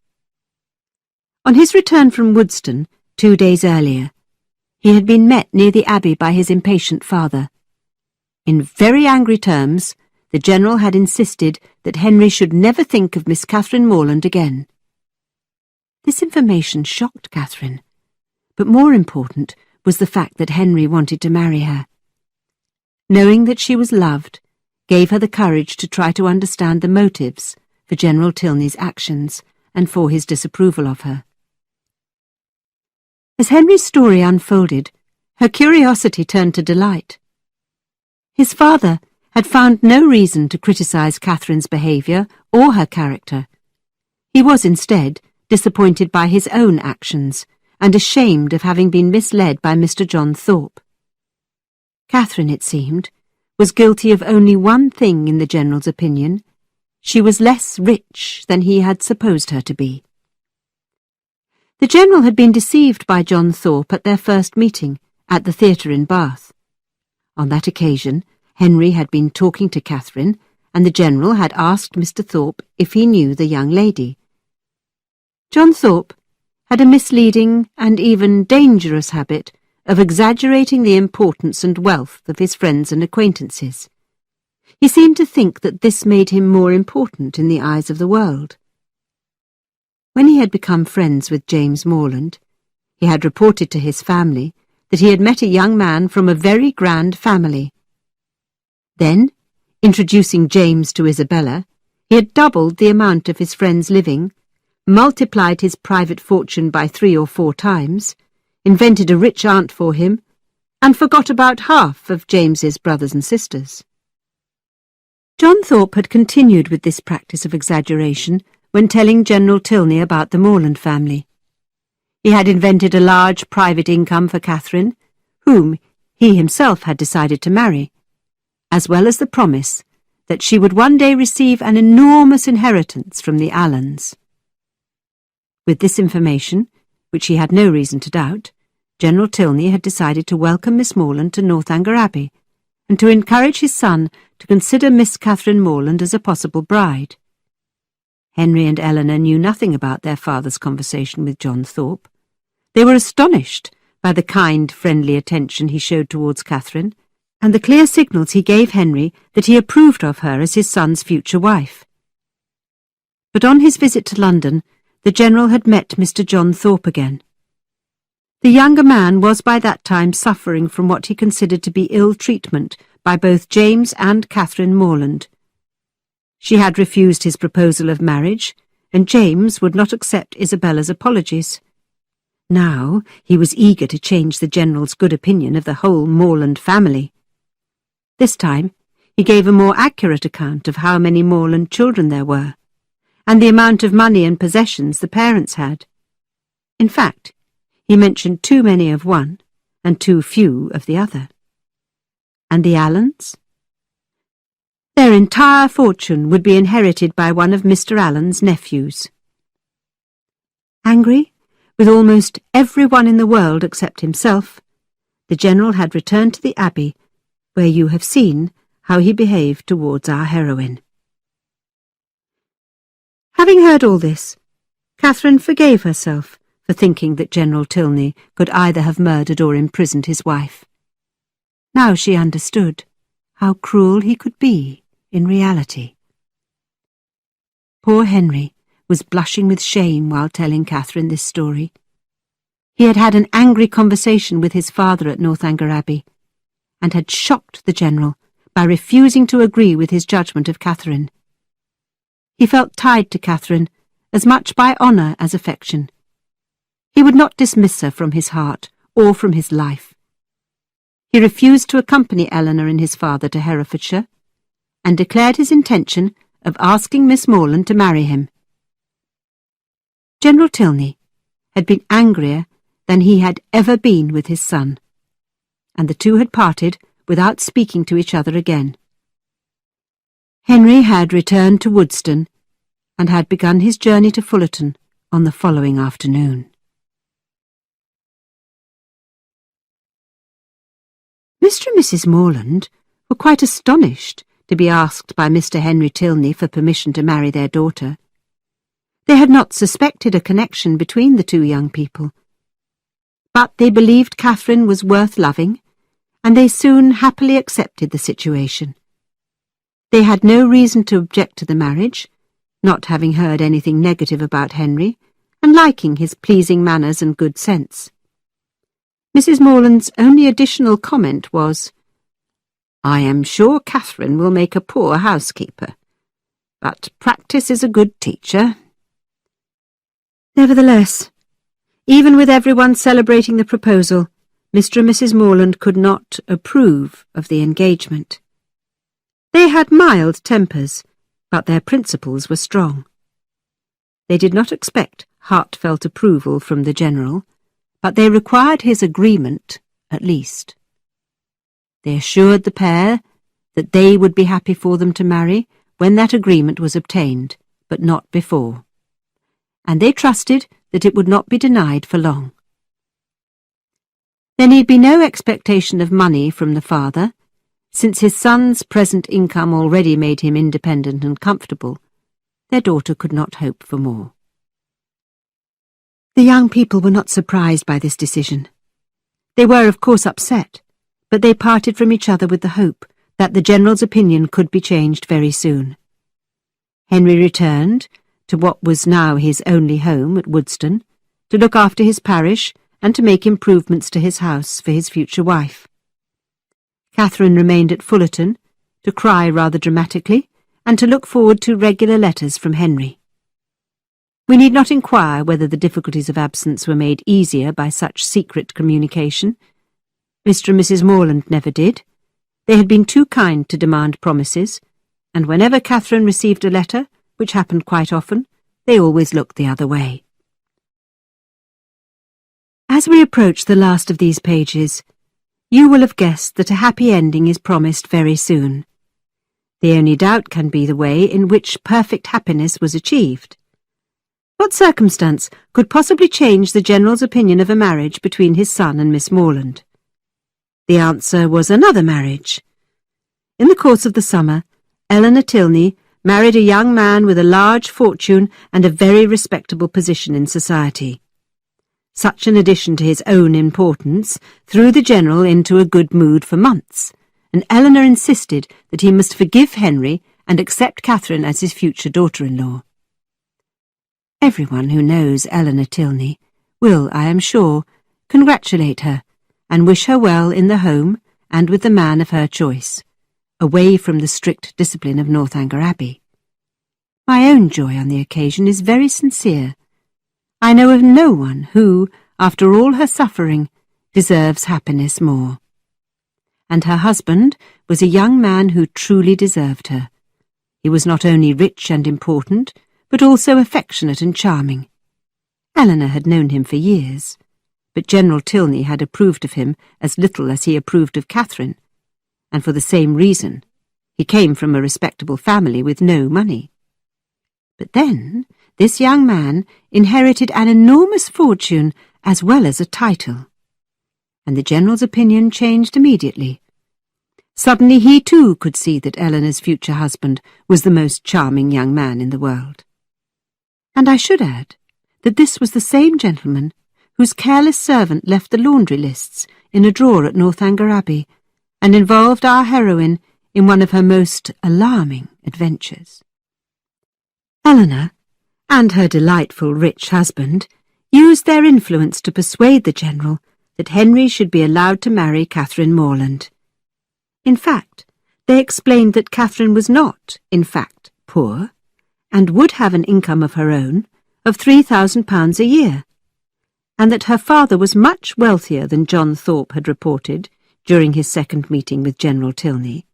On his return from Woodston 2 days earlier, he had been met near the Abbey by his impatient father. In very angry terms, the General had insisted that Henry should never think of Miss Catherine Morland again. This information shocked Catherine, but more important was the fact that Henry wanted to marry her. Knowing that she was loved gave her the courage to try to understand the motives for General Tilney's actions and for his disapproval of her. As Henry's story unfolded, her curiosity turned to delight. His father had found no reason to criticize Catherine's behaviour or her character. He was instead disappointed by his own actions and ashamed of having been misled by Mr. John Thorpe. Catherine, it seemed, was guilty of only one thing in the General's opinion. She was less rich than he had supposed her to be. The General had been deceived by John Thorpe at their first meeting at the theatre in Bath. On that occasion, Henry had been talking to Catherine, and the General had asked Mr. Thorpe if he knew the young lady. John Thorpe had a misleading and even dangerous habit of exaggerating the importance and wealth of his friends and acquaintances. He seemed to think that this made him more important in the eyes of the world. When he had become friends with James Morland, he had reported to his family that he had met a young man from a very grand family. Then, introducing James to Isabella, he had doubled the amount of his friend's living, multiplied his private fortune by 3 or 4 times, invented a rich aunt for him, and forgot about half of James's brothers and sisters. John Thorpe had continued with this practice of exaggeration when telling General Tilney about the Morland family. He had invented a large private income for Catherine, whom he himself had decided to marry, as well as the promise that she would one day receive an enormous inheritance from the Allans. With this information, which he had no reason to doubt, General Tilney had decided to welcome Miss Morland to Northanger Abbey, and to encourage his son to consider Miss Catherine Morland as a possible bride. Henry and Eleanor knew nothing about their father's conversation with John Thorpe. They were astonished by the kind, friendly attention he showed towards Catherine, and the clear signals he gave Henry that he approved of her as his son's future wife. But on his visit to London, the General had met Mr. John Thorpe again. The younger man was by that time suffering from what he considered to be ill treatment by both James and Catherine Morland. She had refused his proposal of marriage, and James would not accept Isabella's apologies. Now he was eager to change the General's good opinion of the whole Morland family. This time he gave a more accurate account of how many Morland children there were, and the amount of money and possessions the parents had. In fact, he mentioned too many of one and too few of the other. And the Allans? Their entire fortune would be inherited by one of Mr. Allen's nephews. Angry with almost everyone in the world except himself, the General had returned to the Abbey, where you have seen how he behaved towards our heroine. Having heard all this, Catherine forgave herself for thinking that General Tilney could either have murdered or imprisoned his wife. Now she understood how cruel he could be in reality. Poor Henry was blushing with shame while telling Catherine this story. He had had an angry conversation with his father at Northanger Abbey, and had shocked the General by refusing to agree with his judgment of Catherine. He felt tied to Catherine as much by honour as affection. He would not dismiss her from his heart or from his life. He refused to accompany Eleanor and his father to Herefordshire, and declared his intention of asking Miss Morland to marry him. General Tilney had been angrier than he had ever been with his son, and the two had parted without speaking to each other again. Henry had returned to Woodston, and had begun his journey to Fullerton on the following afternoon. Mr. and Mrs. Morland were quite astonished to be asked by Mr. Henry Tilney for permission to marry their daughter. They had not suspected a connection between the two young people, but they believed Catherine was worth loving, and they soon happily accepted the situation. They had no reason to object to the marriage, not having heard anything negative about Henry, and liking his pleasing manners and good sense. Mrs. Morland's only additional comment was, "I am sure Catherine will make a poor housekeeper, but practice is a good teacher." Nevertheless, even with everyone celebrating the proposal, Mr. and Mrs. Morland could not approve of the engagement. They had mild tempers, but their principles were strong. They did not expect heartfelt approval from the General, but they required his agreement at least. They assured the pair that they would be happy for them to marry when that agreement was obtained, but not before, and they trusted that it would not be denied for long. There need be no expectation of money from the father, since his son's present income already made him independent and comfortable. Their daughter could not hope for more. The young people were not surprised by this decision. They were, of course, upset, but they parted from each other with the hope that the General's opinion could be changed very soon. Henry returned to what was now his only home at Woodston, to look after his parish and to make improvements to his house for his future wife. Catherine remained at Fullerton, to cry rather dramatically, and to look forward to regular letters from Henry. We need not inquire whether the difficulties of absence were made easier by such secret communication. Mr. and Mrs. Morland never did. They had been too kind to demand promises, and whenever Catherine received a letter, which happened quite often, they always looked the other way. As we approach the last of these pages, you will have guessed that a happy ending is promised very soon. The only doubt can be the way in which perfect happiness was achieved. What circumstance could possibly change the General's opinion of a marriage between his son and Miss Morland? The answer was another marriage. In the course of the summer, Eleanor Tilney married a young man with a large fortune and a very respectable position in society. Such an addition to his own importance threw the General into a good mood for months, and Eleanor insisted that he must forgive Henry and accept Catherine as his future daughter-in-law. Everyone who knows Eleanor Tilney will, I am sure, congratulate her and wish her well in the home and with the man of her choice, away from the strict discipline of Northanger Abbey. My own joy on the occasion is very sincere. I know of no one who, after all her suffering, deserves happiness more. And her husband was a young man who truly deserved her. He was not only rich and important, but also affectionate and charming. Eleanor had known him for years, but General Tilney had approved of him as little as he approved of Catherine, and for the same reason. He came from a respectable family with no money. But then this young man inherited an enormous fortune as well as a title, and the General's opinion changed immediately. Suddenly he too could see that Eleanor's future husband was the most charming young man in the world. And I should add that this was the same gentleman whose careless servant left the laundry lists in a drawer at Northanger Abbey, and involved our heroine in one of her most alarming adventures. Eleanor, and her delightful rich husband, used their influence to persuade the General that Henry should be allowed to marry Catherine Morland. In fact, they explained that Catherine was not, in fact, poor, and would have an income of her own of £3,000 a year, and that her father was much wealthier than John Thorpe had reported during his second meeting with General Tilney.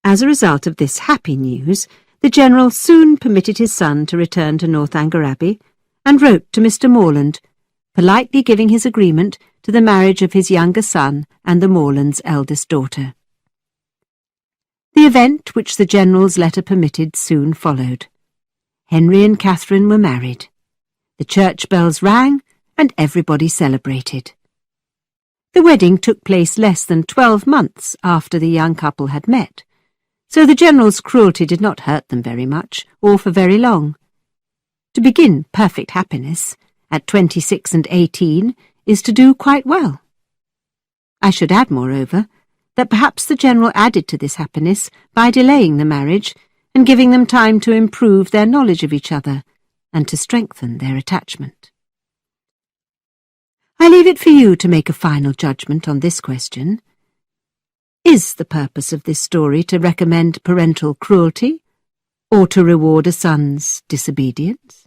As a result of this happy news, the General soon permitted his son to return to Northanger Abbey, and wrote to Mr. Morland, politely giving his agreement to the marriage of his younger son and the Morlands' eldest daughter. The event which the General's letter permitted soon followed. Henry and Catherine were married. The church bells rang, and everybody celebrated. The wedding took place less than 12 months after the young couple had met, so the General's cruelty did not hurt them very much, or for very long. To begin perfect happiness at 26 and 18 is to do quite well. I should add, moreover, that perhaps the General added to this happiness by delaying the marriage and giving them time to improve their knowledge of each other, and to strengthen their attachment. I leave it for you to make a final judgment on this question. Is the purpose of this story to recommend parental cruelty, or to reward a son's disobedience?